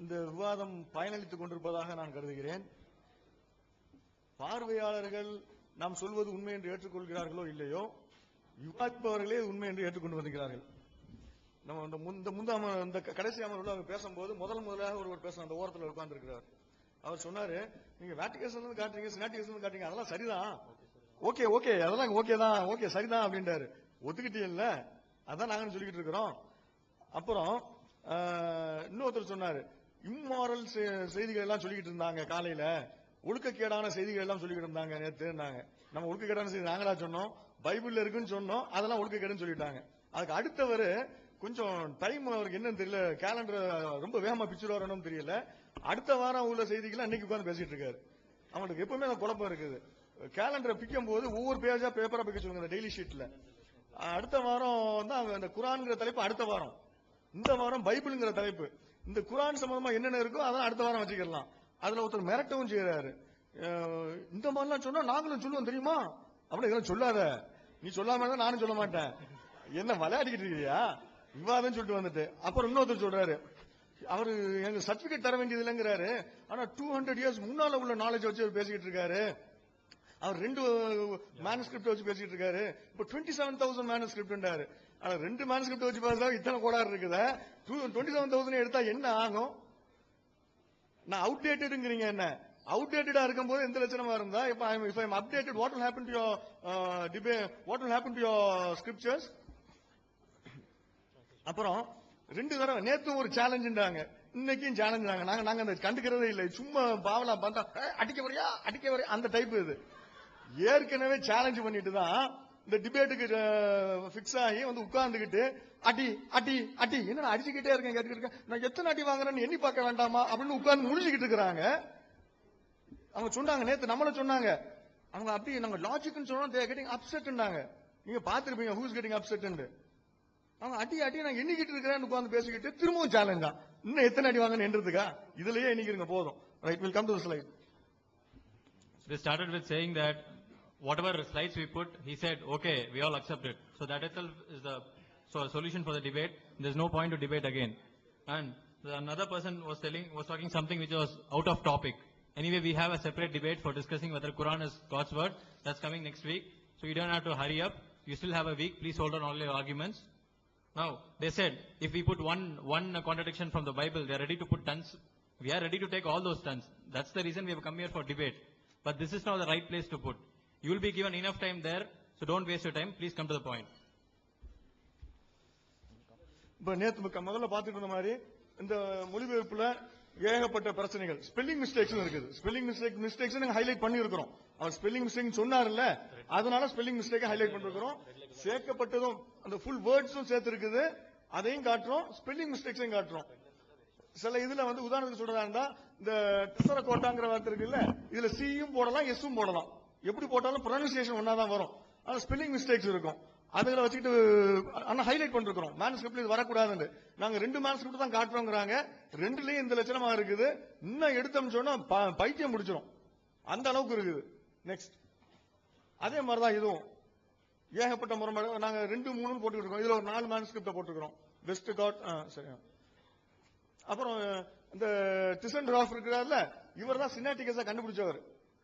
இந்த விவாதம் பயனளித்துக் கொண்டிருப்பதாக நான் கருதுகிறேன். பார்வையாளர்கள் நாம் சொல்வது உண்மை என்று ஏற்றுக்கொள்கிறார்களோ இல்லையோ, விவாதிப்பவர்களே உண்மை என்று ஏற்றுக்கொண்டு வருகிறார்கள். நம்ம இந்த கடைசி அமர்வுல அவர் பேசும்போது முதலாக ஒருவர் பேச அந்த ஓரத்தில் உட்கார்ந்து இருக்கிறார். அவர் சொன்னாரு, நீங்க வேட்டிகேஷன் காட்டுறீங்க, சினாட்டிகேஷன் காட்டுறீங்க, அதெல்லாம் சரிதான், ஓகே ஓகே, அதெல்லாம் ஓகே தான், ஓகே சரிதான் அப்படின்றாரு. ஒத்துக்கிட்டீங்கல்ல, அதான் நாங்க சொல்லிக்கிட்டு இருக்கிறோம். அப்புறம் இன்னொருத்தர் சொன்னாரு, இம்மாரல் செய்திகள் எல்லாம் சொல்லிக்கிட்டு இருந்தாங்க காலையில, ஒழுக்கக்கேடான செய்திகள் எல்லாம் சொல்லிக்கிட்டு இருந்தாங்க நேற்று. நம்ம ஒழுக்கக்கேடான செய்தி நாங்களா சொன்னோம், பைபிள்ல இருக்குன்னு சொன்னோம், அதெல்லாம் ஒழுக்கக்கேடுன்னு சொல்லிட்டாங்க. அதுக்கு அடுத்தவர் கொஞ்சம் டைம் அவருக்கு என்னன்னு தெரியல, கேலண்டர் ரொம்ப வேகமா பிச்சுட்டு வரணும்னு தெரியல, அடுத்த வாரம் உள்ள செய்திகளை அன்னைக்கு உட்கார்ந்து பேசிட்டு இருக்காரு. அவங்களுக்கு எப்பவுமே அந்த குழப்பம் இருக்குது. கேலண்டரை பிக்கும் போது ஒவ்வொரு பேஜா பேப்பரா பிக்க சொல்லுங்க டெய்லி ஷீட்ல. அடுத்த வாரம் தான் அந்த குரான்ங்கிற தலைப்பு, அடுத்த வாரம், இந்த வாரம் பைபிள்ங்கிற தலைப்பு. இந்த குரான் சம்பந்தமா என்னென்ன இருக்கோ அதான் அடுத்த வாரம் வச்சுக்கலாம். அதுல ஒருத்தர் மிரட்டவும் செய்யறாரு, இந்த மாதிரிலாம் சொன்னா நாங்களும் சொல்லுவோம் தெரியுமா, அப்படி இதெல்லாம் சொல்லாத, நீ சொல்லாம நானும் சொல்ல மாட்டேன், என்ன விளையாடிக்கிட்டு இருக்கியா, விவாதம் சொல்லிட்டு வந்துட்டு. அப்புறம் இன்னொருத்தர் சொல்றாரு, அவரு எங்க சர்டிபிகேட் தர வேண்டியது இல்லைங்கிறாரு, ஆனா 200 இயர்ஸ் முன்னால உள்ள நாலேஜ் வச்சு பேசிக்கிட்டு இருக்காரு. அவர் 2 மேனுஸ்கிரிப்ட் வச்சு பேசிட்டு இருக்காரு. இப்ப 27,000 மேனுஸ்கிரிப்ட்ன்றாரு. ஆனா 2 மேனுஸ்கிரிப்ட் வச்சு பார்த்தா இத்தனை கோளாறு இருக்குதா? 27,000 எடுத்தா என்ன ஆகும்? நான் அவுடேட்டட்ங்கிறீங்க, என்ன அவுடேட்டடா இருக்கும்போது எந்த லட்சணமா இருந்தா, if I'm updated, what will happen to your debate, what will happen to your scriptures? அப்புறம் 2 தடவை நேத்தும் ஒரு சேலஞ்சுன்றாங்க, இன்னைக்கும் சேலஞ்சாங்க. நாங்க அந்த கண்டுக்கிறதே இல்லை, சும்மா பாவலா பார்த்தா அடிக்க வரையா அந்த டைப். இது ஏற்கனவே சேலஞ்ச் பண்ணிட்டு தான் இந்த டிபேட்டுக்கு பிக்ஸ் ஆகி வந்து உட்கார்ந்துகிட்டு அடி அடி அடி, என்ன அடிச்சுக்கிட்டே இருக்கேன், கேட்டுக்கிட்டு நான் எத்தனை அடி வாங்குறேன்னு எண்ணி பார்க்க வேண்டாமா அப்படின்னு உட்கார்ந்து முடிச்சுக்கிட்டு இருக்கிறாங்க. அவங்க சொன்னாங்க நேத்து, நம்மள சொன்னாங்க, அவங்க அப்படி நாங்க லாஜிக்னு சொன்னோம், they are getting upsetன்றாங்க. நீங்க பாத்துருப்பீங்க who is getting upset ன்னு. அவங்க அடி அடி நான் எண்ணிக்கிட்டு இருக்கிறேன்னு உட்கார்ந்து பேசிக்கிட்டு திரும்பவும் சேலஞ்ச் தான், இன்னும் எத்தனை அடி வாங்கன்னு என்றதுக்கா, இதுலயே எண்ணிக்கிறீங்க போதும். Right, will come to the slide. They started with saying that whatever slides we put, he said, okay, we all accept it. So that itself is the solution for the debate. There's no point to debate again. And another person was talking something which was out of topic. Anyway, we have a separate debate for discussing whether Quran is God's word. That's coming next week. So you don't have to hurry up. You still have a week. Please hold on all your arguments. Now, they said, if we put one contradiction from the Bible, they are ready to put tons. We are ready to take all those tons. That's the reason we have come here for debate. But this is not the right place to put. You will be given enough time there, so don't waste your time. Please come to the point. இப்ப நேத்து முதல்ல பாத்துட்டு இருந்த மாதிரி இந்த மொழிபெயர்ப்புல ஏகப்பட்ட பிரச்சனைகள், spelling mistakes இருக்குது. ஸ்பெல்லிங் மிஸ்டேக்ஸ் ஹைலைட் பண்ணி இருக்கிறோம். அவர் ஸ்பெல்லிங் மிஸ்டேக் சொன்னார்ல, அதனால ஸ்பெல்லிங் மிஸ்டேக் ஹைலைட் பண்ணிருக்கிறோம். சேர்க்கப்பட்டதும் அந்த ஃபுல் வேர்ட்ஸும் சேர்த்து இருக்குது, அதையும் காட்டுறோம், ஸ்பெல்லிங் மிஸ்டேக்ஸையும் காட்டுறோம். சில இதுல வந்து உதாரணத்துக்கு சொல்றதா இருந்தா, இந்த திசர கோட்டாங்கிற வார்த்தை இருக்குல்ல, இதுல சியும் போடலாம் எஸ்ஸும் போடலாம், எப்படி போட்டாலும் ப்ரொனன்சியேஷன் ஒன்னாதான் வரும், ஆனா ஸ்பெல்லிங் மிஸ்டேக்ஸ் இருக்கும். அதுல வச்சுக்கிட்டு ஆனா ஹைலைட் பண்ணிருக்கிறோம், மேனுஸ்கிரிப்ட்ல இது வரக்கூடாதுன்னு. நாங்க 2 மேனுஸ்கிரிப்ட் தான் காட்டுறோங்கிறாங்க, 2லயும் இந்த லட்சணமா இருக்குது. இன்னும் எடுத்தோம்னு சொன்னா பைத்தியம் முடிச்சிடும், அந்த அளவுக்கு இருக்குது. நெக்ஸ்ட், அதே மாதிரிதான் இதுவும் ஏகப்பட்ட முறைப்பாடு. நாங்க 2, 3 போட்டுக்கிட்டு இருக்கோம், இதுல ஒரு 4 மேனுஸ்கிரிப்ட போட்டுக்கிறோம். வெஸ்ட் காட் சரி. அப்புறம் இந்த டிசன்ட்ராஃப் இருக்கிறார்ல, இவர் தான் சினாட்டிகஸா கண்டுபிடிச்சவர்.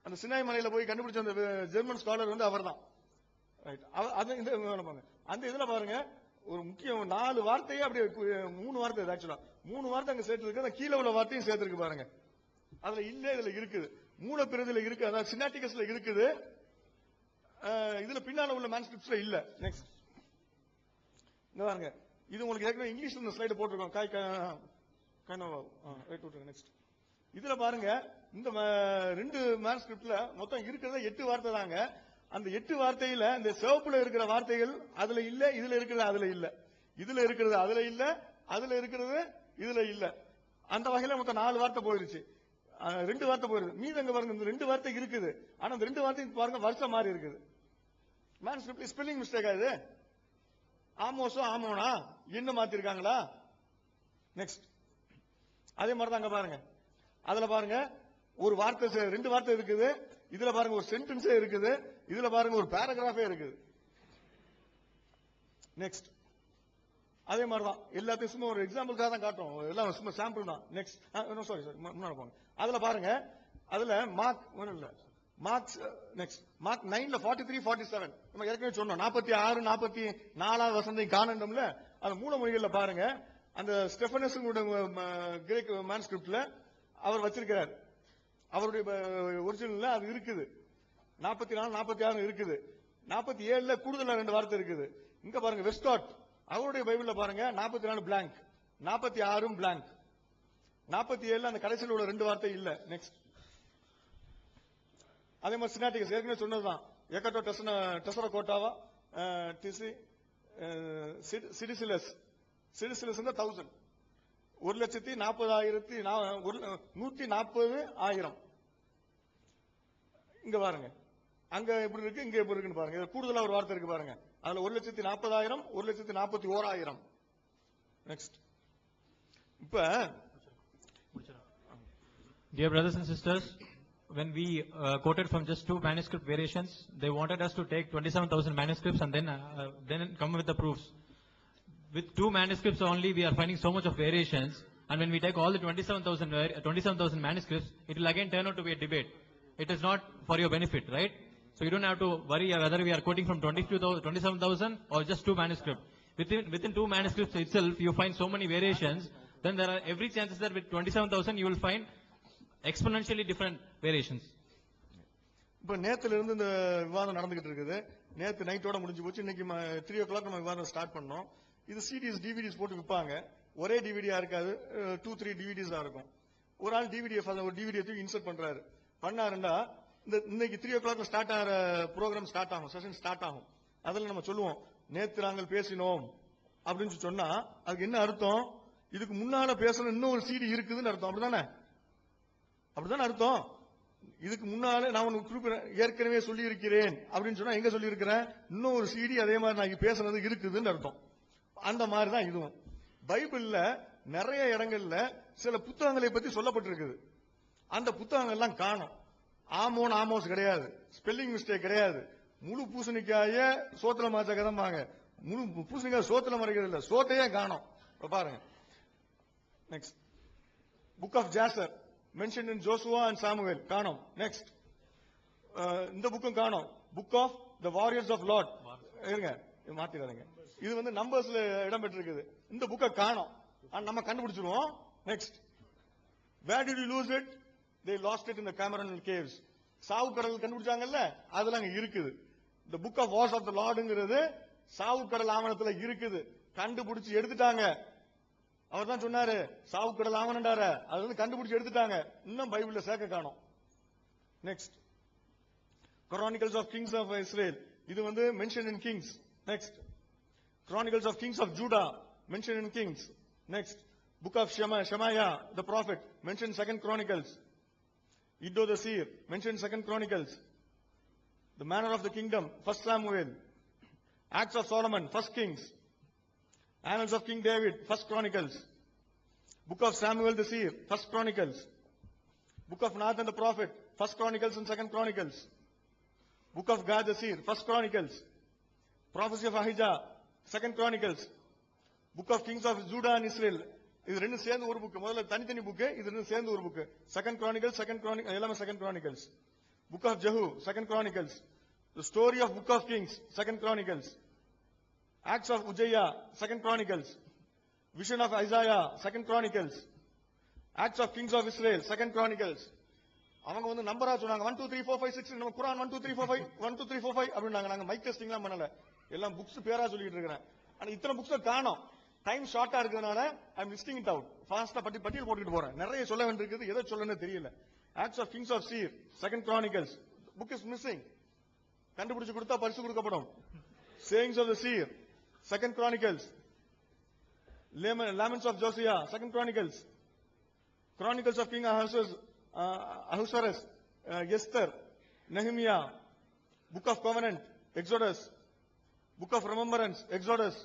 அந்த சினாய் மலையில போய் கண்டுபிடிச்ச அந்த ஜெர்மன் ஸ்காலர் வந்து அவர் தான். அந்த இதுல பாருங்க, ஒரு முக்கியம் 4 வார்த்தையே அப்படியே 3 வார்த்தை, ஆக்சுவலா 3 வார்த்தை அங்க சேர்த்து இருக்கு, கீழே உள்ள வார்த்தையும் சேர்த்திருக்கு பாருங்க. அதுல இல்ல, இதுல இருக்குது, மூல பிரதில இருக்கு, அதாவது சினாட்டிகஸ்ல இருக்குது, இதுல பின்னால உள்ள மேனுஸ்கிரிப்ட்ஸ்ல இல்ல. நெக்ஸ்ட், இங்க பாருங்க, இது உங்களுக்கு ஏற்கனவே இங்கிலீஷ்ல இந்த ஸ்லைடு போட்டிருக்கோம். நெக்ஸ்ட், இதுல பாருங்க, இந்த 2 மேனுஸ்கிரிப்ட்ல மொத்தம் இருக்கிறத 8 வார்த்தை தாங்க. அந்த 8 வார்த்தையில இந்த சிவப்புல இருக்கிற வார்த்தைகள் அதுல இல்ல, இதுல இருக்கிறது அதுல இல்ல, இதுல இருக்கிறது அதுல இல்ல, அதுல இருக்கிறது இதுல இல்ல. அந்த வகையில மொத்தம் 4 வார்த்தை போயிருச்சு, 2 வார்த்தை போயிருது. மீது அங்க பாருங்க, இந்த 2 வார்த்தை இருக்குது, ஆனா இந்த 2 வார்த்தைக்கு பாருங்க வருஷம் மாறி இருக்குது. மேனுஸ்கிரிப்ட்ல ஸ்பெல்லிங் மிஸ்டேக் ஆகுது. ஆமோஸோ ஆமோனா என்ன மாத்திருக்காங்களா? நெக்ஸ்ட், அதே மாதிரி தான் அங்க பாருங்க, அதுல பாருங்க ஒரு வார்த்தை 2 வார்த்தை இருக்குது, இதுல பாருங்க ஒரு சென்டென்ஸே இருக்குது, இதுல பாருங்க ஒரு பேராகிராஃபே இருக்குது. நெக்ஸ்ட், அதே மாதிரி தான் எல்லாத்தையும் சும்மா ஒரு எக்ஸாம்பிளுக்காக தான் காட்டுறோம், எல்லாம் சும்மா சாம்பிள் தான். நெக்ஸ்ட் சாரி முன்னாடி போங்க. அதுல பாருங்க, அதுல மார்க்ஸ் நெக்ஸ்ட் மார்க் 9ல 43, 47 நம்ம ஏற்கனவே சொன்னோம். 46, 44 வசந்தை காணண்டம்ல அந்த மூல மொழிகள்ல பாருங்க, அந்த ஸ்டெஃபனஸ் கிரேக் மேன்ஸ்கிரிப்ட்ல அவர் வச்சிருக்கிறார். அவருடைய ஒரிஜினல்ல அது இருக்குது. 44, 46 இருக்குது. 47ல கூடுதலா 2 வார்த்தை இருக்குது. இங்க பாருங்க வெஸ்ட்காட் அவருடைய பைபிள்ல பாருங்க 44 பிளாங்க், 46 பிளாங்க், 47ல அந்த கடைசியில் உள்ள 2 வார்த்தை இல்ல. நெக்ஸ்ட் அதே மாதிரி சினாட்டிகஸ் ஏற்கனவே சொன்னதுதான். ஏகட்டோ டெசரா கோட்டாவா டிசி சிடிசிலஸ் 1000 1,40,000 இங்க பாருங்க, அங்க எப்படி இருக்கு இங்க எப்படி இருக்குன்னு பாருங்க. கூடுதலா ஒரு வார்த்தை இருக்கு பாருங்க, அதுல 1,40,000 1,41,000. நெக்ஸ்ட் இப்ப Dear brothers and sisters, when we quoted from just 2 manuscript variations, they wanted us to take 27,000 manuscripts and then come with the proofs. With 2 manuscripts only, we are finding so much of variations, and when we take all the 27,000 manuscripts, it will again turn out to be a debate. It is not for your benefit, right? So you don't have to worry whether we are quoting from 27,000 or just 2 manuscripts. Within 2 manuscripts itself, you find so many variations. Then there are every chances that with 27,000 you will find exponentially different variations. இப்ப நேத்துல இருந்து இந்த விவாதம் நடந்துகிட்டு இருக்குது. நேத்து நைட்டோட முடிஞ்சு போச்சு. இன்னைக்கு 3 o'clock நம்ம விவாதம் ஸ்டார்ட் பண்ணோம். இது சிடிஸ் டிவிடிஸ் போட்டு விற்பாங்க. ஒரே டிவிடியா இருக்காது, 2-3 டிவிடிஸா இருக்கும். ஒரு ஆள் ஒரு டிவிடியை இன்சர்ட் பண்றாரு. பண்ணாருன்னா இன்னைக்கு 3 o'clock ஸ்டார்ட் ஆகிற ப்ரோக்ராம் ஸ்டார்ட் ஆகும், செஷன் ஸ்டார்ட் ஆகும். அதுல நம்ம சொல்லுவோம், நேத்து நாங்கள் பேசினோம் அப்படின்னு சொன்னா அதுக்கு என்ன அர்த்தம்? இதுக்கு முன்னால பேசணும் இன்னும் ஒரு சிடி இருக்குதுன்னு அர்த்தம். அப்படிதானே அர்த்தம். இதுக்கு முன்னால நான் உனக்கு ஏற்கனவே சொல்லி இருக்கிறேன் அப்படின்னு சொன்னா எங்க சொல்லி இருக்கிறேன்? இன்னும் ஒரு சிடி அதே மாதிரி நான் பேசுனது இருக்குதுன்னு அர்த்தம். அந்த மாதிரி தான் இதுவும். பைபிள்ல நிறைய இடங்கள்ல சில புத்தகங்களை பத்தி சொல்லப்பட்டிருக்குது. அந்த புத்தகங்கள் எல்லாம் காணும். ஆமோஸ் கிடையாது, ஸ்பெல்லிங் மிஸ்டேக் கிடையாது. முழு பூசணிக்காய சோத்துல மாச்ச கதம்பாங்க, முழு பூசணிக்காய் சோத்துல மறைக்கிறது இல்ல, சோத்தையே காணும். பாருங்க. Next book of Jasher mentioned in Joshua and Samuel காணோம். நெக்ஸ்ட் இந்த புக்கும் காணோம். Book of the warriors of lord இருங்க மாத்திராதீங்க, இது நம்பர்ஸ்ல இடம் பெற்றிருக்குது. இந்த புக்கை காணோம், நம்ம கண்டுபிடிச்சிருவோம். Next where did you lose it? They lost it in the Cameron caves. சாவு கடல் கண்டுபிடிச்சாங்கல்ல, அதெல்லாம் அங்க இருக்குது. the book of wars of the Lordங்கிறது சாவு கடல் ஆவணத்துல இருக்குது. கண்டுபிடிச்சு எடுத்துட்டாங்க. அவர் தான் சொன்னாரு சாவு கடல் ஆவணம்டாரு, அது கண்டுபிடிச்சு எடுத்துட்டாங்க. இன்னும் பைபிள்ல சேர்க்க காணோம். Next Chronicles of Kings of Israel, இது mentioned in Kings. Next Chronicles of Kings of Judah, mentioned in Kings. Next book of Shemaiah the prophet, mentioned in 2nd Chronicles. Iddo the seer, mentioned in 2nd Chronicles. The manner of the kingdom, 1st Samuel. Acts of Solomon, 1st Kings. Annals of King David, 1st Chronicles. Book of Samuel the seer, 1st Chronicles. Book of Nathan the prophet, 1st Chronicles and 2nd Chronicles. Book of Gad the seer, 1st Chronicles. Prophecy of Ahijah, 2nd Chronicles. Book of Kings of Judah and Israel, இது ரெண்டும் சேர்ந்து ஒரு book. முதல்ல தனித்தனி book, இது ரெண்டும் சேர்ந்து ஒரு புக். 2nd Chronicles, எல்லாமே 2nd Chronicles. Book of Jehu, 2nd Chronicles. The story of Book of Kings, 2nd Chronicles. Acts of Uzziah, 2nd Chronicles. Vision of Isaiah, 2nd Chronicles. Acts of Kings of Israel, 2nd Chronicles. அவங்க நம்பரா சொன்னாங்க 1 2 3 4 5 6 நம்ம குர்ஆன் 1 2 3 4 5 1 2 3 4 5 அப்படினாங்க. நாங்க mic டெஸ்டிங்லாம் பண்ணல, எல்லாம் books பேரா சொல்லிட்டு இருக்கேன். ஆனா இத்தனை புக்ஸ் காணோம். டைம் ஷார்ட்டா இருக்கிறதுனால ஐ அம் லிஸ்டிங் இட் அவுட். ஃபாஸ்டா பட்டியல் போட்டுட்டு போறேன். நிறைய சொல்ல வேண்டியிருக்குது, எதை சொல்லணும்னு தெரியல. Acts of Kings of Seer, 2nd Chronicles. Book is missing. கண்டுபிடிச்சு கொடுத்தா பரிசு கொடுக்கப்படும். Sayings of the Seer, 2nd Chronicles. Laments of Josiah, 2nd Chronicles. Chronicles of King Ahasuerus, Esther, Nehemiah. Book of Covenant, Exodus. Book of Remembrance, Exodus.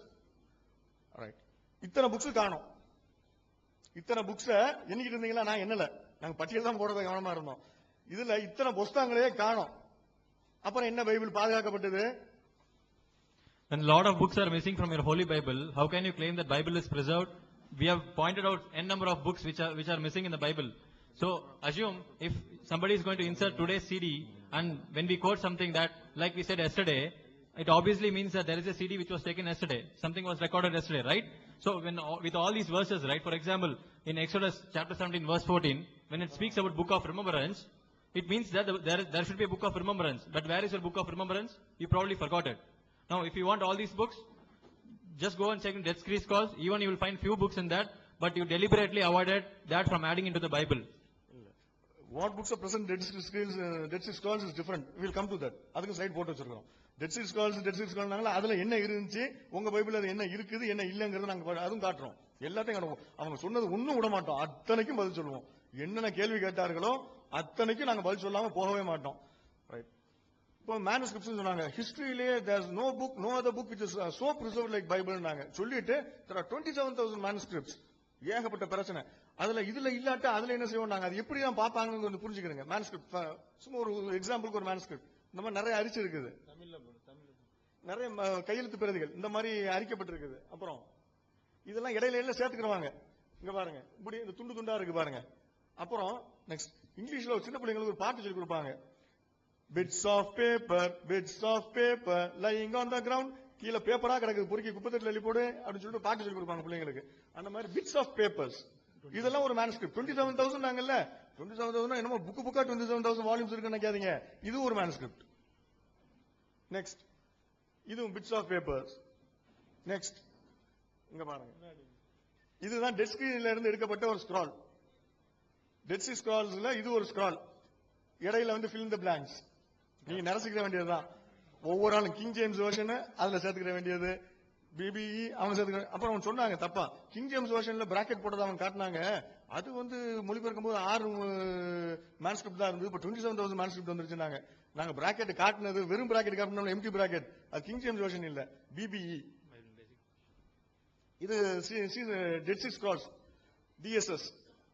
Alright. இத்தனை books காணோம். இத்தனை books எண்ணிக்கிட்டு இருந்தீங்களா? நான் என்னல, நாங்க பட்டியல் தான் போடுறத கவனமா இருந்தோம். இதுல இத்தனை புஸ்தகங்களே காணோம். அப்புறம் என்ன Bible பாதுகாக்கப்பட்டது? When a lot of books are missing from your Holy Bible, how can you claim that Bible is preserved? We have pointed out n number of books which are missing in the Bible. So assume if somebody is going to insert today's CD, and when we quote something that, like we said yesterday, it obviously means that there is a CD which was taken yesterday. Something was recorded yesterday, right? So with all these verses, right? For example, in Exodus chapter 17 verse 14, when it speaks about book of remembrance, it means that there should be a book of remembrance. But where is your book of remembrance? You probably forgot it. Now, if you want all these books, just go and check in Dead Sea Scrolls. Even you will find few books in that, but you deliberately avoided that from adding into the Bible. What books are present Dead Sea Scrolls is different. We will come to that. அதுக்கு slide போட்டு வச்சிருக்கோம். Dead Sea Scrolls அதுல என்ன இருந்துச்சு, உங்க பைபிள்ல அது என்ன இருக்குது, என்ன இல்லங்கிறது நாங்க அதுவும் காட்டுறோம். எல்லாத்தையும் காட்டுவோம். அவங்க சொன்னது ஒண்ணும் விட மாட்டோம். அத்தனைக்கும் பதில் சொல்லுவோம். என்னென்ன கேள்வி கேட்டார்களோ அத்தனைக்கும் நாங்க பதில் சொல்லாம போகவே மாட்டோம். ரைட். இப்போ மேனுஸ்கிரிப்ட்ஸ் சொன்னாங்க. ஹிஸ்டரியிலே there is no book, no other book which is so preserved like Bible நாங்க சொல்லிட்டு there are 27,000 manuscripts. ஏகப்பட்ட பிரச்சனை. அதுல இதுல இல்லாட்டா அதுல என்ன செய்வோம் நாங்க, அது எப்படி தான் பாப்பாங்கன்னு புரிஞ்சுக்கிறீங்க. மேனுஸ்கிரிப்ட் சும்மா ஒரு எக்ஸாம்பிளுக்கு ஒரு மேனுஸ்கிரிப்ட் இந்த மாதிரி நிறைய அரிச்சு இருக்குது, நிறைய கையெழுத்து பிரதிகள் இந்த மாதிரி அரிக்கப்பட்டிருக்குது. அப்புறம் இதெல்லாம் இடையில சேர்த்துக்கிறவாங்க. இங்க பாருங்க, இப்படி இந்த துண்டு துண்டா இருக்கு பாருங்க. அப்புறம் நெக்ஸ்ட் இங்கிலீஷ்ல ஒரு சின்ன பிள்ளைங்களுக்கு ஒரு பாட்டு சொல்லி கொடுப்பாங்க. Bits of paper lying on the ground. கீழே பேப்பரா கிடக்குது, பொறுக்கி குப்பத்தட்டில் எழுதி போடு அப்படின்னு சொல்லிட்டு பாட்டு சொல்லி கொடுப்பாங்க பிள்ளைங்களுக்கு. அந்த மாதிரி பிட்ஸ் ஆஃப் பேப்பர்ஸ் இதெல்லாம் ஒரு மேனுஸ்கிரிப்ட். 27,000 நாங்கல்ல, 27,000 என்னமோ புக்கா 27,000 வால்யூம்ஸ் இருக்குன்னு நினைக்காதீங்க. இது ஒரு மேனுஸ்கிரிப்ட். நெக்ஸ்ட் இதுவும் பிட்ஸ் ஆஃப் பேப்பர்ஸ். நெக்ஸ்ட் இங்க பாருங்க, இதுதான் டெட் ஸ்கிரீன்ல இருந்து எடுக்கப்பட்ட ஒரு ஸ்க்ரால். டெட் சி ஸ்க்ரால்ஸ்ல இது ஒரு ஸ்க்ரால். இடையில வந்து fill in the blanks. நீங்க நிரசிக்கிற வேண்டியதுதான். ஒவ்வொரு ஆளும் கிங் ஜேம்ஸ் வெர்ஷன் அதுல சேர்த்துக்கிற வேண்டியது, பிபிஇ அவங்க சேர்த்துக்கிற. அப்புறம் அவங்க சொன்னாங்க தப்பா, கிங் ஜேம்ஸ் வெர்ஷன்ல பிராக்கெட் போட்டதை அவங்க காட்டினாங்க. அது வந்து மொழிபெயர்க்கும் போது 6 மேனுஸ்கிரிப்ட் தான் இருந்தது. இப்போ 27,000 மேனுஸ்கிரிப்ட் வந்துருச்சுனாங்க. நாங்க பிராக்கெட் காட்டினது வெறும் பிராக்கெட் காட்டினோம், எம்டி பிராக்கெட். அது கிங் ஜேம்ஸ் வெர்ஷன் இல்ல, பிபிஇ. இது டெட் சி ஸ்க்ரால்ஸ் டிஎஸ்எஸ்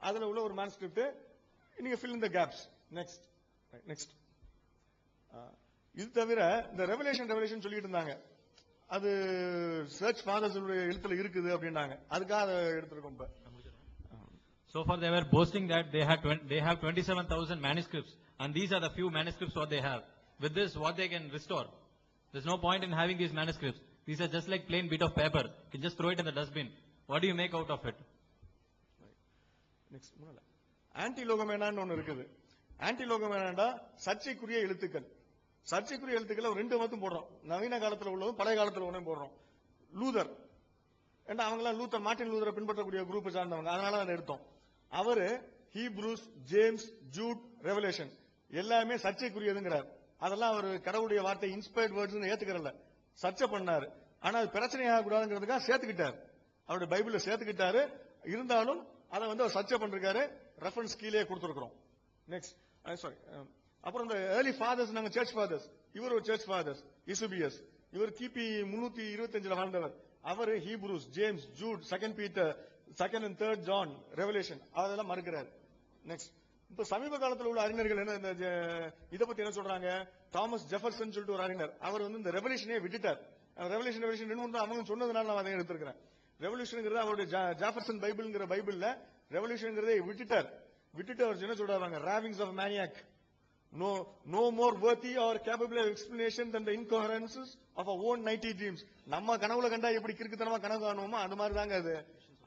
அதுல உள்ள ஒரு மேனுஸ்கிரிப்ட். நீங்க fill in the gaps. Next இது தவிர இந்த ரெவலேஷன் சொல்லிட்டு இருந்தாங்க. அது சர்ச் ஃபாதர்ஸ் எழுத்துல இருக்குது அப்படின்னாங்க. அதுக்காக அதை எடுத்திருக்கோம். இப்ப So far they were boasting that they have 27,000 manuscripts, and these are the few manuscripts what they have. With this, what they can restore? There's no point in having these manuscripts. These are just like plain bit of paper. You can just throw it in the dustbin. What do you make out of it? Next ஆன்டிலோகமேனான்னு ஒன்னு இருக்குது. ஆன்டிலோகமேனாண்டா சர்ச்சைக்குரிய எழுத்துக்கள். சர்ச்சைக்குரிய எழுத்துக்களை ரெண்டு மட்டும் போடுறோம். நவீன காலத்துல உள்ளதும் பழைய காலத்துல ஒன்றையும் போடுறோம். லூதர் ஏண்டா அவங்களாம் மார்ட்டின் லூதரை பின்பற்றக்கூடிய குரூப் சார்ந்தவங்க, அதனால அதை எடுத்தோம். அவரு ஹீப்ரூஸ், ஜேம்ஸ், ஜூட், ரெவலேஷன் எல்லாமே சர்ச்சைக்குரியதுங்கிறார். அதெல்லாம் அவர் கடவுளுடைய வார்த்தை இன்ஸ்பயர்ட் வேர்ட்ஸ் ஏத்துக்கிறல, சர்ச்சை பண்ணாரு. ஆனா அது பிரச்சனையாக கூடாதுங்கிறதுக்காக சேர்த்துக்கிட்டாரு, அவருடைய பைபிள்ல சேர்த்துக்கிட்டாரு. இருந்தாலும் அதை வந்து அவர் சர்ச்சை பண்ணிருக்காரு. ரெஃபரன்ஸ் கீழே கொடுத்துருக்கிறோம். Next sorry. அப்புறம் இந்த ஏர்லி ஃபாதர்ஸ், நாங்க சர்ச் ஃபாதர்ஸ். இவர் ஒரு சர்ச் ஃபாதர்ஸ், யூசுபியஸ். இவர் கிபி 325 வாழ்ந்தவர். அவர் Hebrews, James, Jude, 2 Peter, 2 and 3 John, revelation அதெல்லாம் மறுக்கிறார். நெக்ஸ்ட் இப்ப சமீப காலத்தில் உள்ள அறிஞர்கள் என்ன இதை பத்தி என்ன சொல்றாங்க? தாமஸ் ஜெஃபர்சன் சொல்லிட்டு ஒரு அறிஞர், அவர் வந்து இந்த ரெவலேஷனே விட்டுட்டார். ரெவலேஷன் 2 அவங்க சொன்னதுனால நான் அதை எடுத்திருக்கிறேன். ரெவல்யூஷன் அவருடைய ஜாஃபர்சன் பைபிள்ங்கிற பைபிள்ல ரெவல்யூஷன் விட்டுட்டு அவர் என்ன சொல்றாங்க? Ravings of maniac, no more worthy or capable of explanation than the incoherences of our own nighty dreams. நம்ம கனவுல கண்டா எப்படி கிறுக்குத்தனமா கனவு காணுமோ அது மாதிரி தாங்க அது.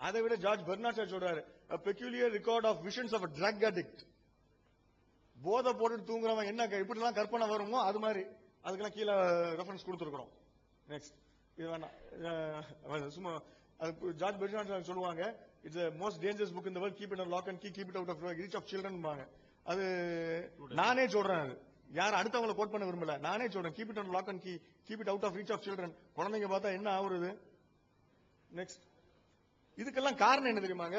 அதை விட ஜார்ஜ் பெர்னார்ட் சொல்றாரு, a peculiar record of visions of a drug addict. போதை போட்டு தூங்குறவன் என்ன இப்படி எல்லாம் கற்பனை வருமோ அது மாதிரி. அதுக்கெல்லாம் கீழே ரெஃபரன்ஸ் கொடுத்துருக்கிறோம். நெக்ஸ்ட் இது வேணாம், சும்மா ஜார்ஜ் பெர்னார்ட் சொல்லுவாங்க, it's a most dangerous book in the world, keep it under lock and key, keep it out of reach of children. அது நானே சொல்றேன், அது யார் அடுத்தவங்களை கோட் பண்ண விரும்பல, நானே சொல்றேன். Keep it on lock and key, keep it out of reach of children. குழந்தைங்க பார்த்தா என்ன ஆகுறது? நெக்ஸ்ட் இதுக்கெல்லாம் காரணம் என்ன தெரியுமாங்க?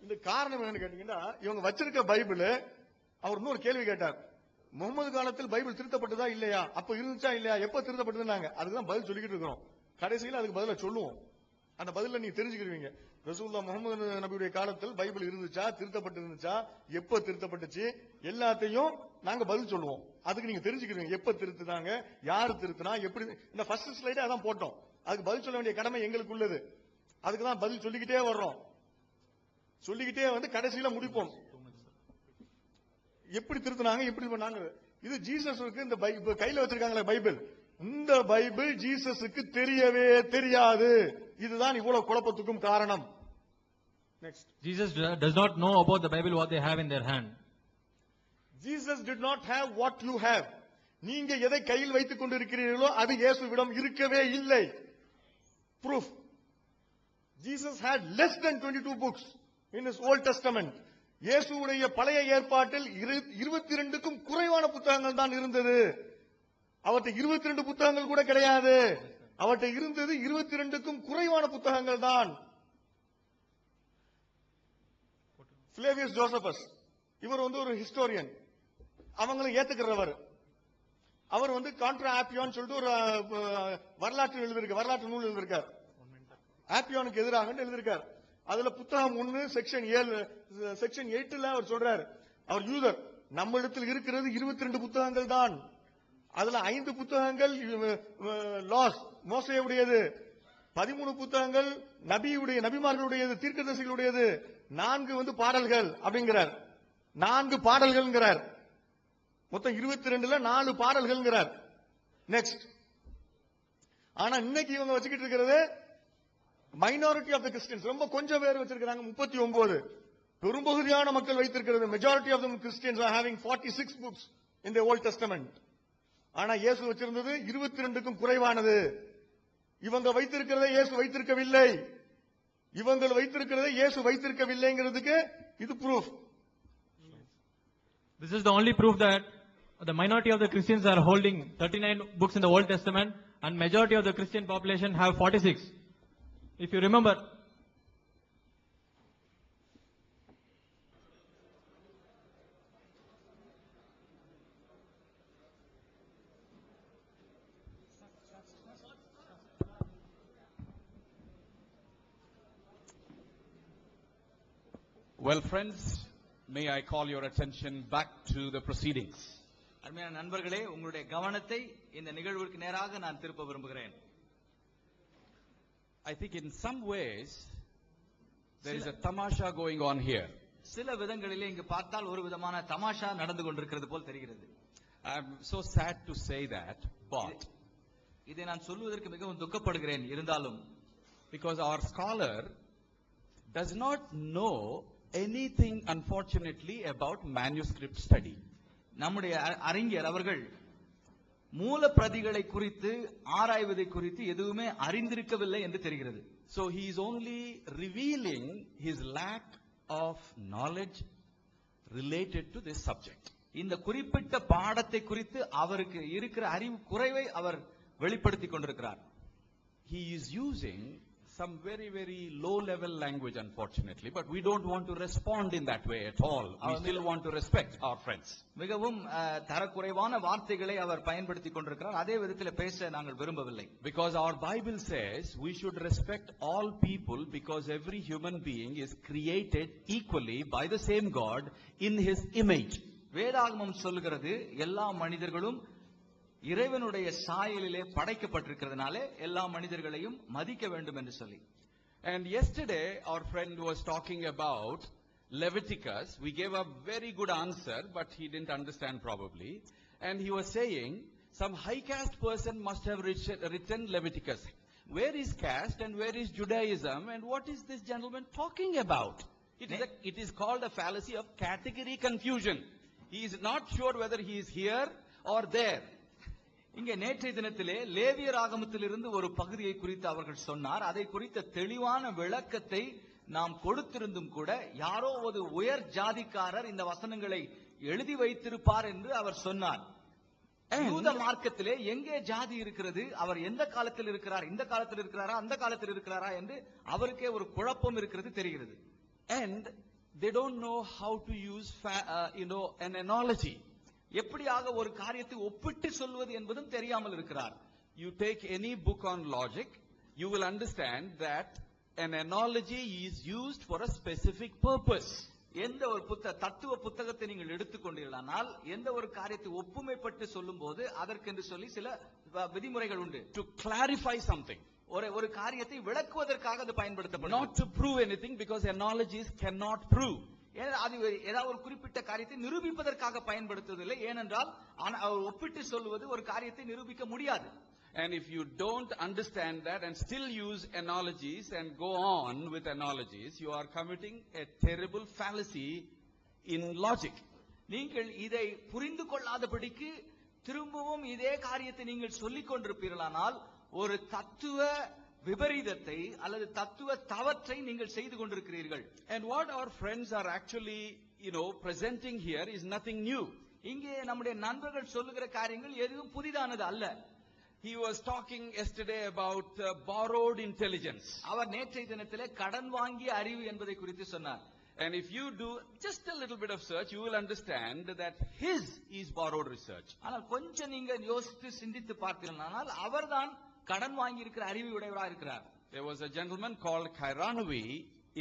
இந்த காரணம் என்னன்னு கேட்டீங்கன்னா, இவங்க வச்சிருக்க பைபிள், அவர் இன்னொரு கேள்வி கேட்டார், முகமது காலத்தில் பைபிள் திருத்தப்பட்டதா இல்லையா, அப்ப இருந்துச்சா இல்லையா, எப்ப திருத்தப்பட்டதுன்னாங்க. அதுக்குதான் பதில் சொல்லிக்கிட்டு இருக்கிறோம். கடைசியில் அதுக்கு பதில சொல்லுவோம். அந்த பதில நீங்க தெரிஞ்சுக்கிருவீங்க. ரசூலுல்லாஹ் முஹம்மது நபியுடைய காலத்தில் பைபிள் இருந்துச்சா, திருத்தப்பட்டு இருந்துச்சா, எப்ப திருத்தப்பட்டுச்சு, எல்லாத்தையும் நாங்க பதில் சொல்லுவோம். அதுக்கு நீங்க தெரிஞ்சுக்கிருவீங்க எப்ப திருத்துனாங்க, யாரு திருத்துனா, எப்படி. இந்த ஃபர்ஸ்ட் ஸ்லைடே அதான் போட்டோம். அதுக்கு பதில் சொல்ல வேண்டிய கடமை எங்களுக்கு உள்ளது. அதுக்கு தான் பதில் சொல்லிக்கிட்டே வர்றோம். சொல்லிக்கிட்டே வந்து கடைசியில முடிப்போம். எப்படி திருத்தினாங்க, எப்படி பண்ணாங்க. இது ஜீசஸுக்கு இந்த கையில வச்சிருக்காங்களே பைபிள், இந்த பைபிள் ஜீசஸுக்கு தெரியவே தெரியாது. இதுதான் இவ்வளவு குழப்பத்துக்கும் காரணம். Next. Jesus does not know about the Bible what they have in their hand. Jesus did not have what you have. நீங்க எதை கையில் வைத்துக் கொண்டிருக்கிறீர்களோ அது இயேசுவிடம் இருக்கவே இல்லை. Proof. Jesus had less than 22 books in his Old Testament. இயேசுவுடைய பழைய ஏற்பாட்டில் 22க்கும் குறைவான புத்தகங்கள் தான் இருந்தது. அவற்றை 22 புத்தகங்கள் கூட கிடையாது. அவற்றை இருந்தது 22க்கும் குறைவான புத்தகங்கள் தான். பிளேவியஸ் ஜோசபஸ் இவர் வந்து ஒரு ஹிஸ்டோரியன், அவங்களும் ஏத்துக்கிறவர். அவர் வந்து கான்ட்ரா ஆப்பியான்னு சொல்லிட்டு ஒரு வரலாற்று நூல் எழுதியிருக்கார். ஆப்பியானுக்கு எதிராக எழுதியிருக்கார். அதுல புத்தகம் 1 செக்ஷன் 8 அவர் சொல்றாரு, அவர் யூதர், நம்மிடத்தில் இருக்கிறது 22 புத்தகங்கள் தான். அதுல 5 புத்தகங்கள் லாஸ் மோசேயுடையது, 13 புத்தகங்கள் நபிமார்களுடையது, தீர்க்கதரிசிகளுடையது, 4 வந்து பாடல்கள் அப்படிங்கிறார். 4 பாடல்கள்ங்கிறார். மொத்தம் 22ல 4 பாடல்கள்ங்கிறார். நெக்ஸ்ட். ஆனா இன்னைக்கு இவங்க வச்சுக்கிட்டு இருக்கிறது மைனாரிட்டி ஆஃப் த கிறிஸ்டியன்ஸ், ரொம்ப கொஞ்சம் பேர் வச்சிருக்காங்க 39. பெரும்பகுதியான மக்கள் வைத்திருக்கிறது, majority of the Christians are having 46 books in the Old Testament. ஆனா இயேசு வச்சிருந்தது 22க்கும் குறைவானது. இவங்க வைத்திருக்கிறதை இயேசு வைத்திருக்கவில்லை. இவங்க வைத்திருக்கிறதை இயேசு வைத்திருக்கவில்லைங்கிறதுக்கு இது proof. This is the only proof that the minority of the Christians are holding 39 books in the Old Testament and majority of the Christian population have 46. If you remember, Well, friends, may I call your attention back to the proceedings. அருமையான நண்பர்களே, உங்களுடைய கவனத்தை இந்த நிகழ்வுக்கு நேராக நான் திருப்ப விரும்புகிறேன். I think in some ways there is a tamasha going on here. சில விதங்களிலே இங்கு பார்த்தால் ஒரு விதமான தமாஷா நடந்து கொண்டிருக்கிறது போல் தெரிகிறது. I'm so sad to say that, but இதை நான் சொல்வதற்கு மிகவும் துக்கப்படுகிறேன். இருந்தாலும் because our scholar does not know anything unfortunately about manuscript study. நம்முடைய அறிஞர் அவர்கள் மூல பிரதிகளை குறித்து ஆராய்வதை குறித்து எதுவுமே அறிந்திருக்கவில்லை என்று தெரிகிறது. So he is only revealing his lack of knowledge related to this subject. இந்த குறிப்பிட்ட பாடத்தை குறித்து அவருக்கு இருக்கிற அறிவு குறைவை அவர் வெளிப்படுத்திக் கொண்டிருக்கிறார். He is using some very, very low level language, unfortunately, but we don't want to respond in that way at all. We still want to respect our friends. மிகவும் தரக்குறைவான வார்த்தைகளை அவர் பயன்படுத்திக் கொண்டிருக்கிறார். அதே விதத்தில் பேச நாங்கள் விரும்பவில்லை. Because our Bible says we should respect all people because every human being is created equally by the same God in his image. வேதாகமம் சொல்கிறது எல்லா மனிதர்களும் இறைவனுடைய சாயலிலே படைக்கப்பட்டிருக்கிறதுனாலே எல்லா மனிதர்களையும் மதிக்க வேண்டும் என்று சொல்லி. And yesterday our friend was talking about Leviticus. We gave a very good answer, but he didn't understand probably. And he was saying some high caste person must have written Leviticus. Where is caste and where is Judaism and what is this gentleman talking about? It is called a fallacy of category confusion. He is not sure whether he is here or there. இங்கே நேற்றைய தினத்திலே லேவியர் ஆகமத்திலிருந்து ஒரு பகுதியை குறித்து அவர்கள் சொன்னார். அதை குறித்த தெளிவான விளக்கத்தை நாம் கொடுத்திருந்தும் கூட யாரோ ஒரு உயர் ஜாதிக்காரர் இந்த வசனங்களை எழுதி வைத்திருப்பார் என்று அவர் சொன்னார். யூத மார்க்கத்திலே எங்கே ஜாதி இருக்கிறது, அவர் எந்த காலத்தில் இருக்கிறார், இந்த காலத்தில் இருக்கிறாரா அந்த காலத்தில் இருக்கிறாரா என்று அவருக்கே ஒரு குழப்பம் இருக்கிறது தெரிகிறது. And they don't know how to use an analogy. எப்படியாக ஒரு காரியத்தை ஒப்பிட்டு சொல்வது என்பதும் தெரியாமல் இருக்கிறார். You take any book on logic, you will understand that an analogy is used for a specific purpose. எந்த ஒரு தத்துவ புத்தகத்தை நீங்கள் எடுத்துக்கொண்டீர்களானால் எந்த ஒரு காரியத்தை ஒப்புமைப்பட்டு சொல்லும்போது அதற்கென்று சொல்லி சில விதிமுறைகள் உண்டு. To clarify something. ஒரு காரியத்தை விளக்குவதற்காக அது பயன்படுத்தப்படும். Not to prove anything, because analogies cannot prove. அது ஏதாவது ஒரு குறிப்பிட்ட காரியத்தை நிரூபிப்பதற்காக பயன்படுத்துவதில்லை. ஏனென்றால் ஒப்பிட்டு சொல்வது ஒரு காரியத்தை நிரூபிக்க முடியாது. And if you don't understand that and still use analogies and go on with analogies, you are committing a terrible fallacy in logic. நீங்கள் இதை புரிந்து கொள்ளாதபடிக்கு திரும்பவும் இதே காரியத்தை நீங்கள் சொல்லிக் கொண்டிருப்பீர்களானால் ஒரு தத்துவ விபரீதத்தை அல்லது தத்துவ தவற்றை நீங்கள் செய்து கொண்டிருக்கிறீர்கள். And what our friends are actually, presenting here is nothing new. இங்கே நம்முடைய நண்பர்கள் சொல்லுகிற காரியங்கள் எதுவும் புதிதானது அல்ல. He was talking yesterday about borrowed intelligence. அவர் நேற்றைய தினத்திலே கடன் வாங்கிய அறிவு என்பதை குறித்து சொன்னார். And if you do just a little bit of search, you will understand that his is borrowed research. ஆனால் கொஞ்சம் நீங்க யோசித்து சிந்தித்து பார்த்தீர்களானால் அவர்தான் கடன் வாங்கி இருக்கிற அறிவு உடையவராக இருக்கிறார். There was a gentleman called Kairanavi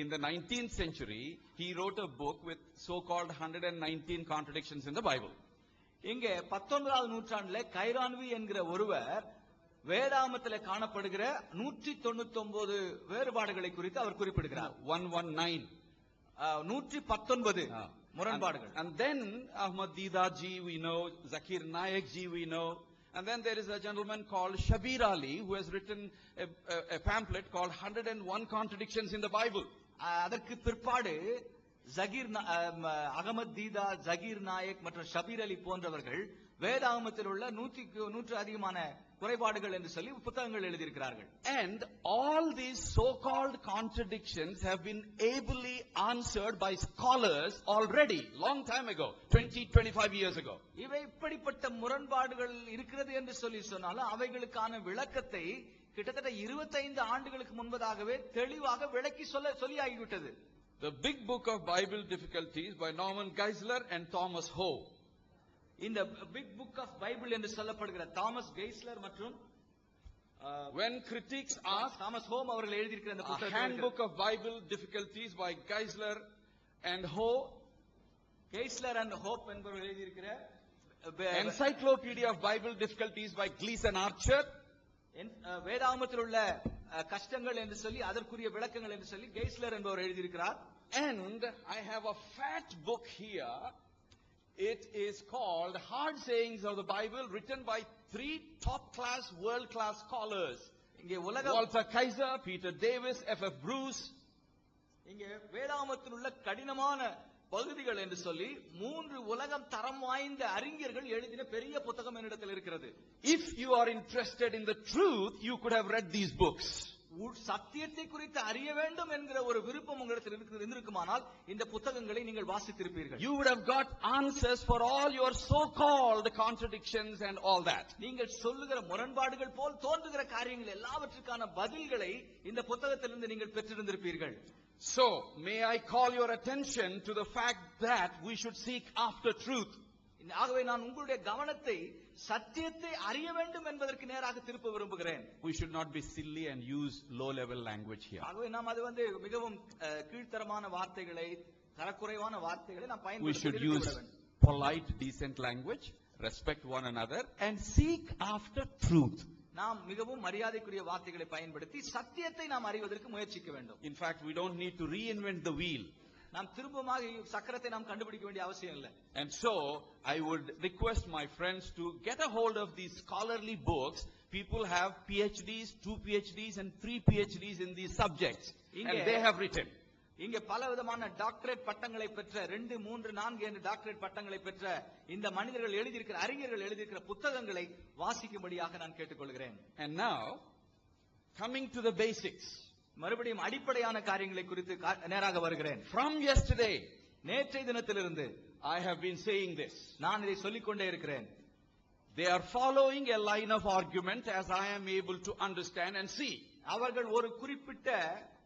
in the 19th century. He wrote a book with so-called 119 contradictions in the Bible. இங்கே 19வது நூற்றாண்டிலே கைரான்வி என்கிற ஒருவர் வேதாகமத்திலே காணப்படுகிற 199 வேறுபாடுகளை குறித்து அவர் குறிப்பிடுகிறார். 119 119 முரண்பாடுகள். And then Ahmad Deedat ji we know, Zakir Naik ji we know, and then there is a gentleman called Shabir Ali who has written a pamphlet called 101 contradictions in the Bible. அதற்கு பிற்பாடு அகமது தீதா, ஜகீர் நாயக் மற்றும் ஷபீர் அலி போன்றவர்கள் வேதாகமத்தில் உள்ள 100 அதிகமான குறைபாடுகள் என்று சொல்லி புத்தகங்கள் எழுதியிருக்கிறார்கள். And all these so-called contradictions have been ably answered by scholars already long time ago, 25 years ago. இவை இப்படிப்பட்ட முரண்பாடுகள் இருக்கிறது என்று சொல்லி சொன்னாலும் அவைகளுக்கான விளக்கத்தை கிட்டத்தட்ட 25 ஆண்டுகளுக்கு முன்பதாகவே தெளிவாக விளக்கி சொல்லி ஆகிவிட்டது. The big book of Bible difficulties by Norman Geisler and Thomas Ho. இந்த பிக் புக் ஆஃப் பைபிள் என்று சொல்லப்படுகிற தாமஸ் கெய்ஸ்லர் மற்றும் when critics ask, Thomas home அவர்கள் எழுதியிருக்கிற இந்த புத்தகம் handbook of Bible difficulties by Geisler and Ho. கெய்ஸ்லர் and hope என்பவர்கள் எழுதியிருக்கிற encyclopedia of Bible difficulties by Gleason Archer. வேதாகமத்தில் உள்ள கஷ்டங்கள் என்று சொல்லி அதற்குரிய விளக்கங்கள் என்று சொல்லி கெய்ஸ்லர் என்பவர் எழுதியிருக்கிறார். And I have a fat book here. It is called Hard Sayings of the Bible, written by 3 top-class, world-class scholars. இங்கே Walter Kaiser, Peter Davis, F.F. Bruce. இங்கே வேதாகமத்தில் உள்ள கடினமான பகுதிகள் என்று சொல்லி 3 உலகம் தரம் வாய்ந்த அறிஞர்கள் எழுதின பெரிய புத்தகம் என்னிடத்தில் இருக்கிறது. If you are interested in the truth, you could have read these books. சத்தியத்தை குறித்து அறிய வேண்டும் என்கிற ஒரு விருப்பம் உங்களிடத்தில் இருந்திருக்குமானால் இந்த புத்தகங்களை நீங்கள் வாசித்திருப்பீர்கள். You would have got answers for all your so-called contradictions and all that. நீங்கள் சொல்லுகிற முரண்பாடுகள் போல் தோன்றுகிற காரியங்கள் எல்லாவற்றுக்கான பதில்களை இந்த புத்தகத்திலிருந்து நீங்கள் பெற்றிருந்திருப்பீர்கள். So, may I call your attention to the fact that we should seek after truth. ஆகவே நான் உங்களுடைய கவனத்தை சத்தியத்தை அறிய வேண்டும் என்பதற்கு நேராக திருப்ப விரும்புகிறேன். We should not be silly and use low-level language here. ஆகவே நாம் அது மிகவும் கீழ்த்தரமான வார்த்தைகளை, தரக்குறைவான வார்த்தைகளை நாம் We should use polite, decent language, respect one another, and seek after truth. நாம் மிகவும் மரியாதைக்குரிய வார்த்தைகளை பயன்படுத்தி சத்தியத்தை நாம் அறிவதற்கு முயற்சிக்க வேண்டும். In fact, we don't need to reinvent the wheel. நாம் திரும்பமாக சக்கரத்தை நாம் கண்டுபிடிக்க வேண்டிய அவசியம் இல்லை. And so I would request my friends to get a hold of these scholarly books. People have PhDs, 2 PhDs and 3 PhDs in these subjects, and they have written. இங்கே பல விதமான டாக்டரேட் பட்டங்களை பெற்ற 2, 3, 4 என்று டாக்டரேட் பட்டங்களை பெற்ற இந்த மனிதர்கள் எழுதியிருக்கிற அறிஞர்கள் எழுதியிருக்கிற புத்தகங்களை வாசிக்கும்படியாக நான் கேட்டுக்கொள்கிறேன். And now coming to the basics. மறுபடியும் அடிப்படையான காரியங்களை குறித்து நேராக வருகிறேன். From yesterday, நேற்றைய தினத்திலிருந்து I have been saying this. நான் இதை சொல்லிக் கொண்டே இருக்கிறேன். They are following a line of argument as I am able to understand and see. அவர்கள் ஒரு குறிப்பிட்ட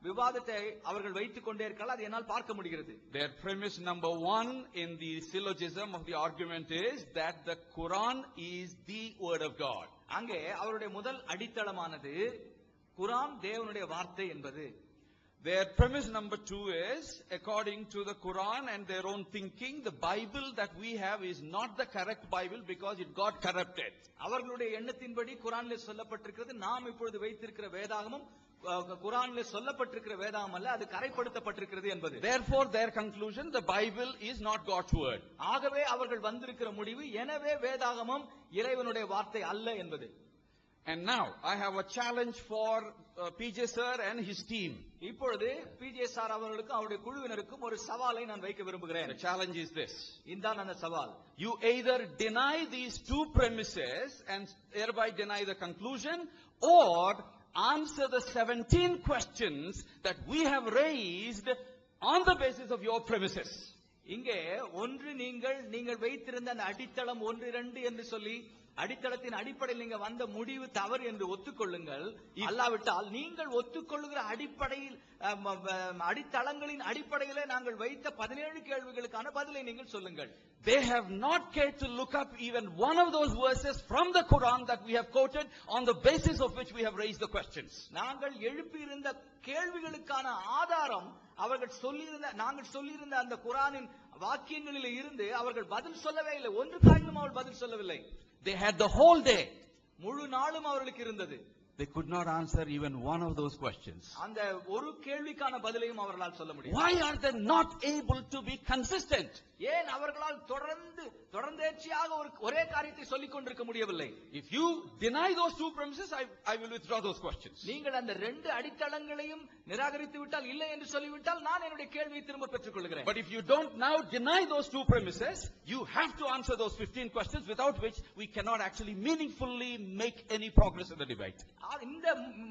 விவாதத்தை அவர்கள் வைத்துக் கொண்டே இருக்கலாம், அது என்னால் பார்க்க முடிகிறது. Their premise number 1 in the syllogism of the argument is that the Quran is the word of God. அங்கே அவருடைய முதல் அடித்தளமானது குர்ஆன் தேவனுடைய வார்த்தை என்பது. Their premise number 2 is, according to the Quran and their own thinking, the Bible that we have is not the correct Bible because it got corrupted. அவர்களுடைய எண்ணத்தின்படி குர்ஆனிலே சொல்லப்பட்டிருக்கிறது, நாம் இப்பொழுது வைத்திருக்கிற வேதாகமும் குர்ஆனிலே சொல்லப்பட்டிருக்கிற வேதாகம் அல்ல, அது கரைப்படுத்தப்பட்டிருக்கிறது என்பது. Therefore, their conclusion, the Bible is not God's word. ஆகவே அவர்கள் வந்திருக்கிற முடிவு, எனவே வேதாகமும் இறைவனுடைய வார்த்தை அல்ல என்பது. And now, I have a challenge for PJ sir and his team. இப்பொழுது பிஜே சார் அவர்களுக்கும் அவருடைய குழுவினருக்கும் ஒரு சவாலை நான் வைக்க விரும்புகிறேன். The challenge is this. இதான் அந்த சவால். You either deny these two premises and thereby deny the conclusion, or answer the 17 questions that we have raised on the basis of your premises. இங்கே ஒன்று நீங்கள் வைத்திருந்த அந்த அடித்தளம் 1, 2 என்று சொல்லி அடித்தளத்தின் அடிப்படையில் நீங்க வந்த முடிவு தவறு என்று ஒத்துக்கொள்ளுங்கள். அல்லாவிட்டால் நீங்கள் ஒத்துக்கொள்ளுகிற அடிப்படையில் அடித்தளங்களின் அடிப்படையிலே நாங்கள் வைத்த 17 கேள்விகளுக்கான பதிலை நீங்கள் சொல்லுங்கள். They have not cared to look up even one of those verses from the Quran that we have quoted, on the basis of which we have raised the questions. நாங்கள் எழுப்பியிருந்த கேள்விகளுக்கான ஆதாரம் நாங்கள் சொல்லியிருந்த அந்த குர்ஆனின் வாக்கியங்களில் இருந்து அவர்கள் பதில் சொல்லவே இல்லை. ஒன்று காரணம் அவர்கள் பதில் சொல்லவில்லை. They had the whole day. முழு நாளும் அவர்களுக்கு இருந்தது. They could not answer even one of those questions. அந்த ஒரு கேள்விக்கான பதிலையும் அவர்களால் சொல்ல முடியும். Why are they not able to be consistent? ஏன் அவர்களால் தொடர்ந்தேர்ச்சியாக ஒரே காரியத்தை சொல்லிக் கொண்டிருக்க முடியவில்லை? If you deny those two premises, I will withdraw those questions. நீங்கள் அந்த 2 அடித்தளங்களையும் நிராகரித்து விட்டால், இல்லை என்று சொல்லிவிட்டால், நான் என்னுடைய கேள்வியை திரும்ப பெற்றுக் கொள்கிறேன். But if you don't now deny those two premises, you have to answer those 15 questions, without which we cannot actually meaningfully make any progress in the debate. இந்த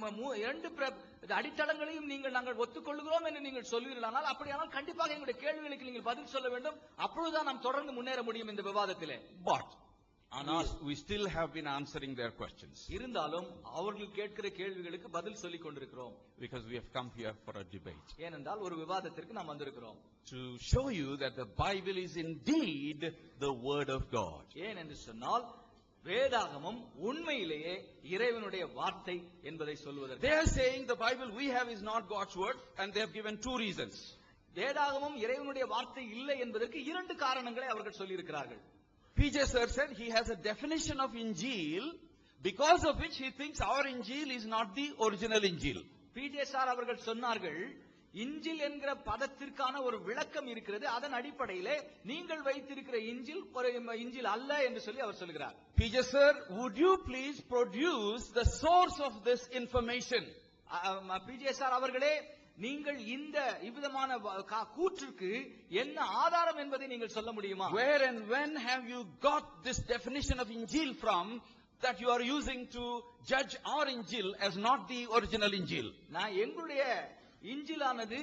2 அடித்தளங்களையும் நாங்கள் ஒத்துக்கொள்கிறோம் என்று நீங்கள் சொல்வீர்களானால், அப்படியானால் கண்டிப்பாக எங்களுடைய கேள்விகளுக்கு நீங்கள் பதில் சொல்ல வேண்டும். அப்பொழுதுதான் நாம் தொடர்ந்து முன்னேற முடியும் இந்த விவாதத்திலே. But we still have been answering their questions. இருந்தாலும் அவர்கள் கேட்கிற கேள்விகளுக்கு பதில் சொல்லிக் கொண்டிருக்கிறோம். Because we have come here for a debate. ஏனென்றால் ஒரு விவாதத்திற்கு நாம் வந்திருக்கிறோம். To show you that the Bible is indeed the word of God. ஏன் என்று சொன்னால், வேதாகமம் உண்மையிலேயே இறைவனுடைய வார்த்தை என்பதை சொல்வதற்கு. They are saying the Bible we have is not God's word, and they have given 2 reasons. வேதாகமம் இறைவனுடைய வார்த்தை இல்லை என்பதற்கு 2 காரணங்களை அவர்கள் சொல்லி இருக்கிறார்கள். PJ sir said he has a definition of Injil, because of which he thinks our Injil is not the original Injil. PJ sir அவர்கள் சொன்னார்கள், இஞ்சில் என்கிற பதத்திற்கான ஒரு விளக்கம் இருக்கிறது, அதன் அடிப்படையிலே நீங்கள் வைத்திருக்கிற இஞ்சில் ஒரு இஞ்சில் அல்ல என்று சொல்லி அவர் சொல்கிறார். PJ sir, would you please produce the source of this information? PJ sir அவர்களே, நீங்கள் இந்த இவ்விதமான கூற்றுக்கு என்ன ஆதாரம் என்பதை நீங்கள் சொல்ல முடியுமா? Where and when have you got this definition of Injil from that you are using to judge our Injil as not the original Injil? நான் எங்களுடைய இஞ்சிலானது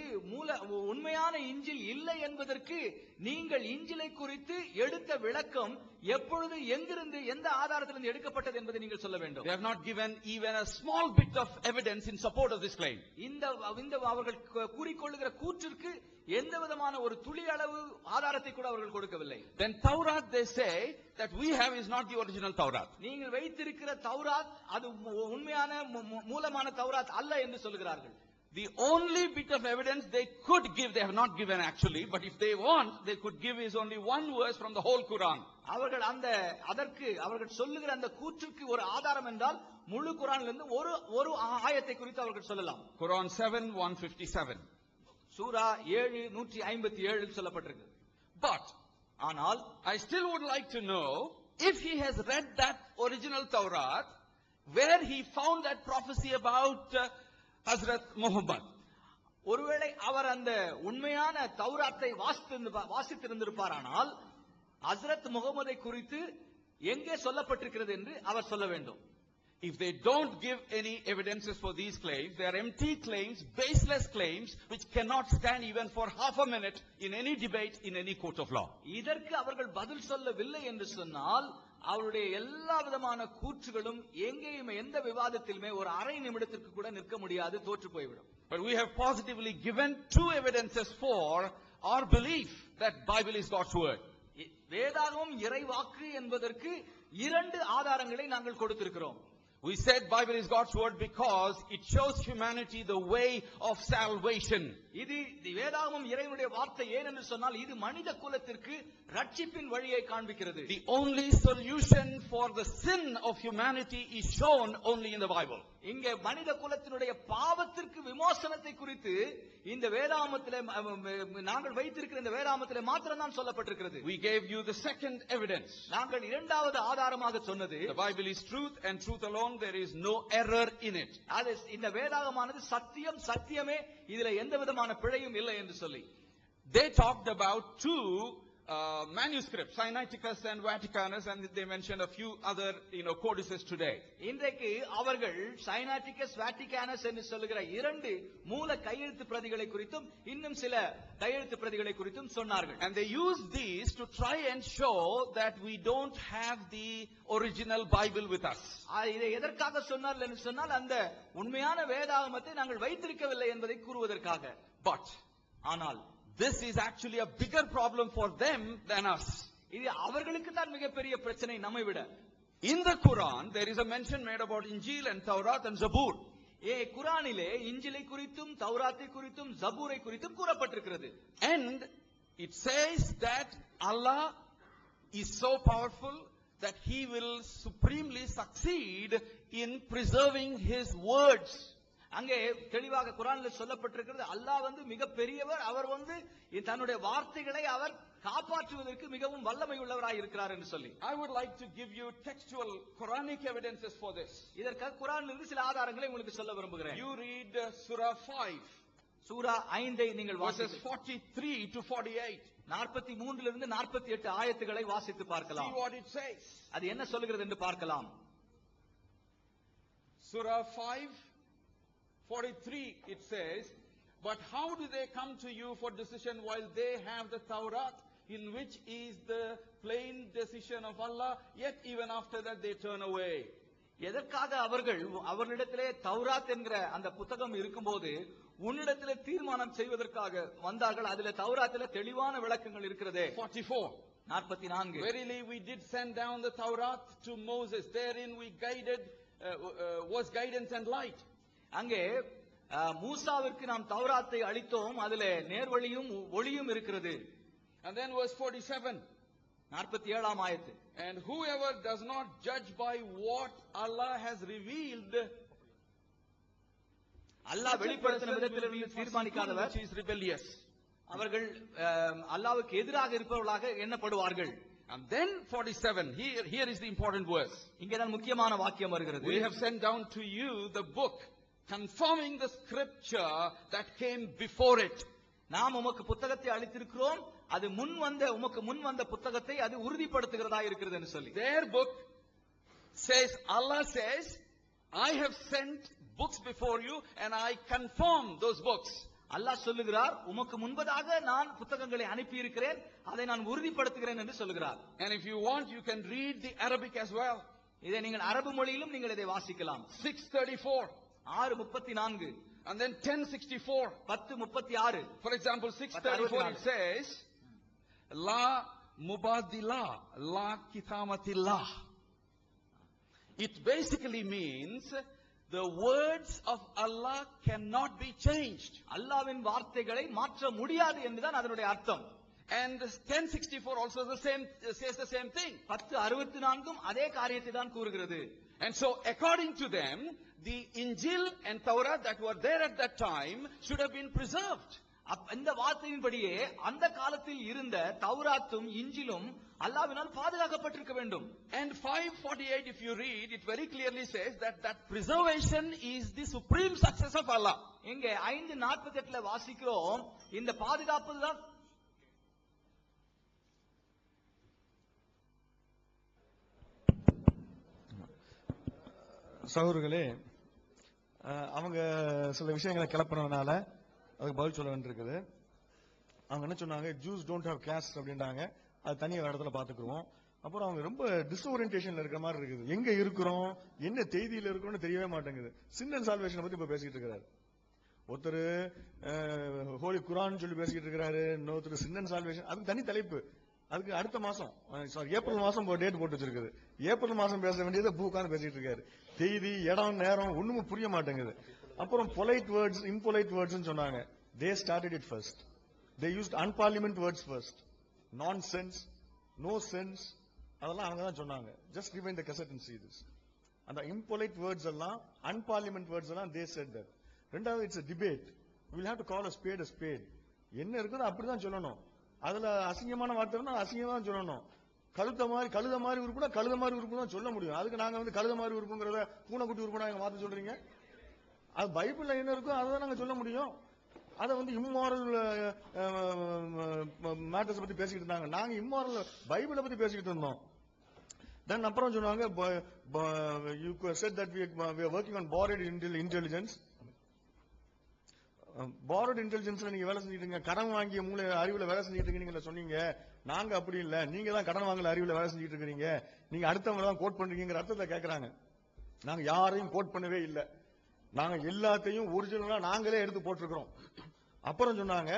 உண்மையான இஞ்சில் இல்லை என்பதற்கு நீங்கள் இஞ்சிலை குறித்து எடுத்த விளக்கம் எப்பொழுது, எங்கிருந்து, எந்த ஆதாரத்திலிருந்து எடுக்கப்பட்டது என்பதை நீங்கள் சொல்ல வேண்டும். They have not given even a small bit of evidence in support of this claim. இந்த அவர்கள் கூறிக்கொள்ளுகிற கூற்றிற்கு எந்த விதமான ஒரு துளி அளவு ஆதாரத்தை கூட அவர்கள் கொடுக்கவில்லை. Then Taurat, they say that we have is not the original Taurat. நீங்கள் வைத்திருக்கிற தௌராத் அது உண்மையான மூலமான தௌராத் அல்ல என்று சொல்கிறார்கள். The only bit of evidence they could give, they have not given actually, but if they want, they could give is only 1 verse from the whole Quran. அவர்கள் அவர்கள் சொல்லுகிற அந்த கூற்றுக்கு ஒரு ஆதாரம் என்றால் முழு குர்ஆனிலிருந்து ஒரு ஆயத்தை குறித்து அவர்கள் சொல்லலாம். Quran 7:157. சூரா 7:157 சொல்லப்பட்டிருக்கு. But ஆனால் I still would like to know if he has read that original Taurat, where he found that prophecy about Hazrat Muhammad. ஒருவேளை அவர் அந்த உண்மையான தௌராத்தை வாசித்திருந்திருப்பாரானால் ஹஸ்ரத் முகமதை குறித்து எங்கே சொல்லப்பட்டிருக்கிறது என்று அவர் சொல்ல வேண்டும். If they don't give any evidences for these claims, they are empty claims, baseless claims, which cannot stand even for half a minute in any debate in any court of law. இதற்கு அவர்கள் பதில் சொல்லவில்லை என்று சொன்னால் அவருடைய எல்லா விதமான கூற்றுகளும் எங்கேயுமே எந்த விவாதத்திலுமே ஒரு அரை நிமிடத்திற்கு கூட நிற்க முடியாது, தோற்று போய்விடும். But we have positively given 2 evidences for our belief that Bible is God's word. வேதாகமம் இறைவாக்கு என்பதற்கு 2 ஆதாரங்களை நாங்கள் கொடுத்திருக்கிறோம். We said Bible is God's word because it shows humanity the way of salvation. இது வேதாகமம் இறைவனுடைய வார்த்தை ஏன் என்று சொன்னால் இது மனித குலத்திற்கு ரட்சிப்பின் வழியை காண்பிக்கிறது. The only solution for the sin of humanity is shown only in the Bible. இங்கே மனித குலத்தினுடைய பாவத்திற்கு விமோசனத்தை குறித்து இந்த வேதாகமத்திலே நாங்கள் வைத்திருக்கிற இந்த வேதாகமத்திலே மாத்திரம் தான் சொல்லப்பட்டிருக்கிறது. We gave you the second evidence. நாங்கள் இரண்டாவது ஆதாரமாக சொன்னது The Bible is truth and truth alone. There is no error in it. அது இந்த வேதாகமானது சத்தியம் சத்தியமே இதிலே எந்த விதமான பிழையும் இல்லை என்று சொல்லி. They talked about two manuscripts, Sinaiticus and Vaticanus, and they mentioned a few other, codices today. இன்றைக்கு அவர்கள் சைனாட்டிகஸ் வாட்டிகானஸ் என்று சொல்லுகிற இரண்டு மூல கையெழுத்து பிரதிகளை குறித்தும் இன்னும் சில கையெழுத்து பிரதிகளை குறித்தும் சொன்னார்கள். And they used these to try and show that we don't have the original Bible with us. இதை எதற்காக சொன்னார்கள் என்று சொன்னால் அந்த உண்மையான வேதாகமத்தை நாங்கள் வைத்திருக்கவில்லை என்பதை கூறுவதற்காக. But ஆனால் this is actually a bigger problem for them than us. இது அவர்களுக்கு தான் மிகப்பெரிய பிரச்சனை நம்மை விட. In the Quran there is a mention made about Injil and Taurat and Zabur. குரானிலே இஞ்சிலை குறித்தும் தௌராத்தை குறித்தும் ஜபூரை குறித்தும் கூறப்பட்டிருக்கிறது. And it says that Allah is so powerful that he will supremely succeed in preserving his words. அங்கே தெளிவாக குர்ஆனில் சொல்லப்பட்டிருக்கிறது அல்லாஹ் மிக பெரியவர், அவர் தன்னுடைய வார்த்தைகளை அவர் காப்பாற்றுவதற்கு மிகவும் வல்லமை உள்ளவராய் இருக்கிறார் என்று சொல்லி. I would like to give you textual Quranic evidences for this. இதற்காக குர்ஆனிலிருந்து சில ஆதாரங்களை உங்களுக்கு சொல்ல விரும்புகிறேன். You read Surah 5. சூரா 5 நீங்கள் verses 43 to 48. 43 இலிருந்து 48 ஆயத்துகளை வாசித்து பார்க்கலாம். See what it says. அது என்ன சொல்கிறது என்று பார்க்கலாம். Surah 5:43 it says, but how do they come to you for decision while they have the Taurat, in which is the plain decision of Allah, yet even after that they turn away. எதற்காக அவர்களிடத்திலே தௌராத் என்கிற அந்த புத்தகம் இருக்கும்போது உன்னிடத்திலே தீர்மானம் செய்வதற்காக வந்தார்கள். அதிலே தௌராத்திலே தெளிவான விளக்கங்கள் இருக்கிறதே. 44 Verily we did send down the Taurat to Moses, therein we was guidance and light. அங்கே மூசாவிற்கு நாம் தௌராத்தை அளித்தோம், அதிலே நேர்வழியும் ஒளியும் இருக்கிறது. And then verse 47 47ஆம் ஆயத்து, and whoever does not judge by what Allah has revealed, அல்லாஹ் வெளிப்படுத்தின விதத்திலிருந்து தீர்மானிக்காதவர் which is rebellious. அவர்கள் அல்லாஹ்வுக்கு எதிராக இருப்பவர்களாக எண்ணப்படுவார்கள். And then 47, here is the important verse. இங்கேதான் முக்கியமான வாக்கியம் வருகிறது. We have sent down to you the book confirming the scripture that came before it. நாம் உமக்கு புத்தகத்தை அளித்திருக்கிறோம், அது உமக்கு முன் வந்த புத்தகத்தை அது உறுதிப்படுத்துகிறதா இருக்கிறது என்று சொல்லி. Their book says, Allah says, I have sent books before you and I confirm those books. அல்லாஹ் சொல்லுகிறார், உமக்கு முன்பதாக நான் புத்தகங்களை அனுப்பி இருக்கிறேன், அதை நான் உறுதிப்படுத்துகிறேன் என்று சொல்லுகிறார். And if you want, you can read the Arabic as well. இதை நீங்கள் அரபு மொழியிலும் நீங்கள் இதை வாசிக்கலாம். 6:34 6:34 and then 10:64. 10:36. For example, 6:34 it says, La mubadila la kitamatillah. It basically means the words of Allah cannot be changed. அல்லாஹ்வின் வார்த்தைகளை மாற்ற முடியாது என்றுதான் அதனுடைய அர்த்தம். And 10:64 also says the same thing. 10:64 அதே காரியத்தை தான் கூறுகிறது. And so according to them, the Injil and Torah that were there at that time should have been preserved. இந்த வார்த்தையின்படியே அந்த காலத்தில் இருந்த தௌராத்தும் இஞ்சிலும் அல்லாஹ்வினால் பாதுகாக்கப்பட்டிருக்க வேண்டும். And 5:48 if you read, it very clearly says that preservation is the supreme success of Allah. இங்கே 5:48ல வாசிக்கிறோம், இந்த பாதுகாப்பு தான் சகோதரர்களே, அவங்க சில விஷயங்களை கிளப்பினதுனால அதுக்கு பதில் சொல்ல வேண்டியிருக்குது. அவங்க என்ன சொன்னாங்க, ஜூஸ் டோன்ட் ஹேவ் கேஸ்ட் அப்படின்றாங்க. அது தனியாக இடத்துல பார்த்துக்குருவோம். அப்புறம் அவங்க ரொம்ப டிஸ்ஓரியன்டேஷன்ல இருக்கிற மாதிரி இருக்குது. எங்க இருக்கிறோம், என்ன செய்தியில இருக்கிறோம்னு தெரியவே மாட்டேங்குது. சின் அண்ட் சால்வேஷனை பத்தி இப்ப பேசிட்டு இருக்கிறாரு ஒருத்தர், ஹோலி குரான் சொல்லி பேசிட்டு இருக்கிறாரு. இன்னொருத்தர் சின் அண்ட் சால்வேஷன், அதுக்கு தனி தலைப்பு. அதுக்கு அடுத்த மாசம் ஏப்ரல் மாசம் டேட் போட்டு வச்சிருக்குது. ஏப்ரல் மாசம் பேச வேண்டியதை பூக்கான்னு பேசிட்டு இருக்காரு. செய்தி, இடம், நேரம் ஒண்ணுமே புரிய மாட்டேங்குது. அப்புறம் பொலைட் வேர்ட்ஸ், இம்பொலைட் வேர்ட்ஸ் சொன்னாங்க. They started it first. They used unparliament words first. Nonsense, no sense, அதெல்லாம் அவங்க தான் சொன்னாங்க. Just rewind the cassette and see this. அந்த impolite words எல்லாம், unparliament words எல்லாம் they said that. ரெண்டாவது, it's a debate. We will have to call a spade a spade. என்ன இருக்குதோ அப்படிதான் சொல்லணும். அதுல அசிங்கமான வார்த்தைன்னா அசிங்கமா தான் சொல்லணும். கழுத மாதிரி உறுப்புனா கழுத மாதிரி உறுப்பு தான் சொல்ல முடியும். அதுக்கு நாங்க வந்து கழுத மாதிரி உறுப்புங்கிறத பூனைக்குட்டி உறுப்புனா எங்க மாத்த சொல்றீங்க? அது பைபிள்ல என்ன இருக்கோ அதை தான் நாங்க சொல்ல முடியும். அதை வந்து இம்மாரல் மேட்டர்ஸ் பத்தி பேசிக்கிட்டு இருந்தாங்க. நாங்க இம்மாரல் பைபிளை பத்தி பேசிக்கிட்டு இருந்தோம். தென் அப்புறம் சொன்னாங்க, you said that we are working on borrowed intelligence. borrowed intelligenceல நீங்க வேலை செஞ்சிட்டு இருக்கீங்க, கடன் வாங்கிய மூளை அறிவுல வேலை செஞ்சிட்டு இருக்கீங்க சொன்னீங்க. நாங்க அப்படி இல்ல, நீங்க தான் கடன் வாங்கல அறிவுல வேலை செஞ்சிட்டு இருக்கீங்க, நீங்க அடுத்தவங்க தான் கோட் பண்றீங்கிற அர்த்தத்தை கேட்கறாங்க. நாங்க யாரையும் கோட் பண்ணவே இல்லை, நாங்க எல்லாத்தையும் ஒரிஜினலா நாங்களே எடுத்து போட்டிருக்கிறோம். அப்புறம் சொன்னாங்க,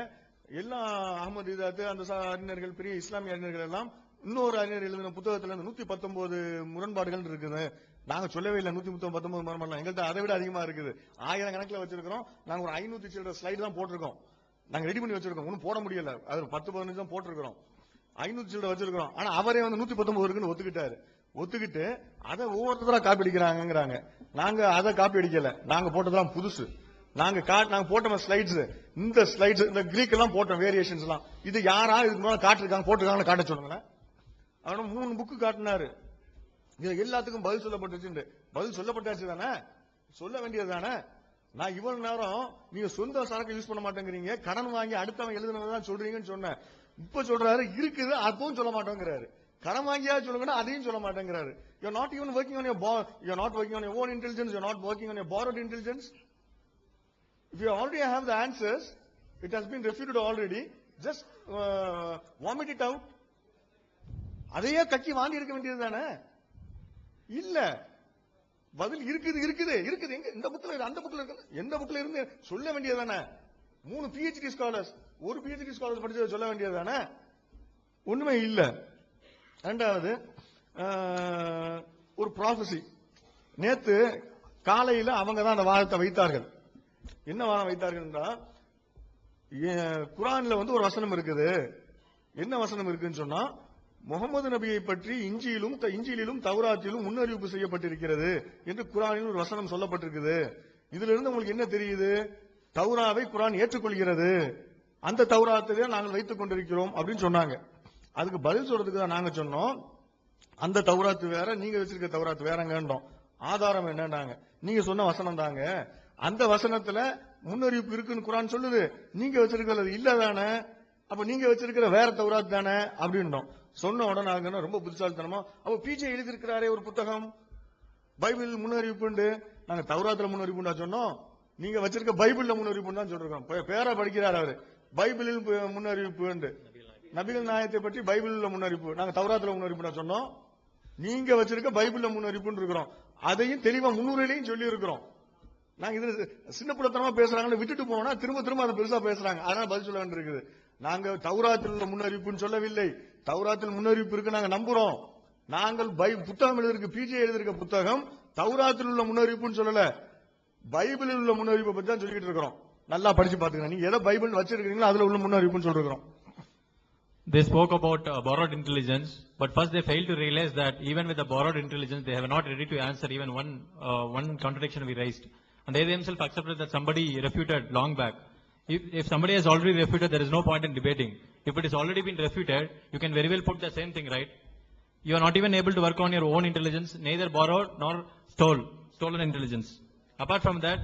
எல்லா அகமது இதாத்து அந்த அறிஞர்கள், பெரிய இஸ்லாமிய அறிஞர்கள் எல்லாம் இன்னொரு அறிஞர் எழுதின புத்தகத்துல 119 முரண்பாடுகள் இருக்குது. நாங்க சொல்லவே இல்லை 119 முரண்பாடு, எங்கள்கிட்ட அதை விட அதிகமா இருக்குது. 1000 கணக்கில் வச்சிருக்கிறோம். நாங்க ஒரு 500 சில்லற ஸ்லைடு தான் போட்டிருக்கோம். நாங்க ரெடி பண்ணி வச்சிருக்கோம், ஒன்னும் போட முடியல. அது 10-15 தான் போட்டிருக்கிறோம். 500 சில்லற வச்சிருக்கிறோம். ஆனா அவரே வந்து 119 இருக்குன்னு ஒத்துக்கிட்டாரு. ஒத்துக்கிட்டு அதை ஒவ்வொருத்தரா காப்பி அடிக்கிறாங்கிறாங்க. நாங்க அதை காப்பி அடிக்கல, நாங்க போட்டதெல்லாம் புதுசு. நாங்க போட்ட ஸ்லைட்ஸ், இந்த ஸ்லைட்ஸ், இந்த கிரீக் எல்லாம் போட்டோம், வேரியேஷன்ஸ் எல்லாம். இது யாரா இதுக்கு முன்னாடி காட்டிருக்காங்க, போட்டிருக்காங்க காட்ட சொல்லுங்களேன். அவன 3 புக்கு காட்டினாரு. இது எல்லாத்துக்கும் பதில் சொல்லப்பட்டுச்சு. பதில் சொல்லப்பட்டாச்சு தானே, சொல்ல வேண்டியது தானே. நான் இவ்வளவு நேரம் நீங்க சொந்த சரக்கு யூஸ் பண்ண மாட்டேங்கிறீங்க, கடன் வாங்கி அடுத்தவன் எழுதுனதான் சொல்றீங்கன்னு சொன்னேன். இப்ப சொல்றாரு இருக்குது அதுவும் சொல்ல மாட்டேங்கிறாரு. கடன் வாங்கியா சொல்லுங்கன்னா அதையும் சொல்ல மாட்டேங்கிறாரு. You are not even working on your you are not working on your own intelligence, you are not working on your borrowed intelligence. If you already have the answers, it has been refuted already, just vomit it out. அதையே கக்கி வாங்கி இருக்க வேண்டியது தானே. இல்ல, பதில் இருக்குது எங்க, இந்த புக்ல அந்த புக்ல இருக்கு, எந்த புக்ல இருந்து சொல்ல வேண்டியது தானே. 3 PhD ஸ்காலர்ஸ், ஒரு PhD ஸ்காலர்ஸ் படிச்சு சொல்ல வேண்டியது தானே. ஒண்ணுமே இல்ல. ரெண்டாவது, ஒரு ப்ராஃபசி. நேத்து காலையில அவங்க தான் அந்த வாதத்தை வைத்தார்கள். என்ன வாதம் வைத்தார்கள் என்றால், குர்ஆன்ல வந்து ஒரு வசனம் இருக்குது. என்ன வசனம் இருக்குன்னு சொன்னா, முகமது நபியை பற்றி இஞ்சியிலும் தௌராத்திலும் முன்னறிவிப்பு செய்யப்பட்டிருக்கிறது என்று குர்ஆனில் ஒரு வசனம் சொல்லப்பட்டிருக்குது. இதுல இருந்து உங்களுக்கு என்ன தெரியுது? தௌராவை குர்ஆன் ஏற்றுக்கொள்கிறது, அந்த தௌராத்திலே நாங்கள் வைத்துக் கொண்டிருக்கிறோம் அப்படின்னு சொன்னாங்க. அதுக்கு பதில் சொல்றதுக்கு தான் நாங்க சொன்னோம், அந்த தௌராத்து வேற, நீங்க வச்சிருக்க தௌராத்து வேறங்கன்றோம். ஆதாரம் என்னன்னாங்க, நீங்க சொன்ன வசனம் தாங்க, அந்த வசனத்துல முன்னறிவிப்பு இருக்குன்னு குர்ஆன் சொல்லுது, நீங்க வச்சிருக்கிறது இல்ல தானே, அப்ப நீங்க வச்சிருக்கிற வேற தௌராத் தானே அப்படின்றோம். சொன்ன உடனே நாங்க ரொம்ப புத்திசாலித்தனமா, அப்ப பிஜே எழுதியிருக்கிறாரே ஒரு புத்தகம் பைபிள் முன்னறிவிப்பு, நாங்க தௌராத்துல முன்னறிவிப்புண்டா சொன்னோம், நீங்க வச்சிருக்க பைபிள்ல முன்னறிவிப்பு தான் சொல்றோம். பேரை படிக்கிறார் அவரு, பைபிளில் முன்னறிவிப்பு, நபிகள் நாயகத்தை பற்றி பைபிள்ல முன்னறிவிப்பு, நாங்க தௌராத்துல முன்னறிவிப்பு சொன்னோம். நீங்க வச்சிருக்க பைபிள்ல முன்னறிவிப்பு இருக்கிறோம், அதையும் தெளிவா 300 சொல்லி இருக்கிறோம். நாங்க இது சின்ன புலத்தனமா பேசுறாங்கன்னு விட்டுட்டு போனா திரும்ப அதை பெருசா பேசுறாங்க, அதனால பதில் சொல்ல வேண்டியிருக்குது. நாங்க தௌராத்தில் உள்ள முன்னறிவிப்புன்னு சொல்லவில்லை, தௌராத்தில் முன்னறிவிப்பு இருக்கு நாங்க நம்புறோம். நாங்கள் புத்தகம் எழுதிருக்க, பிஜே எழுதிருக்க புத்தகம் தௌராத்தில் உள்ள முன்னறிவிப்புன்னு சொல்லல, பைபிளில் உள்ள முன்னறிவிப்பை பத்தி தான் சொல்லிட்டு இருக்கிறோம். நல்லா படிச்சு பாத்துக்கங்க, நீங்க எதை பைபிள் வச்சிருக்கீங்களோ அதுல உள்ள முன்னறிவிப்புன்னு சொல்லிருக்கிறோம். They spoke about borrowed intelligence, but first they failed to realize that even with the borrowed intelligence, they have not ready to answer even one contradiction we raised. And they themselves accepted that somebody refuted long back. If somebody has already refuted, there is no point in debating. If it has already been refuted, you can very well put the same thing, right? You are not even able to work on your own intelligence, neither borrowed nor stolen intelligence. Apart from that,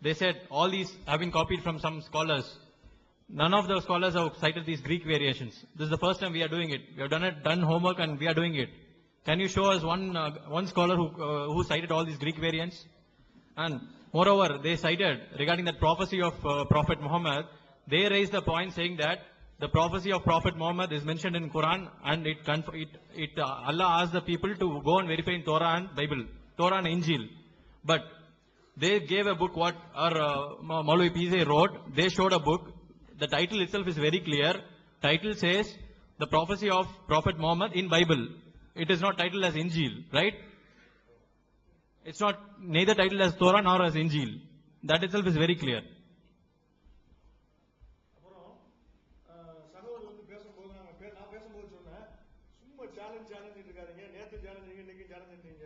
they said all these have been copied from some scholars. None of the scholars have cited these Greek variations. This is the first time we are doing it. We have done homework and we are doing it. Can you show us one scholar who cited all these Greek variants? And moreover, they cited regarding that prophecy of Prophet Muhammad, they raised the point saying that the prophecy of Prophet Muhammad is mentioned in Quran, and Allah asked the people to go and verify in Torah and Bible, Torah and Injil. But they gave a book what our Maulvi Pizay wrote. They showed a book. The title itself is very clear. Title says the prophecy of Prophet Muhammad in Bible. It is not titled as Injil, right? It's not neither titled as Torah nor as Injil. That itself is very clear. அப்புறம் சகோதரர் வந்து பேசும்போது நான் பேசும்போது சொன்னேன், சும்மா challenge இருக்காதீங்க, நேத்து சேலஞ்சிங்க, இன்னைக்கு சேலஞ்சிங்க,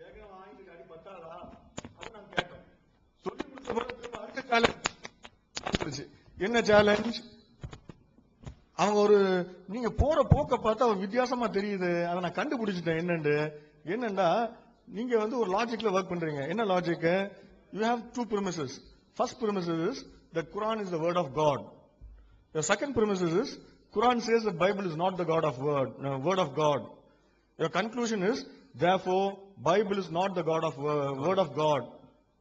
ஏற்கனவே வாங்கிட்டு அடி பத்தாதா அப்படின்னு நான் கேட்டேன். சொல்லி முடிச்ச பிறகு திரும்ப அடுத்த சேலஞ்ச். என்ன சேலஞ்ச்? அவங்க நீங்க போற போக்க பார்த்தா ஒரு வித்தியாசமா தெரியுது, அதை நான் கண்டுபிடிச்சிட்டேன் என்னண்டா நீங்க வந்து ஒரு லாஜிக்ல ஒர்க் பண்றீங்க. என்ன logic? You have two premises. First premise is that Quran is the word of God. The second premise is Quran says the Bible is not the word of God. Your conclusion is therefore Bible is not the word of God.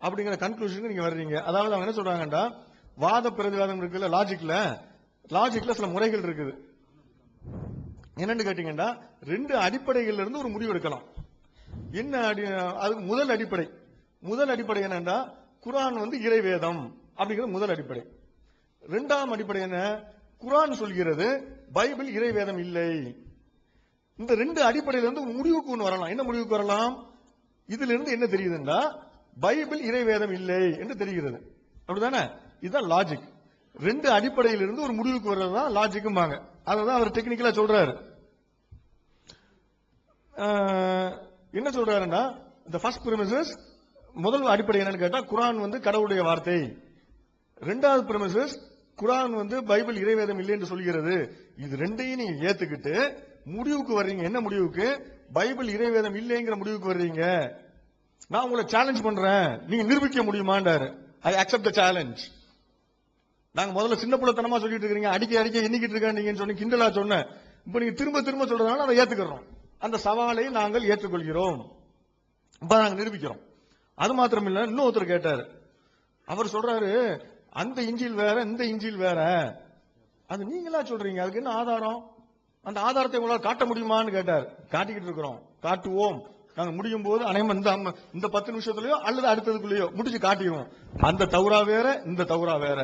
அப்படிங்கிற கன்க்ளூஷனுக்கு நீங்க வர்றீங்க. அதாவது அவங்க என்ன சொல்றாங்கடா, வாத பிரதிவாதம் இருக்குல்ல, லாஜிக்ல சில முறைகள் இருக்குது. என்னன்னு கேட்டீங்கன்னா, ரெண்டு அடிப்படைகள்ல இருந்து ஒரு முடிவு எடுக்கலாம். என்ன அது முதல் அடிப்படை என்னன்னா, குர்ஆன் வந்து இறைவேதம் அப்படிங்கிறது முதல் அடிப்படை. இரண்டாம் அடிப்படை என்ன? குர்ஆன் சொல்கிறது பைபிள் இறைவேதம் இல்லை. இந்த ரெண்டு அடிப்படையில இருந்து முடிவுக்கு ஒன்று வரலாம். என்ன முடிவுக்கு வரலாம்? இதுல இருந்து என்ன தெரியுதுன்னா, பைபிள் இறைவேதம் இல்லை என்று தெரிகிறது. அப்படிதானே? இதுதான் லாஜிக். ரெண்டு அடிப்படையிலிருந்து ஒரு முடிவுக்கு வர்றதுதான் லாஜிக்கும்பாங்க. அதான் அவர் டெக்னிக்கலா சொல்றாரு. என்ன சொல்றாருன்னா, இந்த ஃபர்ஸ்ட் பிரமிசஸ், முதல் அடிப்படை என்னன்னு கேட்டா, குர்ஆன் வந்து கடவுளுடைய வார்த்தை. இரண்டாவது பிரமிசஸ், குர்ஆன் வந்து பைபிள் இறைவேதம் இல்லை என்று சொல்கிறது. இது ரெண்டையும் நீங்க ஏத்துக்கிட்டு முடிவுக்கு வர்றீங்க. என்ன முடிவுக்கு? பைபிள் இறைவேதம் இல்லைங்கிற முடிவுக்கு வர்றீங்க. நான் உங்களை சேலஞ்ச் பண்றேன், நீங்க நிரூபிக்க முடியுமாண்டாரு. I accept the challenge. நாங்க முதல்ல சின்ன பிள்ளைத்தனமா சொல்லிட்டு இருக்கீங்க, அடிக்க எண்ணிக்கிட்டு இருக்க நீங்க சொல்லி கிண்டலா சொன்னேன். இப்ப நீங்க திரும்ப சொல்றதுனால அதை ஏத்துக்கிறோம். அந்த சவாலை நாங்கள் ஏற்றுக்கொள்கிறோம். இப்ப நாங்க நிரூபிக்கிறோம். அது மாத்திரம் இல்ல, இன்னொருத்தர் கேட்டாரு. அவர் சொல்றாரு, அந்த இஞ்சில் வேற இந்த இஞ்சில் வேற. அது நீங்களா சொல்றீங்க, அதுக்கு என்ன ஆதாரம்? அந்த ஆதாரத்தை உங்களால் காட்ட முடியுமான்னு கேட்டார். காட்டிக்கிட்டு இருக்கிறோம், காட்டுவோம். நாங்க முடியும் போது அனைவரும் இந்த 10 நிமிஷத்துலயோ அல்லது அடுத்ததுக்குள்ளேயோ முடிச்சு காட்டிடுவோம். அந்த தௌரா வேற இந்த தௌரா வேற,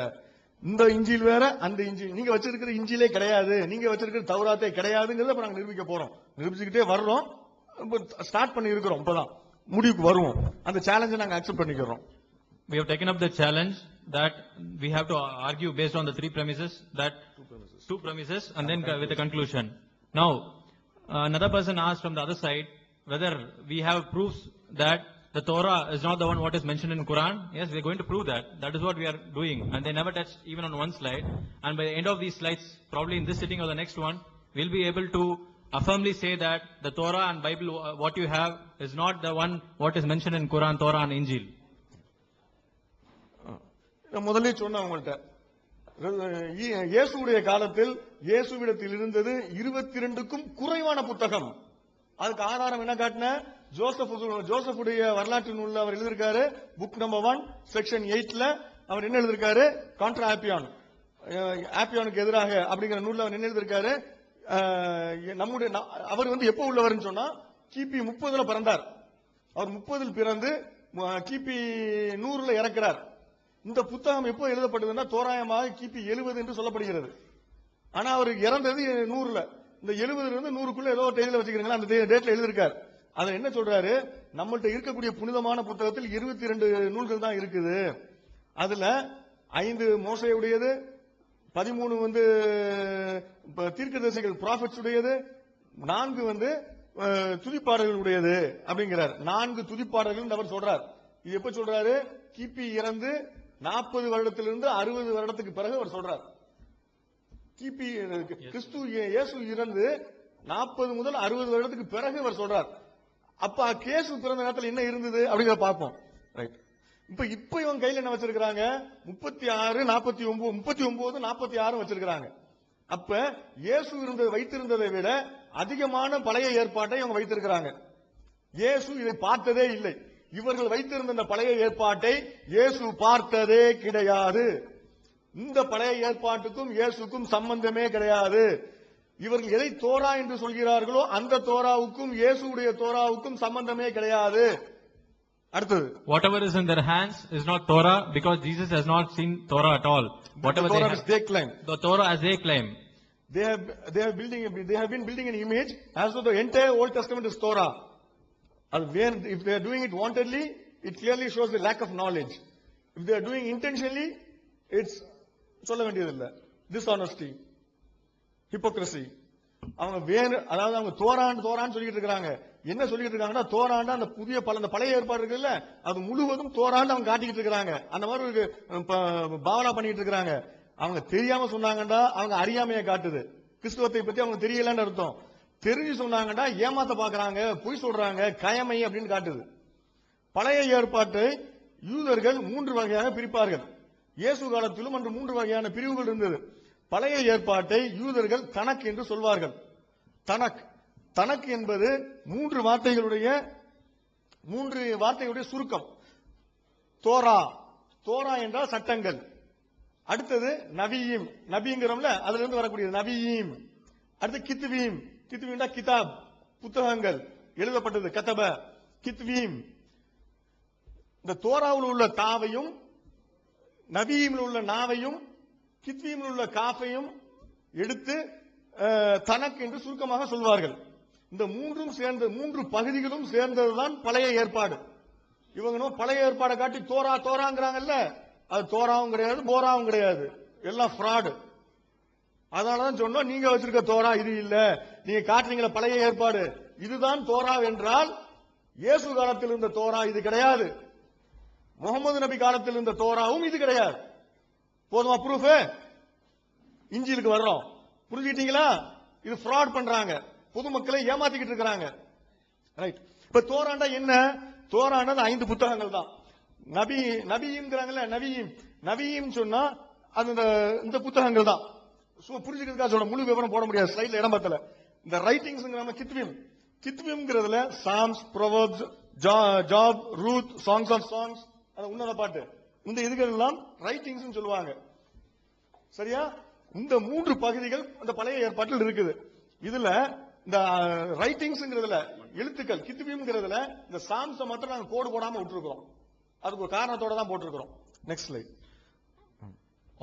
இந்த இஞ்சில் வேற அந்த இஞ்சில், நீங்க வச்சிருக்கிற இஞ்சிலே கிடையாது, நீங்க வச்சிருக்கிற தௌராத்தே கிடையாதுங்கிறத இப்ப நாங்க நிரூபிக்க போறோம். நிரூபிச்சுக்கிட்டே வர்றோம், ஸ்டார்ட் பண்ணி இருக்கிறோம். இப்பதான் முடிவுக்கு வருவோம். அந்த சேலஞ்சை நாங்க அக்செப்ட் பண்ணிக்கிறோம். We have taken up the challenge that we have to argue based on the two premises and then with a conclusion. Now, another person asked from the other side whether we have proofs that the Torah is not the one what is mentioned in Quran. Yes, we are going to prove that. That is what we are doing. And they never touched even on one slide. And by the end of these slides, probably in this sitting or the next one, we'll be able to affirmly say that the Torah and Bible, what you have, is not the one what is mentioned in Quran, Torah and Injil. முதல்ல சொன்ன உங்கள்ட்ட, இயேசுடைய காலத்தில் இயேசுவிடத்தில் இருந்தது 22க்கும் குறைவான புத்தகம். அதுக்கு ஆதாரம் என்ன காட்டின? ஜோசப்புடைய வரலாற்று நூல்ல அவர் எழுதியிருக்காரு. புக் நம்பர் 1 செக்ஷன் 8ல அவர் என்ன எழுதியிருக்காரு? கான்ட்ரா ஆப்பியானுக்கு எதிராக அப்படிங்கிற நூல்ல அவர் என்ன எழுதியிருக்காரு? அவர் வந்து எப்ப உள்ளவர்னு சொன்னா, கிபி 30ல பிறந்தார். அவர் 30ல் பிறந்து கிபி 100ல இறக்கிறார். இந்த புத்தகம் எப்போ எழுதப்பட்டதுன்னா தோராயமாக கிபி 70 என்று சொல்லப்படுகிறது. ஆனா அவர் இறந்தது 100ல. இந்த 70ல இருந்து 100க்குள்ள ஏதோ டேட்ல வச்சுக்கிறீங்களா, அந்த டேட்ல எழுதியிருக்காரு. அதை என்ன சொல்றாரு? நம்மள்ட்ட இருக்கக்கூடிய புனிதமான புத்தகத்தில் 22 நூல்கள் தான் இருக்குது. அதுல 5 மோசேயுடையது, 13 வந்து தீர்க்கதரிசிகள் ப்ராஃபட்ஸ் உடையது, 4 வந்து துதிப்பாடல்கள் உடையது அப்படிங்கிறார். 4 துதிப்பாடல்கள் அவர் சொல்றார். இது எப்ப சொல்றாரு? கிபி இறந்து 40 வருடத்திலிருந்து 60 வருடத்துக்கு பிறகு அவர் சொல்றார். கிபி கிறிஸ்து இயேசு இறந்து 40 முதல் 60 வருடத்துக்கு பிறகு அவர் சொல்றார். அப்ப கேசு பிறந்த நேரத்தில் என்ன இருந்தது அப்படிங்கிற பார்ப்போம். ரைட். இப்ப இவங்க கையில என்ன வச்சிருக்காங்க? 36, 49, 39, 46 வச்சிருக்காங்க. அப்ப இயேசு வைத்திருந்ததை விட அதிகமான பழைய ஏற்பாட்டை இவங்க வைத்திருக்கிறாங்க. இயேசு இதை பார்த்ததே இல்லை. இவர்கள் வைத்திருந்த இந்த பழைய ஏற்பாட்டை இயேசு பார்த்ததே கிடையாது. இந்த பழைய ஏற்பாட்டுக்கும் இயேசுக்கும் சம்பந்தமே கிடையாது. இவர்கள் எதை தோரா என்று சொல்கிறார்களோ அந்த தோராவுக்கும் இயேசுடைய தோராவுக்கும் சம்பந்தமே கிடையாது. அடுத்தது, whatever is in their hands is not Torah because Jesus has not seen Torah at all. Whatever the Torah as they claim. The Torah as they claim. they have been building an image as though the entire Old Testament is Torah. If they are doing it wantedly, it clearly shows the lack of knowledge. If they are doing intentionally, it's சொல்ல வேண்டியதில்லை, dishonesty, hypocrisy. அவங்க அதாவது அவங்க தோரான்னு சொல்லிட்டு இருக்காங்க. என்ன சொல்லிட்டு இருக்காங்கன்னா, தோராண்டா அந்த அந்த பழைய ஏற்பாடு இருக்குல்ல, அது முழுவதும் தோராண்டு அவங்க காட்டிக்கிட்டு இருக்காங்க. அந்த மாதிரி ஒரு பாவனா பண்ணிட்டு இருக்காங்க. அவங்க தெரியாம சொன்னாங்கடா அவங்க அறியாமையை காட்டுது. கிறிஸ்துவத்தை பத்தி அவங்க தெரியலன்னு அர்த்தம். தெரிஞ்சு சொன்னாங்கடா ஏமாத்த பாக்குறாங்க, பொய் சொல்றாங்க, கயமை அப்படின்னு காட்டுது. பழைய ஏற்பாட்டை யூதர்கள் 3 வகையாக பிரிப்பார்கள். இயேசு காலத்திலும் அன்று 3 வகையான பிரிவுகள் இருந்தது. பழைய ஏற்பாட்டை யூதர்கள் தனக் என்று சொல்வார்கள். தனக் என்பது 3 வார்த்தைகளுடைய சுருக்கம். தோரா என்றால் சட்டங்கள். அடுத்தது நபியீம், நபிங்கிறோம்ல, அதுல இருந்து வரக்கூடியது நபியீம். அடுத்து கித்வீம், கித்வீம்னா கிதாப், புத்தகங்கள், எழுதப்பட்டது, கதப, கித்வீம். இந்த தோராவில் உள்ள தாவையும் நபியீமில் உள்ள நாவையும் கித்வீமில் உள்ள காஃபையும் எடுத்து தனக் என்று சுருக்கமாக சொல்வார்கள். இந்த 3 பகுதிகளும் சேர்ந்ததுதான் பழைய ஏற்பாடு. இவங்க பழைய ஏற்பாடை காட்டி தோராங்கிறாங்கல்ல, அது தோராவும் கிடையாது, போராவும் கிடையாது, எல்லாம் ஃப்ராடு. அதனாலதான் சொன்னோம், நீங்க வச்சிருக்க தோரா இது இல்ல, நீங்க காட்டுறீங்களா பழைய ஏற்பாடு, இதுதான் தோரா என்றால் இயேசு காலத்தில் இருந்த தோரா இது கிடையாது. முகமது நபி காலத்தில் இருந்த தோராவும் இது கிடையாது. போதுமா ப்ரூஃப்? இஞ்சிலுக்கு வர்றோம், புரிஞ்சுக்கிட்டீங்களா? இது ஃப்ராட் பண்றாங்க, பொதுமக்களை ஏமாத்திக்கிட்டு இருக்காங்க. ரைட். இப்ப தோராண்டா என்ன? தோராண்டா 5 புத்தகங்கள் தான். நபியீம்ங்கறாங்கல்ல, நபியீம் சொன்னா அது இந்த புத்தகங்கள் தான். புரிஞ்சுக்கிறதுக்காக சொல்ற, முழு விவரம் போட முடியாது, ஸ்லைட்ல இடம் பத்தல. இந்த ரைட்டிங்ஸ் கித்வீம்ங்கிறதுல Psalms, Proverbs, Job, Ruth, Song of Songs, அது உன்னத பாட்டு, இந்த இதுகள் எல்லாம் ரைட்டிங்ஸ் சொல்லுவாங்க. சரியா? இந்த 3 பகுதிகள் அந்த பழைய ஏற்பாட்டில் இருக்குது. இதுல இந்த ரைட்டிங்ஸ்ங்கிறதுல எழுத்துக்கள், கித்வீம்ங்கிறதுல இந்த சாம்ஸை மட்டும் நாங்க கோடு போடாம விட்டுருக்கோம். அதுக்கு ஒரு காரணத்தோட தான் போட்டிருக்கிறோம். Next slide.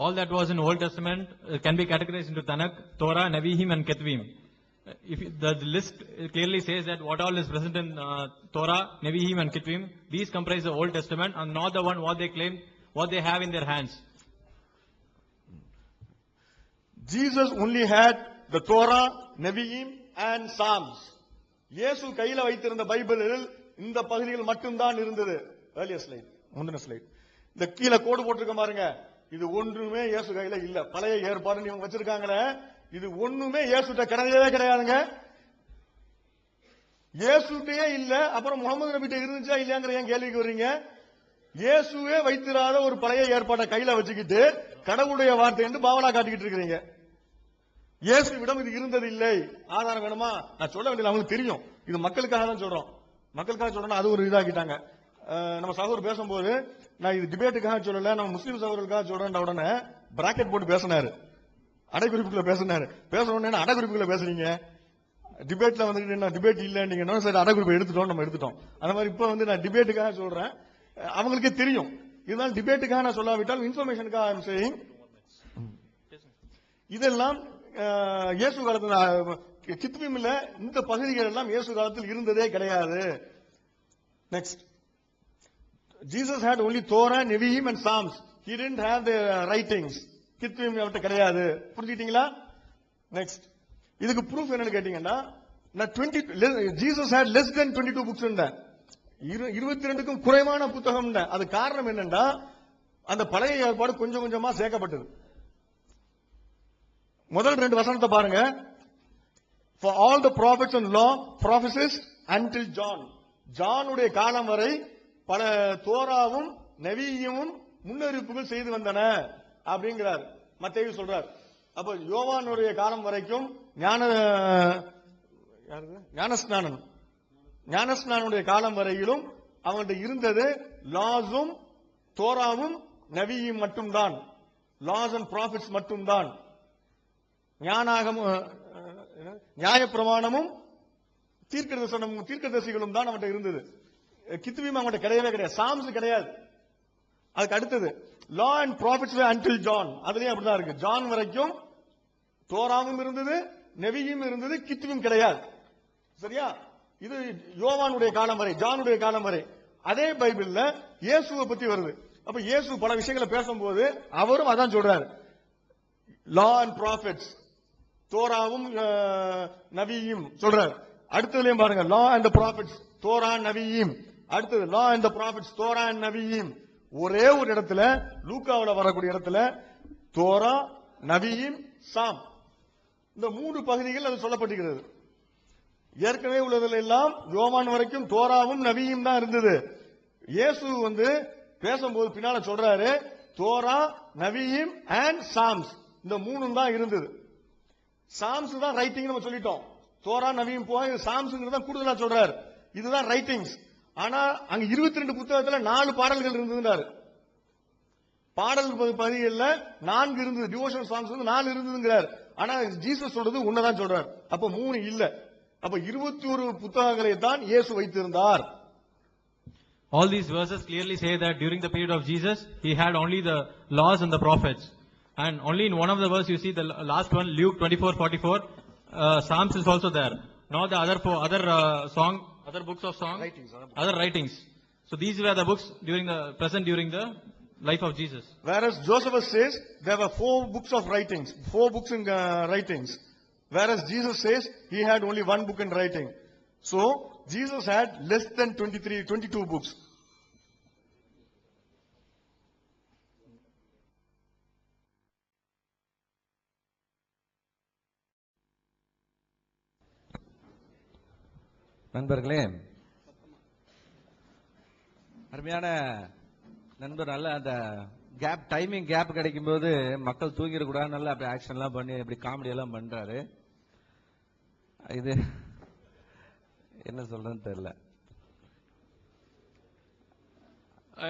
All that was in Old Testament can be categorized into Tanakh, Torah, Nevi'im and Ketuvim. If the list clearly says that what all is present in Torah, Nevi'im and Ketuvim, these comprise the Old Testament and not the one what they claim, what they have in their hands. Jesus only had the Torah, Nevi'im and Psalms. இயேசு கையில வைத்திருந்த பைபிளில் இந்த பகுதிகள் மட்டும்தான் இருந்தது. earlier slide, முந்தின slide. இந்த கீழே கோடு போட்டிருக்க பாருங்க, இது ஒன்றுமே இயேசு கையில இல்ல. பழைய ஏற்பாடு இவங்க வச்சிருக்காங்களே, இது ஒண்ணுமே இயேசுட்ட கிடையவே கிடையாதுங்க. இயேசுட்டே இல்ல, அப்புறம் முகமது நபிட்ட இருந்துச்சா இல்லையாங்கிற ஏன் கேள்விக்கு வர்றீங்க? இயேசுவே வைத்திராத ஒரு பழைய ஏற்பாட்டை கையில வச்சுக்கிட்டு கடவுளுடைய வார்த்தை என்று பாவலா காட்டிக்கிட்டு இருக்கிறீங்க. இயேசுவிடம் இது இருந்தது இல்லை. ஆதாரம் வேணுமா? நான் சொல்ல வேண்டியது அவங்களுக்கு தெரியும். இது மக்களுக்காக தான் சொல்றோம். மக்களுக்காக சொல்றோம், அது ஒரு இதாக்கிட்டாங்க. நம்ம சகோதரர் பேசும்போது, நான் இது டிபேட்டுக்காக சொல்லல, நம்ம முஸ்லீம் சகோதரர்களுக்காக சொல்றேன் உடனே பிராக்கெட் போட்டு பேசினாரு, அடைக்குறிப்புக்குள்ள பேசினாரு. பேசணும்னு அடைக்குறிப்புக்குள்ள பேசுறீங்க, டிபேட்ல வந்துட்டு என்ன டிபேட் இல்ல நீங்க சரி அடைக்குறிப்பை எடுத்துட்டோம், நம்ம எடுத்துட்டோம். அந்த மாதிரி இப்ப வந்து நான் டிபேட்டுக்காக சொல்றேன், அவங்களுக்கே தெரியும். இதனால் டிபேட்டுக்காக நான் சொல்லாவிட்டால் இன்ஃபர்மேஷனுக்காக ஐம் சேயிங். இதெல்லாம் இயேசு காலத்தில் கித்வீம்ல இந்த பகுதிகள் எல்லாம் இயேசு காலத்தில் இருந்ததே கிடையாது. Next. Jesus had only Torah, Nevi'im and Psalms. He didn't have the writings. கித்வீம் அவர்கிட்ட கிடையாது. புரிஞ்சுக்கிட்டீங்களா? நெக்ஸ்ட். இதுக்கு ப்ரூஃப் என்னன்னு கேட்டீங்கன்னா, Jesus had less than 22 books in that. 22க்கும் குறைவான புத்தகம். அது காரணம் என்னன்னா, அந்த பழைய ஏற்பாடு கொஞ்சம் கொஞ்சமா சேர்க்கப்பட்டது. முதல் 2 வசனத்தை பாருங்க. For all the prophets and law prophecies until John. ஜானுடைய காலம் வரை பல தோராவும் நபியும் முன்னறிவிப்புகள் செய்து வந்தன அப்படிங்கிறார். மத்தேயு சொல்றார். அப்ப யோவானுடைய காலம் வரைக்கும் ஞானஸ்நானுடைய காலம் வரையிலும் அவங்கள்ட்ட இருந்தது லாஸும் தோராவும் நபியும் மட்டும்தான். லாஸ் அண்ட் ப்ராஃபிட்ஸ் மட்டும்தான். நியாயப்பிரமாணமும் தீர்க்கதரிசிகளும் தான் அவன்கிட்ட இருந்தது. கித்வீம் அவங்கள்ட்ட கிடையவே கிடையாது. சாம்ஸ் கிடையாது. அதுக்கு அடுத்தது law and profits until John. அதுலயும் அப்படிதான் இருக்கு. ஜான் வரைக்கும் தோராவும் இருந்தது, நபியும் இருந்தது, கித்துவும் கிடையாது. சரியா? இது யோவானுடைய காலம் வரை, ஜானுடைய காலம் வரை. அதே பைபிள்ல இயேசுவை பத்தி வருது. அப்ப இயேசு பல விஷயங்களை பேசும்போது அவரும் அதான் சொல்றாரு. லா அண்ட் ப்ராஃபிட்ஸ், தோராவும் நபியும் சொல்றாரு. அடுத்ததுலயும் பாருங்க, லா அண்ட் ப்ராஃபிட்ஸ், தோரா நபியும். அடுத்தது லா அண்ட் ப்ராஃபிட்ஸ், தோரா நபியும். ஒரே ஒரு இடத்துல, லூக்காவுல வரக்கூடிய இடத்துல தோரா, நபியும், சாம், இந்த 3 பகுதிகள் அது சொல்லப்பட்டிருக்கிறது. ஏற்கனவே உள்ளதில் எல்லாம் யோவான் வரைக்கும் தோராவும் நபியும் தான் இருந்தது. இயேசு பேசும்போது பின்னால சொல்றாரு, தோரா, நபியும் அண்ட் சாம்ஸ், இந்த 3 தான் இருந்தது. சாம்ஸ் தான் ரைட்டிங் நம்ம சொல்லிட்டோம். தோரா, நபியும் போய் சாம்ஸ்ங்கிறத கூடுதலா சொல்றாரு. இதுதான் ரைட்டிங்ஸ். ஆனா அங்க 22 புத்தகத்துல 4 பாடல்கள் இருந்ததுன்றாரு. பாடல் பதிகள்ல 4 இருந்தது. Devotional songs 4 இருந்ததுங்கிறார். ஆனா ஜீசஸ் சொல்றது ஒண்ணுதான் சொல்றார். அப்ப 3 இல்ல. அப்ப 21 புத்தகங்களை தான் இயேசு வைத்திருந்தார். All these verses clearly say that during the period of Jesus, he had only the laws and the prophets. And only in one of the verses you see the last one, Luke 24:44, Psalms is also there. Not the other other books of song, other writings. So these were the books present during the life of Jesus. Whereas Josephus says there were 4 books of writings, 4 books in writings. Whereas Jesus says he had only 1 book in writing. So Jesus had less than 22 books. நண்பர்களே, அருமையான நண்பர், நல்ல அந்த timing gap கிடைக்கும் போது மக்கள் தூங்கிடக்கூடாது, நல்லா அப்படி ஆக்ஷன் எல்லாம் பண்ணி இப்படி காமெடி எல்லாம் பண்றாரு. இது என்ன சொல்றேன்னு தெரியல.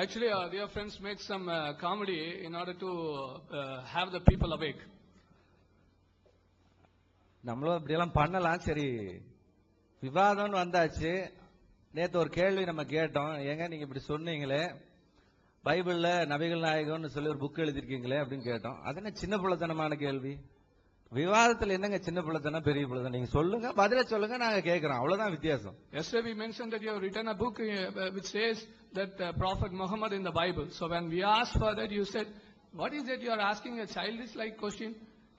Actually, dear friends, make some comedy in order to have the people awake. நம்மளும் இப்படியெல்லாம் பண்ணலாம். சரி, விவாதம்னு வந்தாச்சு. நேத்து ஒரு கேள்வி நம்ம கேட்டோம். ஏங்க நீங்க இப்படி சொன்னீங்களே, பைபிள்ல நபிகள் நாயகம்னு சொல்லி ஒரு புக் எழுதிருக்கீங்களே அப்படின்னு கேட்டோம். அது என்ன சின்ன பிள்ளைத்தனமான கேள்வி? விவாதத்தில் என்னங்க சின்ன பிள்ளைத்தனம் பெரிய பிள்ளைத்தனம்? நீங்க சொல்லுங்க, பதில சொல்லுங்க, நாங்க கேட்கிறோம். அவ்வளவுதான் வித்தியாசம். Yesterday we mentioned that you have written a book which says that Prophet Muhammad in the Bible. So when we asked for that, you said, what is that you are asking a childish like question?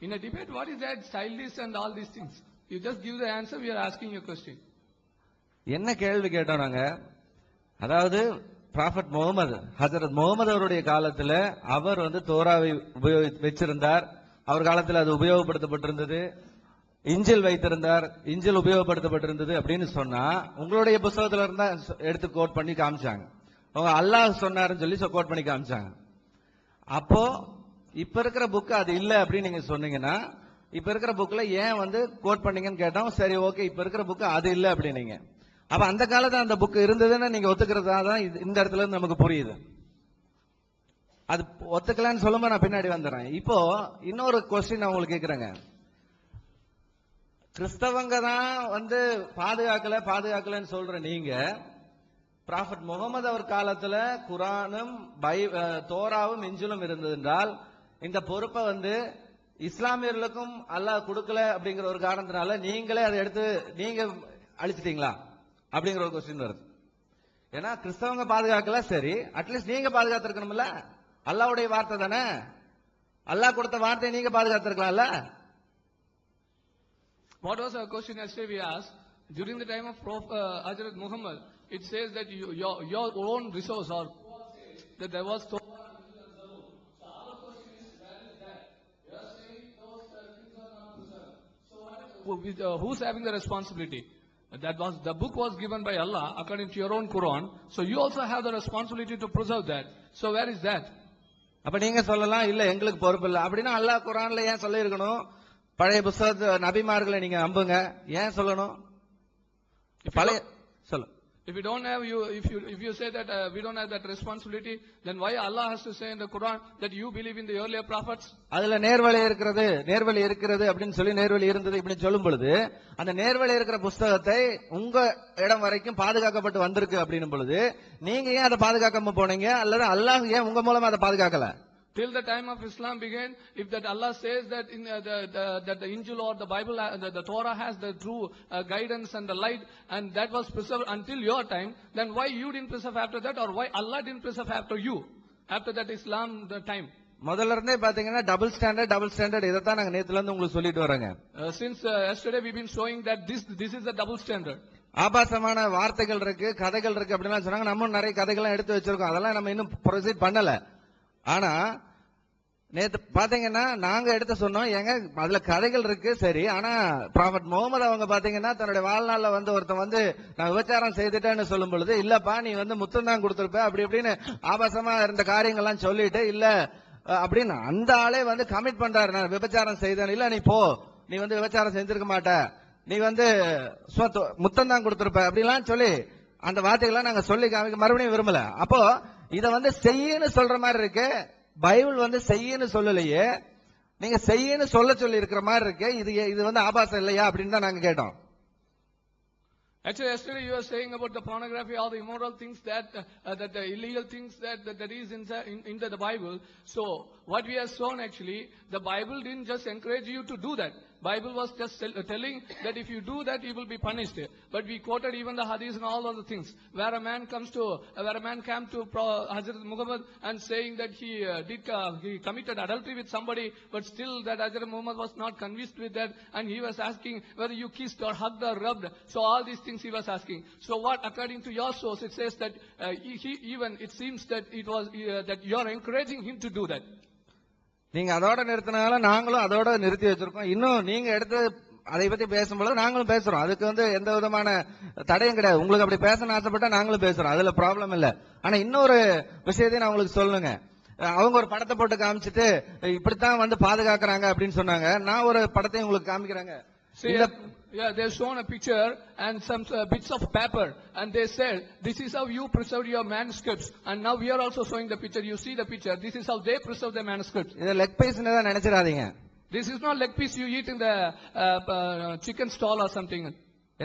In a debate, what is that childish and all these things? You just give the answer, we are asking a question. என்ன கேள்வி கேட்டோம் நாங்க? அதாவது prophet Mohammed, ஹஜரத் முகமது அவருடைய காலத்துல அவர் தோராவை வச்சிருந்தார். அவர் காலத்தில் அது உபயோகப்படுத்தப்பட்டிருந்தது. இஞ்சில் வைத்திருந்தார், இஞ்சில் உபயோகப்படுத்தப்பட்டிருந்தது அப்படின்னு சொன்னா உங்களுடைய புத்தகத்துல இருந்தா எடுத்து கோட் பண்ணி காமிச்சாங்க. அவங்க அல்லாஹ் சொன்னாருன்னு சொல்லி கோட் பண்ணி காமிச்சாங்க. அப்போ இப்ப இருக்கிற புக் அது இல்ல அப்படின்னு நீங்க சொன்னீங்கன்னா, இப்ப இருக்கிற புக்ல ஏன் கோட் பண்ணீங்கன்னு கேட்டோம். சரி, ஓகே, இப்ப இருக்கிற புக் அது இல்ல அப்படின்னீங்க. அப்ப அந்த காலத்துல அந்த புக் இருந்ததுன்னு நீங்க ஒத்துக்கிறதா தான் இந்த இடத்துல இருந்து நமக்கு புரியுது. அது ஒத்துக்கலன்னு சொல்லும்போது நான் பின்னாடி வந்துடுறேன். இப்போ இன்னொரு கொஸ்டின் நான் உங்களுக்கு கேட்கிறேங்க. கிறிஸ்தவங்க தான் பாதுகாக்கலன்னு சொல்ற நீங்க, ப்ராஃபட் முகமது அவர் காலத்துல குரானும் தோராவும் இஞ்சிலும் இருந்தது என்றால், இந்த பொறுப்பை இஸ்லாமியர்களுக்கும் அல்லாஹ் கொடுக்கல அப்படிங்கிற ஒரு காரணத்தினால நீங்களே அதை எடுத்து நீங்க அழிச்சிட்டீங்களா அப்படிங்கிற ஒரு கொஸ்டின் வருது. ஏன்னா கிறிஸ்தவங்க பாதுகாக்கல, சரி, அட்லீஸ்ட் நீங்க பாதுகாத்திருக்கணும்ல. அல்லாஹ்வுடைய வார்த்தை தானே, அல்லாஹ் கொடுத்த வார்த்தையை நீங்க பாதுகாத்திருக்கலாம்ல. What was our question yesterday we asked? During the time of Hazrat Muhammad, it says that your own resource or that there was Torah. So our question is, where is that? You are saying those things are not preserved. So who's having the responsibility? The book was given by Allah according to your own Quran. So you also have the responsibility to preserve that. So where is that? அப்ப நீங்க சொல்லலாம், இல்ல எங்களுக்கு பொறுப்பு இல்ல அப்படின்னா அல்லாஹ் குர்ஆன்ல ஏன் சொல்லி இருக்கணும்? பழைய புத்தகத்து நபிமார்களை நீங்க நம்புங்க, ஏன் சொல்லணும்? பழைய சொல்ல. If you don't have if you say that we don't have that responsibility, then why Allah has to say in the Quran that you believe in the earlier prophets? அதுல நேர்வழி இருக்கிறது அப்படின்னு சொல்லி நேர்வழி இருந்தது இப்படி சொல்லும் பொழுது, அந்த நேர்வழி இருக்கிற புஸ்தகத்தை உங்க இடம் வரைக்கும் பாதுகாக்கப்பட்டு வந்திருக்கு அப்படின்னும் பொழுது நீங்க ஏன் அதை பாதுகாக்காம போனீங்க? அல்லது அல்லாஹ் ஏன் உங்க மூலமா அதை பாதுகாக்கல? till the time of Islam began, if that Allah says that in that the Injil or the Bible, the Torah has the true guidance and the light, and that was preserved until your time, then why you didn't preserve after that, or why Allah didn't preserve after you, after that Islam the time? முதல்ல இருந்தே பாத்தீங்கன்னா double standard இதைத்தான் நாங்க நேத்துல இருந்து உங்களுக்கு சொல்லிட்டு வரோங்க. Since yesterday we've been showing that this is the double standard. ஆபாசமான வார்த்தைகள் இருக்கு, கதைகள் இருக்கு அப்படிலாம் சொன்னாங்க. நம்ம நிறைய கதைகள்லாம் எடுத்து வச்சிருக்கோம், அதெல்லாம் நம்ம இன்னும் ப்ரொசீட் பண்ணல. ஆனா நேத்து பாத்தீங்கன்னா நாங்க எடுத்து சொன்னோம், ஏங்க அதுல கதைகள் இருக்கு சரி, ஆனா ப்ராஃபட் முகமது அவங்க பாத்தீங்கன்னா தன்னுடைய வாழ்நாள்ல ஒருத்தன் நான் விபச்சாரம் செய்துட்டேன்னு சொல்லும் பொழுது, இல்லப்பா நீ முத்தம் தான் கொடுத்திருப்ப அப்படி இப்படின்னு ஆபாசமா இருந்த காரியங்கள்லாம் சொல்லிட்டு, இல்ல அப்படின்னு அந்த ஆளே கமிட் பண்றாரு, நான் விபச்சாரம் செய்தேன், இல்ல நீ போ, நீ விபச்சாரம் செஞ்சிருக்க மாட்ட, நீ முத்தம் தான் கொடுத்திருப்ப அப்படிலாம் சொல்லி அந்த வார்த்தைகளை நாங்க சொல்லி மறுபடியும் விரும்பல. அப்போ இத செய்யன்னு சொல்ற மாதிரி இருக்கு, பைபிள் செய்யன்னு சொல்லலையே, நீங்க செய்யன்னு சொல்லி இருக்கிற மாதிரி இருக்கு, இது ஆபாசம் இல்லையா அப்படின்னு தான் நாங்க கேட்டோம். Actually, yesterday you were saying about the pornography, all the immoral things that the illegal things that is into the Bible. So what we have shown, actually, the Bible didn't just encourage you to do that. Bible was just telling that if you do that, you will be punished. But we quoted even the hadith and all other things, where a man came to Hazrat Muhammad and saying that he committed adultery with somebody, but still that Hazrat Muhammad was not convinced with that, and he was asking whether you kissed or hugged or rubbed. So all these things he was asking. So what, according to your source, it says that it seems that it was that you are encouraging him to do that. நீங்க அதோட நிறுத்தினால நாங்களும் அதோட நிறுத்தி வச்சிருக்கோம். இன்னும் நீங்க எடுத்து அதை பத்தி பேசும்போது நாங்களும் பேசுறோம், அதுக்கு எந்த விதமான தடையும் கிடையாது. உங்களுக்கு அப்படி பேசணும்னு ஆசைப்பட்டா நாங்களும் பேசுறோம், அதுல ப்ராப்ளம் இல்ல. ஆனா இன்னொரு விஷயத்தையும் நான் உங்களுக்கு சொல்லுங்க. அவங்க ஒரு படத்தை போட்டு காமிச்சிட்டு இப்படித்தான் பாதுகாக்கிறாங்க அப்படின்னு சொன்னாங்க. நான் ஒரு படத்தையும் உங்களுக்கு காமிக்கிறாங்க. Yeah, they've shown a picture and some bits of paper, and they said, this is how you preserved your manuscripts, and now we are also showing the picture. You see the picture. This is how they preserve their manuscripts. இது leg பீஸ்னு தான் நினைச்சிராதீங்க. This is not leg piece you eat in the chicken stall or something.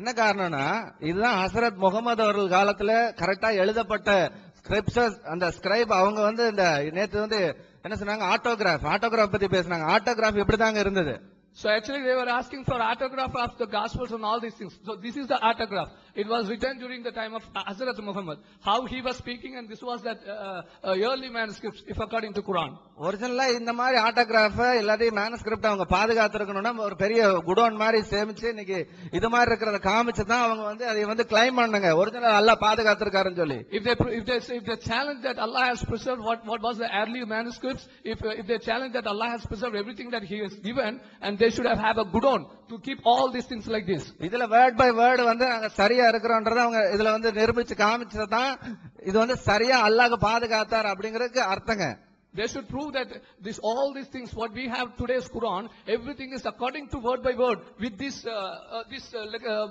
என்ன காரணம்னா இதுதான் ஹசரத் முகமது அவர்கள் காலத்துல கரெக்டா எழுதப்பட்ட ஸ்கிரிப்சர்ஸ். அந்த ஸ்கிரைப் அவங்க இந்த நேத்து என்ன சொன்னாங்க, ஆட்டோகிராஃப் பத்தி பேசினாங்க. ஆட்டோகிராஃப் எப்படிதாங்க இருந்தது? So actually they were asking for autograph of the Gospels and all these things. So this is the autograph. It was written during the time of Hazrat Muhammad. How he was speaking, and this was that early manuscripts, if according to Quran. ஒரிஜினலா இந்த மாதிரி autograph எல்லாத்தையும் manuscript அவங்க பாதுகாத்துருக்கணும்னா ஒரு பெரிய godown மாதிரி சேமிச்சு இன்னைக்கு இது மாதிரி இருக்கிறத காமிச்சு தான் அவங்க அதை கிளைம் பண்ணுங்க, ஒரிஜினல் அல்லாஹ் பாதுகாத்துருக்காருன்னு சொல்லி. If they challenge that Allah has preserved what was the early manuscripts, if they challenge that Allah has preserved everything that He has given, and they should have a good on to keep all these things like this. இதுல word by word நாங்க சரியா இருக்கிறோம்ன்றத அவங்க இதுல நிரூபிச்சு காமிச்சதான் இது சரியா அல்லாஹ் பாதுகாத்தார் அப்படிங்கிறதுக்கு அர்த்தங்க. They should prove that all these things what we have today's Quran, everything is according to word by word with this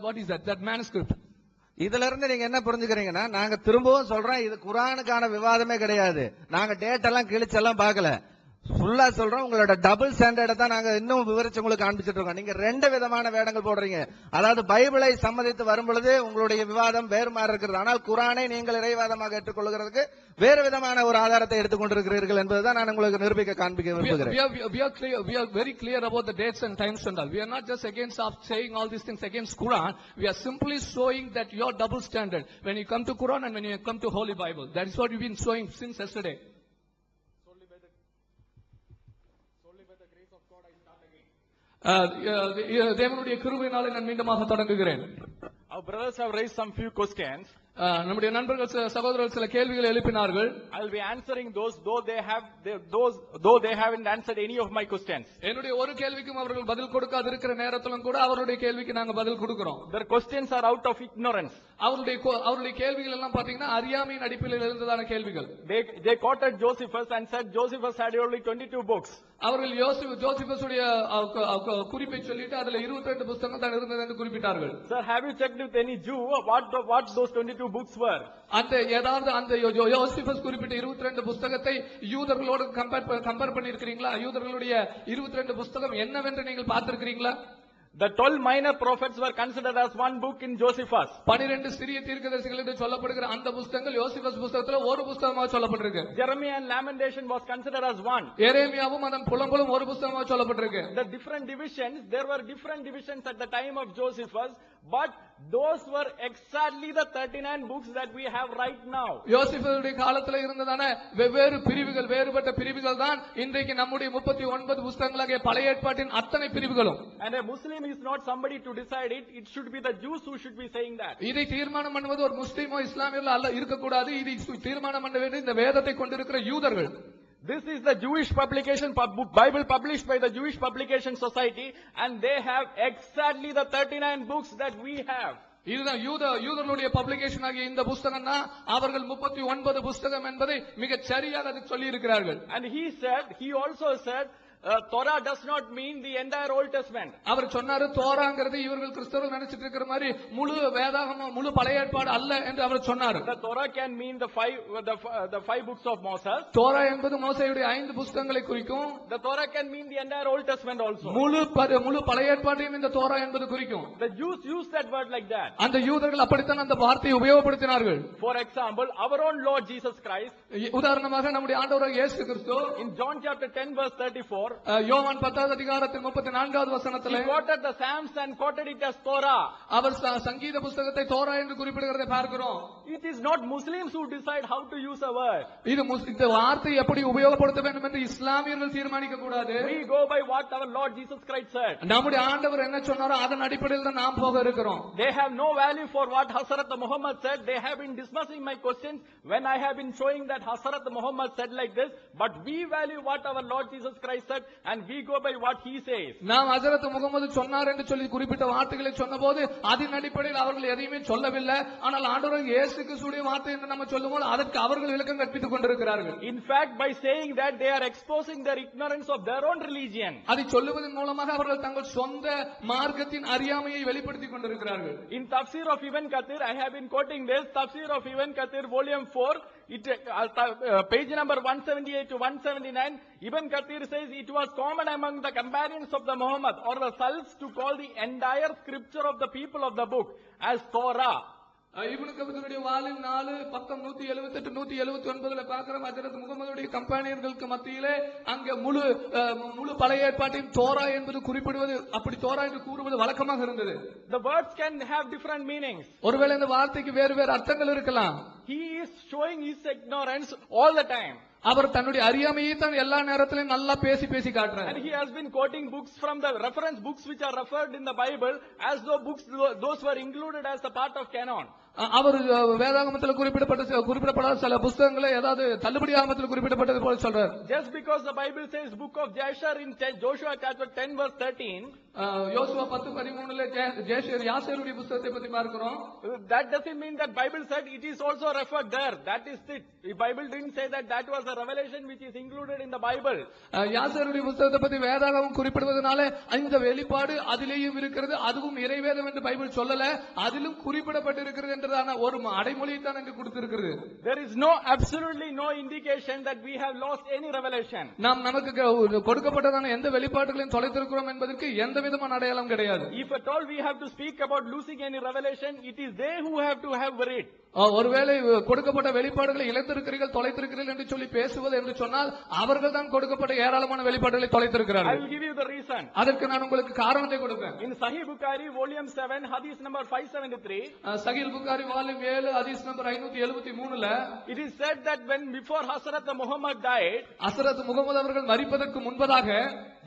what is that manuscript. இதுல இருந்து நீங்க என்ன புரிஞ்சுக்கிறீங்கன்னா, நாங்க திரும்பவும் சொல்றோம், இது குர்ஆனுக்கான விவாதமே கிடையாது. நாங்க டேட் எல்லாம் கிழிச்செல்லாம் பார்க்கல, ஃபுல்லா சொல்றோம். உங்களோட டபுள் ஸ்டாண்டர்டை தான் நாங்க இன்னும் விவரிச்சு உங்களுக்கு காண்பிச்சிட்டு இருக்கோம். நீங்க ரெண்டு விதமான வேடங்கள் போடுறீங்க. அதாவது பைபிளை சம்மதித்து வரும் பொழுது உங்களுடைய விவாதம் வேறு மாதிரி இருக்கிறது, ஆனால் குர்ஆனை நீங்கள் இறைவாதமாக ஏற்றுக்கொள்கிறதுக்கு வேறு விதமான ஒரு ஆதாரத்தை எடுத்துக்கொண்டிருக்கிறீர்கள் என்பதுதான் நான் உங்களுக்கு நிரூபிக்க காண்பிக்க விரும்புகிறேன். We are very clear about the dates and times and all. We are not just against saying all these things against Quran. We are simply showing that your double standard when you come to Quran and when you come to Holy Bible. That is what we've been showing since yesterday. தேவனுடைய கிருபையினாலே நான் மீண்டுமாக தொடங்குகிறேன். Our brothers have raised some few questions. நம்முடைய நண்பர்கள் சகோதரர்கள் சில கேள்விகளை எழுப்பினார்கள். I will be answering those though they haven't answered any of my questions. என்னுடைய ஒரு கேள்விக்கும் அவர்கள் பதில் கொடுக்காது இருக்கிற நேரத்திலும் கூட அவருடைய கேள்விக்கு நாங்க பதில் கொடுக்கிறோம். Their questions are out of ignorance. அவருடைய கேள்விகள் எல்லாம் பாத்தீங்கன்னா அறியாமையின் அடிப்படையில் இருந்ததான கேள்விகள். They quoted Josephus and said Josephus had only 22 books. அவர்கள் ஜோசிபஸ் உடைய குறிப்பை சொல்லிட்டு அதுல 22 புத்தகம் தான் இருந்தது என்று குறிப்பிட்டார்கள். Sir, have you checked with any Jew what those 22 books were? அந்த யோசிபஸ் குறிப்பிட்ட 22 புத்தகத்தை யூதர்களோடு கம்பேர் பண்ணியிருக்கிறீங்களா? யூதர்களுடைய 22 புத்தகம் என்னவென்று நீங்கள் பார்த்திருக்கிறீங்களா? The 12 minor prophets were considered as one book in Josephus. 12 சிறிய தீர்க்கதரிசிகள் என்று சொல்லப்படுகிற அந்த புத்தகங்கள் யோசிபஸ் புத்தகத்துல ஒரு புத்தகமாக சொல்லப்பட்டிருக்கு. Jeremiah and Lamentation was considered as one. எரேமியாவும் அதன் புலம்பலும் ஒரு புத்தகமாக சொல்லப்பட்டிருக்கு. The different divisions, there were different divisions at the time of Josephus, but those were exactly the 39 books that we have right now. யோசிபுடைய காலத்துல இருந்ததான வெவ்வேறு பிரிவுகள், வேறுபட்ட பிரிவுகள் தான் இன்றைக்கு நம்முடைய 39 புத்தகங்களாகிய பழைய ஏற்பாட்டின் அத்தனை பிரிவுகளும். And a Muslim is not somebody to decide it. It should be the Jews who should be saying that. இதை தீர்மானம் பண்ணுவது ஒரு முஸ்லிமோ இஸ்லாமியர்களோ அல்ல, இருக்கக்கூடாது. இதை தீர்மானம் பண்ண வேண்டிய இந்த வேதத்தை கொண்டிருக்கிற யூதர்கள். This is the Jewish publication, Bible published by the Jewish Publication Society, and they have exactly the 39 books that we have. இதுதான் யூதர்களுடைய பப்ளிகேஷன் ஆகிய இந்த புத்தகம் தான் அவர்கள் 39 புத்தகம் என்பதை மிகச் சரியாக அது சொல்லி இருக்கிறார்கள். And he also said, Torah does not mean the entire Old Testament. அவர் சொன்னாரு தோராங்கிறது இவர்கள் கிறிஸ்தவர்கள் நினைச்சிட்டு இருக்கிற மாதிரி முழு வேதாகமம் முழு பழைய ஏற்பாடு அல்ல என்று அவர் சொன்னார். The Torah can mean the five books of Moses. Torah என்பது மோசேயுடைய 5 புத்தகங்களை குறிக்கும். The Torah can mean the entire Old Testament also. முழு பழைய ஏற்பாட்டையும் இந்த தோரா என்பது குறிக்கும். The Jews use that word like that. அந்த யூதர்கள் அப்படித்தான் அந்த வார்த்தையை உபயோகப்படுத்தினார்கள். For example, our own Lord Jesus Christ, உதாரணமாக நம்முடைய ஆண்டவராகிய இயேசு கிறிஸ்து in John chapter 10 verse 34, யோவான் 10வது அதிகாரத்தின் 34வது வசனத்திலே he quoted the Psalms and quoted it as Torah. அவர் சங்கீத புத்தகத்தை தோரா என்று குறிப்பிடுகிறதை பார்க்கிறோம். It is not Muslims who decide how to use a word. இந்த வார்த்தை எப்படி உபயோகப்படுத்த வேண்டும் என்று இஸ்லாமியர்கள் தீர்மானிக்க கூடாது. We go by what our Lord Jesus Christ said. நம்முடைய ஆண்டவர் என்ன சொன்னாரோ அதன் அடிப்படையில் தான் நாம் போக இருக்கிறோம். They have no value for what Hazrat Muhammad said. They have been dismissing my questions when I have been showing that Hazrat Muhammad said like this, but we value what our Lord Jesus Christ said and we go by what he says. நாம் ஹஜரத் முகமது சொன்னார் என்று சொல்லி குறிப்பிட்ட வார்த்தைகளை சொன்னபோது அதன் அடிப்படையில் அவர்கள் எதையுமே சொல்லவில்லை. ஆனால் ஆண்டவர் இயேசு கிறிஸ்துவின் வார்த்தை என்று நம்ம சொல்லும்போது அதற்கு அவர்கள் விளக்கம் கற்பித்துக் கொண்டிருக்கிறார்கள். In fact, by saying that, they are exposing their ignorance of their own religion. அதை சொல்லுவதன் மூலமாக அவர்கள் தங்கள் சொந்த மார்க்கத்தின் அறியாமையை வெளிப்படுத்திக் கொண்டிருக்கிறார்கள். In Tafsir of Ibn Kathir, I have been quoting this Tafsir of Ibn Kathir volume 4, page number 178 to 179. Ibn Kathir says it was common among the companions of the Muhammad or the Salafs to call the entire scripture of the people of the book as Torah. Ibn கதீருடைய volume 4 பக்கம் 178 179ல பார்க்கிறோம். ஹஜ்ரத் முகமதுடைய கம்பெனியர்களுக்கு மத்தியிலே அங்க முழு பழைய ஏற்பாட்டின் Torah என்பது குறிப்பிடுவது, அப்படி தோரா என்று கூறுவது வழக்கமாக இருந்தது. The words can have different meanings. ஒருவேளை இந்த வார்த்தைக்கு வேறு வேறு அர்த்தங்கள் இருக்கலாம். He is showing his ignorance all the time. அவர் தன்னுடைய அறியாமையை தான் எல்லா நேரத்திலும் நல்லா பேசி காட்டுறார். And he has been quoting books from the reference books which are referred in the Bible as though books those were included as a part of canon. அவர் வேதாகமத்தில் குறிப்பிடப்படாத சில புத்தகங்களை ஏதாவது தள்ளுபடி ஆகமத்தில் குறிப்பிடப்பட்டது போல சொல்றார். Just because the Bible says book of Jasher in Joshua chapter 10 verse 13, யோசுவா 10:13ல யாசேருடைய புத்தகத்தை பத்தி பார்க்கிறோம். that doesn't mean that Bible said it is also referred there. That is it. The Bible didn't say that was a revelation which is included in the Bible. யாசேருடைய புத்தகத்தை பத்தி வேதாகமம் குறிப்பிடுவதனால இந்த வெளிப்பாடு அதிலேயும் இருக்கிறது, அதுவும் இறைவேதம் என்று பைபிள் சொல்லல, அதிலும் குறிப்பிடப்பட்டிருக்கிறது என்றதான ஒரு அடைமொழியை தான் அங்கு கொடுத்திருக்கிறது. There is absolutely no indication that we have lost any revelation. நமக்கு கொடுக்கப்பட்டதான எந்த வெளிப்பாடுகளையும் தொலைத்திருக்கிறோம் என்பதற்கு எந்த விதமான அடையாளம் கிடையாது. If at all we have to speak about losing any revelation, it is they who have to have read. ஒருவேளை கொடுக்கப்பட்ட வெளிப்பாடுகளை இழந்திருக்கிறீர்கள் தொலைத்திருக்கிறீர்கள் என்று சொல்லி பேசுவது என்று சொன்னால் அவர்கள் தான் கொடுக்கப்பட்ட ஏராளமான வெளிப்பாடுகளை தொலைத்திருக்கிறார்கள். I will give you the reason. அதற்கு நான் உங்களுக்கு காரணத்தை கொடுப்பேன். In Sahih Bukhari volume 7 hadith number 573, Sahih Bukhari volume 7 hadith number 573ல it is said that when before Hazrat Muhammad died, Hazrat Muhammad அவர்கள் மரிப்பதற்கு முன்பதாக,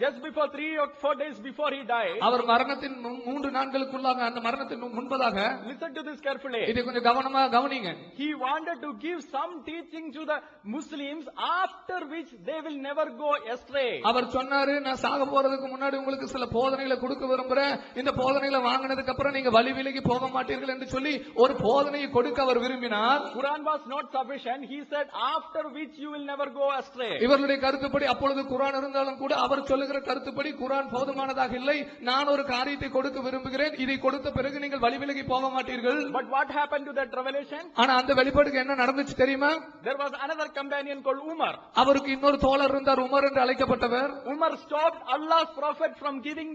just before 3 or 4 days before he died, அவர் மரணத்தின் 3 நாட்களுக்குள்ளாக, அந்த மரணத்தின் முன்பதாக, listen to this carefully, இதை கொஞ்சம் கவனமா கவனிங்க. he wanted to give some teaching to the Muslims after which they will never go astray. அவர் சொன்னாரு, நான் சாக போறதுக்கு முன்னாடி உங்களுக்கு சில போதனைகளை கொடுக்க விரும்புறேன், இந்த போதனைகளை வாங்கினதுக்கு அப்புறம் நீங்க வழி விலகி போக மாட்டீர்கள் என்று சொல்லி ஒரு போதனையை கொடுக்க அவர் விரும்பினார். Quran was not sufficient. He said after which you will never go astray. இவர்களுடைய கருத்துப்படி அப்பொழுது குர்ஆன் இருந்தாலும் கூட அவர் சொல்லுகிற சொல்லுகிற கருத்துப்படி குர்ஆன் போதுமானதாக இல்லை, நான் ஒரு காரியத்தை கொடுக்க விரும்புகிறேன், இதை கொடுத்த பிறகு நீங்கள் வழி விலகி போக மாட்டீர்கள். But what happened to that revelation? ஆனா அந்த வெளிப்பாடுக்கு என்ன நடந்துச்சு தெரியுமா? There was another companion called Umar. அவருக்கு இன்னொரு தோழர் இருந்தார், உமர் என்று அழைக்கப்பட்டவர். Umar stopped Allah's prophet from giving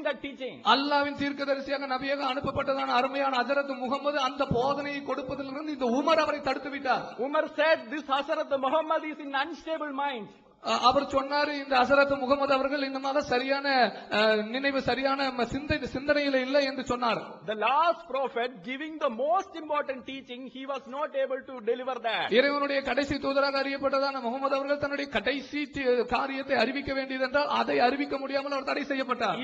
that teaching. அல்லாஹ்வின் தீர்க்கதரிசியாக நபியாக அனுப்பப்பட்டதான அருமையான ஹஜரத் முகமது அந்த போதனையை கொடுப்பதிலிருந்து இந்த உமர் அவரை தடுத்து விட்டார். Umar said this Hazrat Muhammad is in unstable mind. அவர் சொன்னாரு, இந்த ஹசரத் முகமது அவர்கள் இன்னுமாக சரியான நினைவு, சரியான சிந்தனையில இல்லை என்று சொன்னார். The last prophet giving the most important teaching, he was not able to deliver that. இறைவனுடைய கடைசி தூதராக அறியப்பட்டதான முகமது அவர்கள் தன்னுடைய கடைசி காரியத்தை அறிவிக்க வேண்டியது என்றால் அதை அறிவிக்க முடியாமல் அவர் தடை செய்யப்பட்டார்.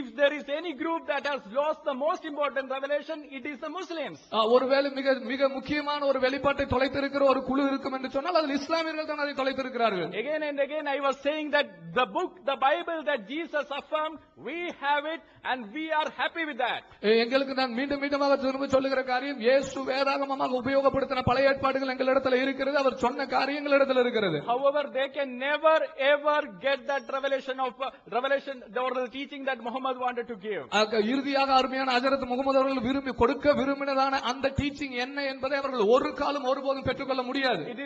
If there is any group that has lost the most important revelation, it is the Muslims. ஒருவேளை மிக மிக முக்கியமான ஒரு வெளிப்பாட்டை தொலைத்திருக்கிற ஒரு குழு இருக்கும் என்று சொன்னால் அதில் இஸ்லாமியர்கள் தான் அதை தொலைத்திருக்கிறார்கள். Again and again I was saying that the book, the Bible that Jesus affirmed, we have it and we are happy with that. எங்களுக்கு நான் மீண்டும் மீண்டுமாக திரும்ப சொல்லுகிற காரியம், இயேசு வேதாகமமாக உபயோகப்படுத்தின பழைய ஏற்பாடுகள் எங்களிடத்தில் இருக்கிறது, அவர் சொன்ன காரியங்கள் இடத்தில் இருக்கிறது. However, they can never ever get that revelation or the teaching that Muhammad wanted to give. இறுதியாக அருமையான ஹஜரத் முகமது அவர்கள் விரும்பி கொடுக்க விரும்பினதான அந்த டீச்சிங் என்ன என்பதை அவர்கள் ஒரு காலம் ஒருபோதும் பெற்றுக்கொள்ள முடியாது. It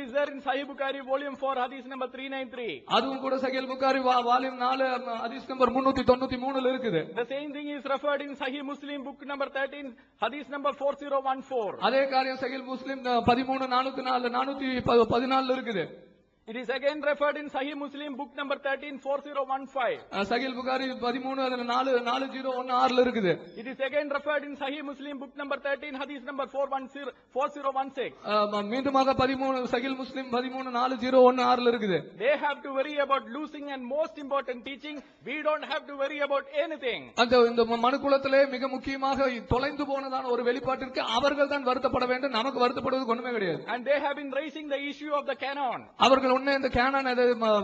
is there in Sahih Bukhari volume 4 hadith number 393. அதுவும் கூட சஹீஹ் புகாரி வால்யூம் 4 ஹதீஸ் நம்பர் 393 ல இருக்குது. The same thing is referred in Sahih Muslim book number 13 hadith number 4014. அதே காரியம் சஹீஹ் முஸ்லிம் 13:414 ல இருக்குது. It is again referred in Sahih Muslim book number 13 4015. சஹீஹ் புகாரி 13:4016 ல இருக்குது. It is again referred in Sahih Muslim book number 13 hadith number 4016. மீண்டுமாக சஹீஹ் முஸ்லிம் 13:4016 ல இருக்குது. They have to worry about losing and most important teaching. We don't have to worry about anything. இந்த மனுக்குலத்திலே மிக முக்கியமாக தொலைந்து போனதான ஒரு வெளிப்பாட்டிற்கு அவர்கள் தான் வருத்தப்பட வேண்டும், நமக்கு வருத்தப்படுவதற்கு ஒண்ணுமே கிடையாது. And they have been raising the issue of the canon. அவர்கள் உன்னை இந்த கேனான்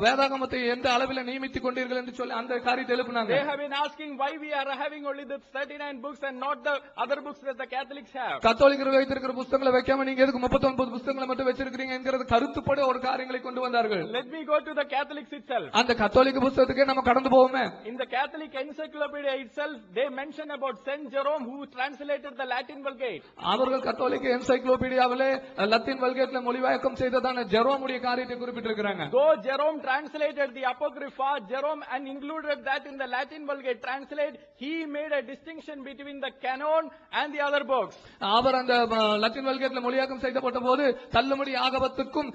வேதாகமத்தை எந்த அளவில் நியமித்துக் கொண்டீர்கள் என்று சொல்லி அந்த காரியத்தை எழுப்பினாங்க. They have been asking why we are having only the 39 books and not the other books that the Catholics have. கத்தோலிக்கர் வைத்திருக்கிற புத்தகங்களை வைக்காம நீங்க எதுக்கு 39 புத்தகங்களை மட்டும் வச்சிருக்கீங்க என்கிறது கருத்துப்பட ஒரு காரியங்களை கொண்டு வந்தார்கள். Let me go to the Catholics itself. அந்த கத்தோலிக்க புத்தகத்துக்கே நம்ம கடந்து போவோமே. In the Catholic encyclopedia itself they mention about Saint Jerome who translated the Latin Vulgate. அவர்கள் கத்தோலிக்க என்சைக்ளோபீடியாவிலே லத்தீன் வல்கேட்ல மொழிபெயர்க்கம் செய்ததான ஜெரோமுடைய காரியத்தை குறிப்பிட்டிருக்கிறாங்க. Though Jerome translated the Apocrypha, Jerome and included that in the Latin Vulgate translate, he made a distinction between the canon and the other books. அவர் அந்த Latin வல்கேட்ல மொழியாக்கம் செய்யப்பட்ட போது தள்ளுமடி ஆகமத்துக்கும்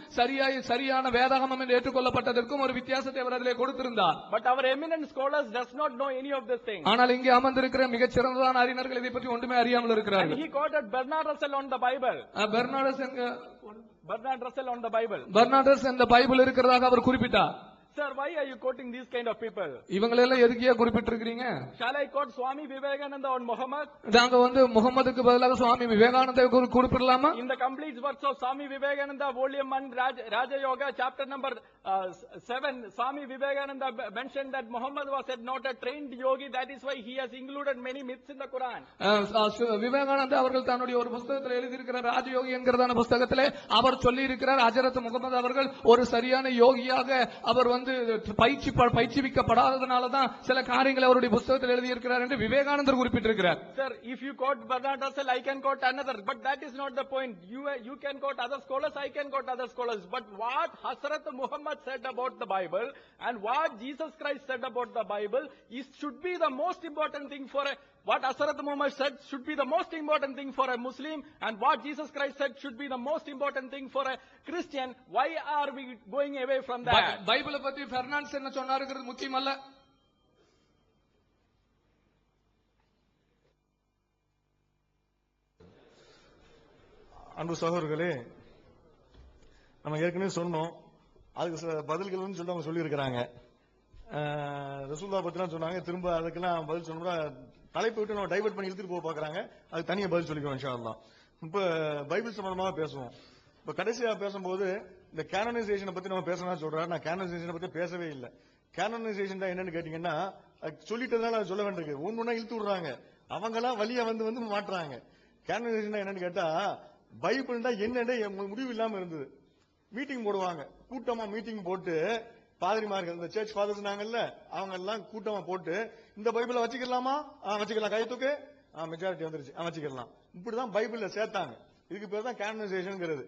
சரியான வேதாகமம் என்று ஏற்றுக்கொள்ளப்பட்டதற்கும் ஒரு வித்தியாசத்தை அவர் அதிலே கொடுத்திருந்தார். But our eminent scholars does not know any of these things. ஆனால் இங்கே அமர்ந்திருக்கிற மிகச் சிறந்ததான அறிஞர்கள் இதை பற்றி ஒன்றுமே அறியாமல் இருக்கிறார்கள். And he quoted Bernard Russell on the Bible. Bernard Russell on the Bible. பெர்னார்டஸ் இந்த பைபிள் இருக்கிறதாக அவர் குறிப்பிட்டார். Sir, why are you quoting these kind of people? இவங்களெல்லாம் எதுக்கியா குறிப்பிட்டிருக்கீங்க? Shall I quote Swami Vivekananda on Muhammad? நாங்க முகமதுக்கு பதிலாக Swami Vivekananda குறிப்பிடலாமா? In the complete works of Swami Vivekananda volume 1 Raja Yoga chapter number 7, Swami Vivekananda mentioned that Muhammad was not a trained yogi, that is why he has included many myths in the Quran. Vivekananda அவர்கள் தன்னுடைய ஒரு புத்தகத்தில் எழுதியிருக்கிறார், ராஜயோகி என்கிறதான புத்தகத்திலே அவர் சொல்லி இருக்கிறார், ஹஜரத் முகமது அவர்கள் ஒரு சரியான யோகியாக அவர் பயிற்சிவிக்கப்படாததனாலதான் சில காரியங்களை அவருடைய புத்தகத்தில் எழுதியிருக்கிறார் என்று விவேகானந்தர் குறிப்பிட்டிருக்கிறார். Sir, if you quote Bernard Russell, I can quote another, but that is not the point. You can quote other scholars, I can quote other scholars, but what Hazrat Muhammad said about the Bible and what Jesus Christ said about the Bible should be the most important thing for what Hazrat Muhammad said should be the most important thing for a Muslim, and what Jesus Christ said should be the most important thing for a Christian. Why are we going away from that? பைபிளை பத்தி பெர்னாண்டஸ் என்ன சொன்னாருங்கிறது முக்கியம் அல்ல. அன்பு சகோதரர்களே, நம்ம ஏற்கனவே சொன்னோம், அதுக்கு பதில்கள் சொல்லிட்டு அவங்க சொல்லி இருக்கிறாங்க. ரசூலுல்லாஹ் பத்திலாம் சொன்னாங்க, திரும்ப அதுக்கெல்லாம் பதில் சொன்னோம்னா தலைப்பு விட்டு நம்ம டைவர்ட் பண்ணி இழுத்துட்டு போக பாக்குறாங்க. அது தனியா பதில் சொல்லிக்கிறோம் இன்ஷா அல்லாஹ். இப்ப பைபிள் சம்பந்தமாக பேசுவோம். இப்ப கடைசியா பேசும்போது இந்த கேனனைசேஷனை பத்தி நம்ம பேசணும் சொல்றாரு. நான் கேனனைசேஷனை பத்தி பேசவே இல்லை. கேனனைசேஷன் தான் என்னன்னு கேட்டீங்கன்னா, சொல்லிட்டதுனால அது சொல்ல வேண்டியிருக்கு. ஒன்னொன்னா இழுத்து விடுறாங்க, அவங்க எல்லாம் வழியா வந்து மாட்டுறாங்க. கேனனைசேஷன் என்னன்னு கேட்டா, பைபிள்னா என்னன்னு முடிவு இல்லாம இருந்தது. மீட்டிங் போடுவாங்க, கூட்டமா மீட்டிங் போட்டு பாதிரிமார்கள் இந்த சர்ச் ஃபாதர்ஸ் நாங்கல்ல அவங்க எல்லாம் கூட்டமா போட்டு இந்த பைபிளை வச்சுக்கலாமா வச்சுக்கலாம், கை தூக்கு, மெஜாரிட்டி வந்துருச்சு, வச்சுக்கலாம். இப்படிதான் பைபிள்ல சேர்த்தாங்க. இதுக்கு பேர் தான் கேனனைசேஷன்ங்கிறது.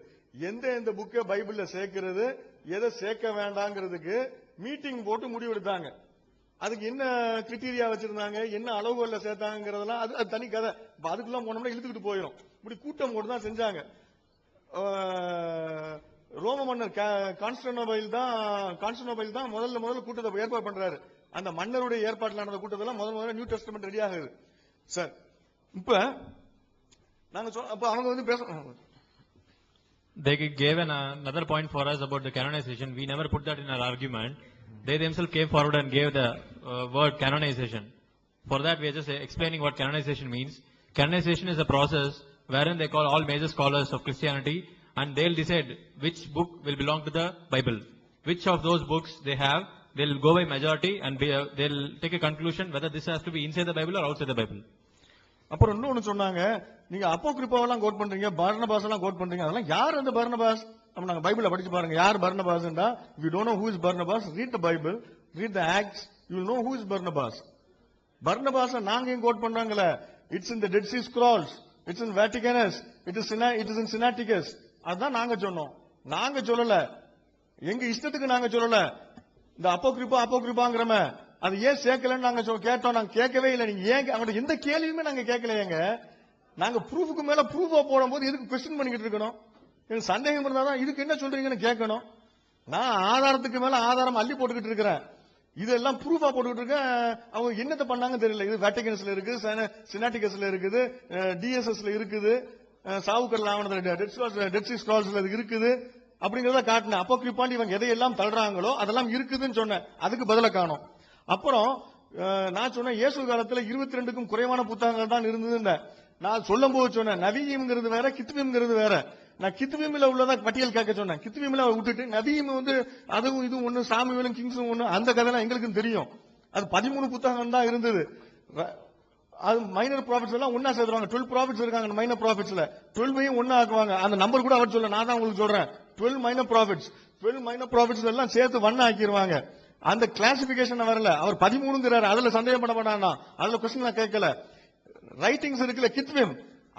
எந்த புக்கை பைபிள்ல சேர்க்கிறது, எதை சேர்க்க வேண்டாங்கிறதுக்கு மீட்டிங் போட்டு முடிவெடுத்தாங்க. அதுக்கு என்ன கிரிட்டீரியா வச்சிருந்தாங்க, என்ன அளவுகள்ல சேர்த்தாங்கிறதெல்லாம் அது தனி கதை. அதுக்குள்ள போனோம்னா இழுத்துக்கிட்டு போயிடும். இப்படி கூட்டம் போட்டு தான் செஞ்சாங்க. ரோம மன்னர் கான்ஸ்டன்டோபைல் தான் முதல்ல கூட்டத்தை ஏற்பாடு பண்றாரு. அந்த மன்னருடைய ஏற்பாட்டில் நடந்த கூட்டத்தெல்லாம் முதல்ல நியூ டெஸ்டமெண்ட் ரெடி ஆகுது சார். இப்ப நாங்க அப்ப அவங்க வந்து பேச They gave another point for us about the canonization. We never put that in our argument. They themselves came forward and gave the word canonization. For that, we are just explaining what canonization means. Canonization is a process wherein they call all major scholars of Christianity and they'll decide which book will belong to the Bible. Which of those books they have, they'll go by majority and they'll take a conclusion whether this has to be inside the Bible or outside the Bible. அப்புறம் இன்னொன்னு சொன்னாங்க, நீங்க அப்போகிரிப்பாவெல்லாம் code பண்றீங்க, பர்னபாஸ் எல்லாம் code பண்றீங்க, அதெல்லாம் யார் அந்த பர்னபாஸ்? அப்ப நாங்க பைபிள படிச்சு பாருங்க, யார் பர்னபாஸ்ன்றா, if you don't know who is Barnabas, read the Bible, read the Acts, you will know who is Barnabas. Barnabas நாங்க ஏன் கோட் பண்றாங்களே, it's in the Dead Sea Scrolls, it's in Vaticanus, it is in Sinaiticus. அதான் நாங்க சொன்னோம். நாங்க சொல்லல, எங்க இஷ்டத்துக்கு நாங்க சொல்லல. இந்த அப்போகிரிப்பாங்கிறமே அது ஏன் சேர்க்கலன்னு நாங்க கேட்டோம். நாங்க கேட்கவே இல்லை. நீங்க ஏன் அவங்கள்ட்ட எந்த கேள்வியுமே நாங்க கேட்கலையேங்க. நாங்க ப்ரூஃபுக்கு மேல ப்ரூஃபா போடும்போது எதுக்கு கொஸ்டின் பண்ணிக்கிட்டு இருக்கணும்? எனக்கு சந்தேகம் இருந்தாதான் இதுக்கு என்ன சொல்றீங்கன்னு கேட்கணும். நான் ஆதாரத்துக்கு மேல ஆதாரம் அள்ளி போட்டுக்கிட்டு இருக்கிறேன். இதெல்லாம் ப்ரூஃபா போட்டுக்கிட்டு இருக்கேன். அவங்க என்னத்தை பண்ணாங்க தெரியல. இது வேட்டிகன்ஸ்ல இருக்கு, சினாட்டிகஸ்ல இருக்குது, டிஎஸ்எஸ்ல இருக்குது, சாவுக்கல் ஆவணத்துல டெட் சீ ஸ்க்ரால்ஸ்ல இருக்குது அப்படிங்கறத காட்டினேன். அப்போகிரிப்பான்னு இவங்க எதையெல்லாம் தள்ளுறாங்களோ அதெல்லாம் இருக்குதுன்னு சொன்னேன். அதுக்கு பதில காணோம். அப்புறம் நான் சொன்னேன், இயேசு காலத்துல 22க்கும் குறைவான புத்தகங்கள் தான் இருந்ததுன்னு நான் சொல்லும் போது சொன்னேன். நவீம்ங்கிறது வேற, கித்வீம்ங்கிறது வேற. நான் கித்வீம்ல உள்ளதா பட்டியல் கேட்க சொன்னேன். கித்வீம்ல விட்டுட்டு நவீம் வந்து அதுவும் இதுவும் ஒண்ணு, சாமுவேலும் கிங்ஸும் ஒண்ணு, அந்த கதைலாம் எங்களுக்கு தெரியும். அது 13 புத்தகம் தான் இருந்தது. அது மைனர் ப்ராஃபிட்ஸ் எல்லாம் ஒன்னா சேர்த்துருவாங்க. 12 ப்ராஃபிட்ஸ் இருக்காங்க மைனர் ப்ராஃபிட்ஸ்ல, 12 ஒன்னா ஆக்குவாங்க. அந்த நம்பர் கூட அவர் சொல்ல, நான் தான் உங்களுக்கு சொல்றேன். 12 மைனர் ப்ராஃபிட்ஸ் எல்லாம் சேர்த்து ஒன்னா ஆக்கிடுவாங்க. அந்த கிளாசிபிகேஷன் வரல. அவர் 13ங்கிறாரு, அதுல சந்தேகம் பண்ண மாட்டானா, அதுல கொஸ்டின் நான் கேட்கல. ரைட்டிங்ஸ் இருக்குல்ல கித்வீம்,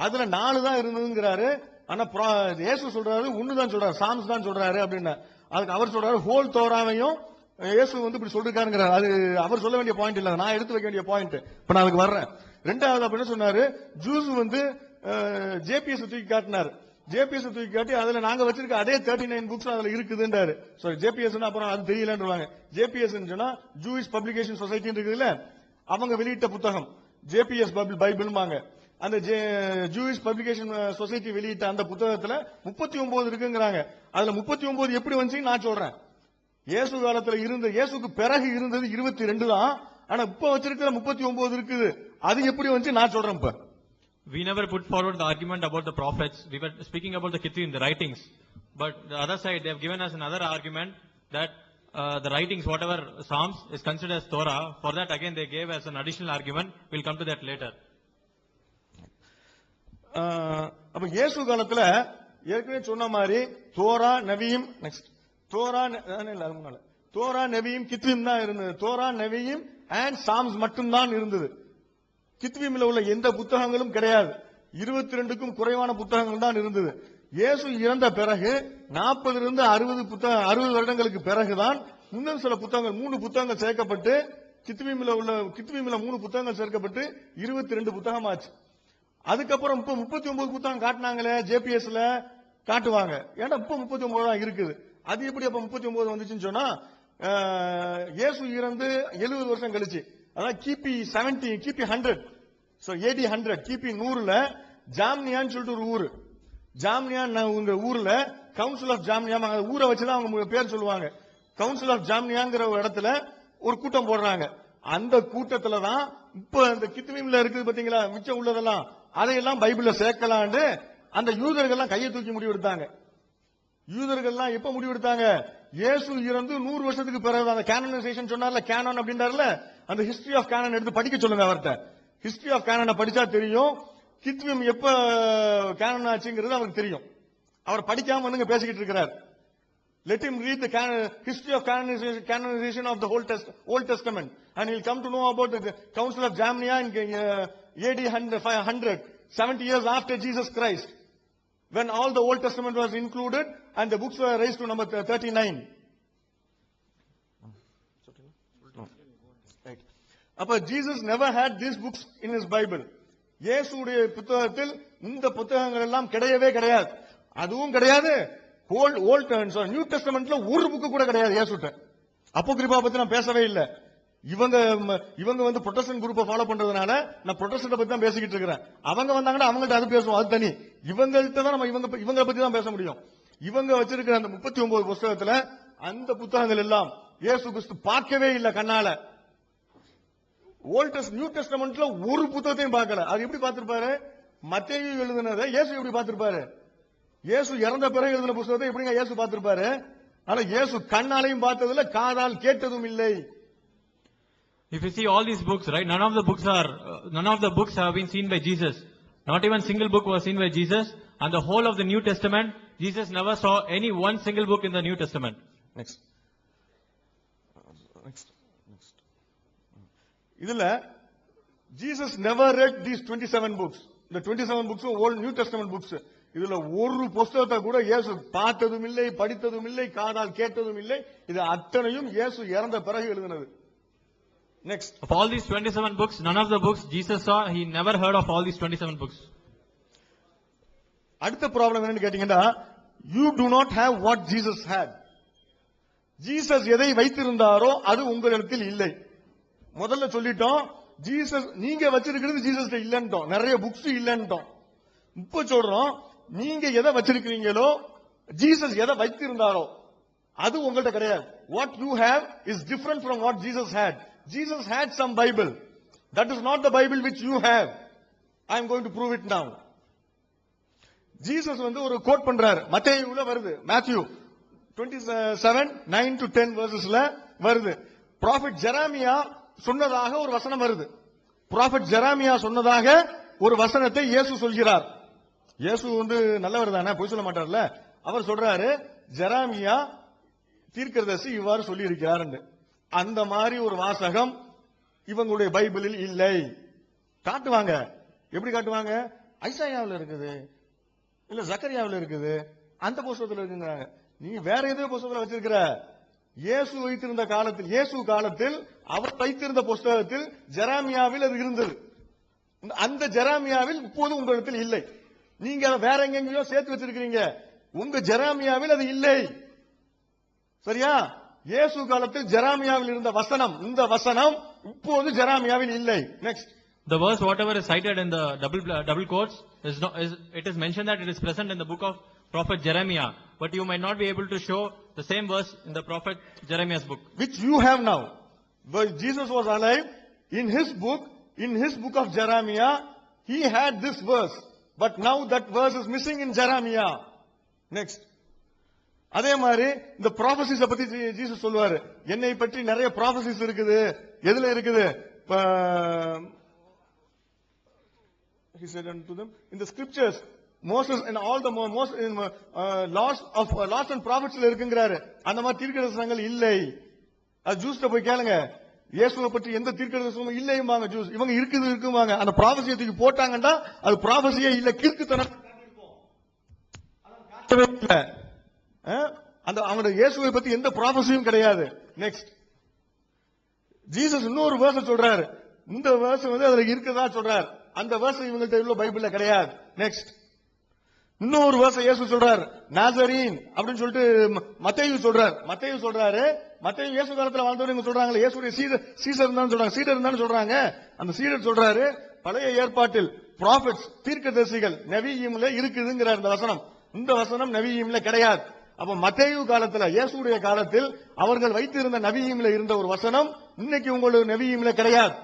அதுல 4 தான் இருந்ததுங்கிறாரு. ஆனா இயேசு சொல்றாரு 1 தான் சொல்றாரு, சாம்ஸ் தான் சொல்றாரு அப்படின்னு. அதுக்கு அவர் சொல்றாரு ஹோல் தோராவையும் இயேசு வந்து இப்படி சொல்லிருக்காருங்கிறாரு. அது அவர் சொல்ல வேண்டிய பாயிண்ட் இல்ல, நான் எடுத்து வைக்க வேண்டிய பாயிண்ட். இப்ப நான் அதுக்கு வர்றேன். ரெண்டாவது அப்படின்னு சொன்னாரு, ஜூஸ் வந்து ஜேபிஎஸ் தூக்கி காட்டினாரு. ஜேபிஎஸ் தூக்கி காட்டி அதுல நாங்க வச்சிருக்க அதே 39 புக்ஸ் அதுல இருக்குதுன்றாரு. சாரி, ஜேபிஎஸ் அப்புறம் அது தெரியலன்றாங்க. ஜேபிஎஸ் சொன்னா ஜூயிஷ் பப்ளிகேஷன் சொசைட்டி இருக்குதுல்ல, அவங்க வெளியிட்ட புத்தகம் ஜேபிஎஸ் பைபிள்மாங்க. அந்த ஜூயிஷ் பப்ளிகேஷன் சொசைட்டி வெளியிட்ட அந்த புத்தகத்துல 39 இருக்குங்கிறாங்க. அதுல 39 எப்படி வந்து நான் சொல்றேன். இயேசு காலத்துல இருந்த, இயேசுக்கு பிறகு இருந்தது 22 தான். ஆனா இப்ப வச்சிருக்கிற 39 இருக்குது. அது எப்படி வந்து நான் சொல்றேன். இப்ப we never put forward the argument about the prophets. We were speaking about the Kittim, the writings. But the other side, they have given us another argument that the writings, whatever Psalms, is considered as Torah. For that, again, they gave us an additional argument. We'll come to that later. அப்ப இயேசு காலத்துல ஏற்கனவே சொன்ன மாதிரி Torah நவியும், next Torah நவியும் கித்வீம் தான் இருந்தது. Torah நவியும் and Sam's மட்டும்தான் இருந்தது. கித்வீம்ல உள்ள எந்த புத்தகங்களும் கிடையாது. 22க்கும் குறைவான புத்தகங்கள் தான் இருந்தது. இயேசு இறந்த பிறகு 40 60 வருடங்களுக்கு பிறகுதான் இன்னும் சில புத்தகங்கள் 3 புத்தகங்கள் சேர்க்கப்பட்டு கித்வீம்ல 3 புத்தகங்கள் சேர்க்கப்பட்டு 22 புத்தகம் ஆச்சு. அதுக்கப்புறம் இப்ப 39 புத்தகம் காட்டினாங்களே ஜேபிஎஸ்ல காட்டுவாங்க. ஏன்னா இப்ப 39 தான் இருக்குது. அது எப்படி அப்ப 39 வந்துச்சுன்னு சொன்னா, இயேசு இறந்து 70 வருஷம் கழிச்சு, அதான் கிபி 70, கிபி 100, AD 100, கிபி 100ல ஜாம்னியான்னு சொல்லிட்டு ஒரு ஊரு, ஜாம்னியா உங்க ஊர்ல கவுன்சில் ஆஃப் ஜாம்னியா, ஊரை வச்சுதான் அவங்க பேர் சொல்லுவாங்க. கவுன்சில் ஆஃப் ஜாம்னியாங்கிற ஒரு இடத்துல ஒரு கூட்டம் போடுறாங்க. அந்த கூட்டத்துல தான் இப்ப இந்த கித்வீம்ல இருக்குது பாத்தீங்களா, மிச்சம் உள்ளதெல்லாம் அதையெல்லாம் பைபிள்ல சேர்க்கலான்னு அந்த யூதர்கள்லாம் கையை தூக்கி முடிவெடுத்தாங்க. யூதர்கள்லாம் எப்ப முடிவெடுத்தாங்க? இயேசு இறந்து 100 வருஷத்துக்கு பிறகு. அந்த கேனனைசேஷன் சொன்னார்ல, கேனான் அப்படின்றாருல, அந்த ஹிஸ்டரி ஆஃப் கேனான் எடுத்து படிக்க சொல்லுங்க அவர்கிட்ட. ஹிஸ்டரி ஆஃப் கேனானை படிச்சா தெரியும் கித்வீம் எப்ப கேனான் ஆச்சுங்கிறது அவருக்கு தெரியும். அவர் படிக்காம வந்துங்க பேசிக்கிட்டு இருக்கிறார். Let him read the history of canonization of the Old Testament, and he'll come to know about the Council of Jamnia in AD 500, 70 years after Jesus Christ, when all the Old Testament was included and the books were raised to number 39. Right. But Jesus never had these books in his Bible. இயேசுடைய புத்தகத்தில் இந்த புத்தகங்கள் எல்லாம் கிடையவே கிடையாது. அதுவும் கிடையாது. New டெஸ்டமெண்ட்ல ஒரு புக்கு கூட கிடையாது இயேசுட்ட. அப்போகிரிபா பத்தி நான் பேசவே இல்லை. இவங்க வந்து புரோட்டஸ்டன்ட் குரூப்பை ஃபாலோ பண்றதுனால நான் புரோட்டஸ்டன்ட் பத்தி தான் பேசிக்கிட்டு இருக்கிறேன். அவங்க வந்தாங்கன்னா அவங்கள்ட்ட அது பேசுவோம், அது தனி. இவங்கள்ட்ட தான் நம்ம இவங்களை பத்தி தான் பேச முடியும். இவங்க வச்சிருக்கிற அந்த 39 புத்தகத்துல அந்த புத்தகங்கள் எல்லாம் இயேசு கிறிஸ்து பார்க்கவே இல்லை கண்ணால. நியூ டெஸ்டமெண்ட்ல ஒரு புத்தகத்தையும் பார்க்கல. அது எப்படி பார்த்திருப்பாரு? மத்தேயு எழுதினதை இயேசு எப்படி பார்த்திருப்பாரு? இயேசு இறந்த பிறகு எழுதின புத்தகத்தை எப்படிங்க இயேசு பார்த்திருப்பாரு? ஆனா இயேசு கண்ணாலையும் பார்த்ததில்லை, காதால் கேட்டதும் இல்லை. If you see all these books, right, none of the books have been seen by Jesus. Not even single book was seen by Jesus, and the whole of the New Testament, Jesus never saw any one single book in the New Testament. Next. இதுல Jesus never read these 27 books. The 27 books Old New Testament books. இதுல ஒரு புத்தகத்தை கூட இயேசு பார்த்ததும் இல்லை, படித்ததும் இல்லை, காதால் கேட்டதும் இல்லை. இது அத்தனையும் இயேசு இறந்த பிறகு எழுதினது. Next. Of all these 27 books, none of the books Jesus saw, he never heard of all these 27 books. அடுத்த ப்ராப்ளம் என்னன்னு கேட்டீங்கன்னா, you do not have what Jesus had. Jesus எதை வைத்திருந்தாரோ அது உங்களிடத்தில் இல்லை. முதல்ல சொல்லிட்டோம், ஜீசஸ் நீங்க வச்சிருக்கிறது ஜீசஸ் இல்லன்ட்டோம், நிறைய புக்ஸ் இல்லன்ட்டோம். இப்ப சொல்றோம், நீங்க எதை வச்சிருக்கிறீங்களோ, ஜீசஸ் எதை வைத்திருந்தாரோ அது உங்கள்ட்ட கிடையாது. What you have is different from what Jesus had. Jesus had some Bible. That is not the Bible which you have. I am going to prove it now. Jesus வந்து ஒரு கோட் பண்றாரு, மத்தேயுல வருது, Matthew 27:9 to 10 verses-ல வருது. Prophet Jeremiah சொன்னதாக ஒரு வசனம் வருது. Prophet Jeremiah சொன்னதாக ஒரு வசனத்தை இயேசு சொல்கிறார். இயேசு வந்து நல்லவர் தானே, பொய் சொல்ல மாட்டார்ல. அவர் சொல்றாரு, ஜெரமியா தீர்க்கதரிசி இவ்வாறு சொல்லி இருக்கிறார். அந்த மாதிரி ஒரு வாசகம் இவங்களுடைய பைபிளில் இல்லை. காட்டுவாங்க. எப்படி காட்டுவாங்க? ஐசாயாவில் இருக்குது, இல்ல ஜக்கரியாவில் இருக்குது, அந்த புத்தகத்தில் இருக்குங்கிறாங்க. நீ வேற ஏதோ புத்தகத்தில் வச்சிருக்கிற. இயேசு வைத்திருந்த காலத்தில், இயேசு காலத்தில் அவர் வைத்திருந்த புத்தகத்தில் ஜெரமியாவில் அது இருந்தது. அந்த ஜெரமியாவில் இப்போது உங்களிடத்தில் இல்லை. நீங்க வேற எங்கெங்கயோ சேர்த்து வச்சிருக்கீங்க. உங்க ஜெரமியாவில் அது இல்லை. சரியா? இயேசு காலத்தில் ஜெரமியாவில் இருந்த வசனம், இந்த வசனம் இப்போது ஜெரமியாவில் இல்லை. Next. The verse whatever is cited in the double quotes it is mentioned that it is present in the book of prophet Jeremiah, but you might not be able to show the same verse in the prophet Jeremiah's book, which you have now. When Jesus was alive, in his book of Jeremiah, he had this verse, but now that verse is missing in Jeremiah. Next. அதே மாதிரி இந்த prophecies பத்தி Jesus சொல்லுவாரு, என்னை பற்றி நிறைய prophecies இருக்குது. எதுல இருக்குது? He said unto them, in the scriptures, Moses and all the laws and prophets இருக்குங்கிறாரு. அந்த மாதிரி தீர்க்கதரிசனங்கள் இல்லை. அது ஜூஸ்ட போய் கேளுங்க, இயேசுவை பற்றி எந்த தீர்க்கதரிசனமும் இல்லையும்பாங்க ஜூஸ். இவங்க இருக்குவாங்க. அந்த ப்ராபசியை தூக்கி போட்டாங்கன்னா அது ப்ராபசியே இல்ல, கிறுக்குத்தனம். அந்த அவங்க இயேசுவை பத்தி எந்த ப்ராபசியும் கிடையாது. நெக்ஸ்ட். ஜீசஸ் இன்னொரு வேர்ஸ் சொல்றாரு. இந்த வேர்ஸ் வந்து அதுல இருக்கதா சொல்றாரு. அந்த வேர்ஸ் இவங்கள்ட்ட உள்ள பைபிள்ல கிடையாது. நெக்ஸ்ட். இன்னொரு வேர்ஸ் இயேசு சொல்றாரு, நாசரீன் அப்படின்னு சொல்லிட்டு மத்தேயு சொல்றாரு. மத்தேயு இயேசு காலத்துல வாழ்ந்தவங்க சொல்றாங்க, இயேசுடைய சீடர் தான் சொல்றாங்க, சீடர் தான் சொல்றாங்க. அந்த சீடர் சொல்றாரு, பழைய ஏற்பாட்டில் ப்ராஃபெட்ஸ் தீர்க்கதரிசிகள் நபியிம்ல இருக்குதுங்கிறார் இந்த வசனம். இந்த வசனம் நபியிம்ல கிடையாது. அப்ப மத்தேயு காலத்துல, இயேசுடைய காலத்தில் அவர்கள் வைத்திருந்த நபியிம்ல இருந்த ஒரு வசனம் இன்னைக்கு உங்களுக்கு நபியிம்ல கிடையாது.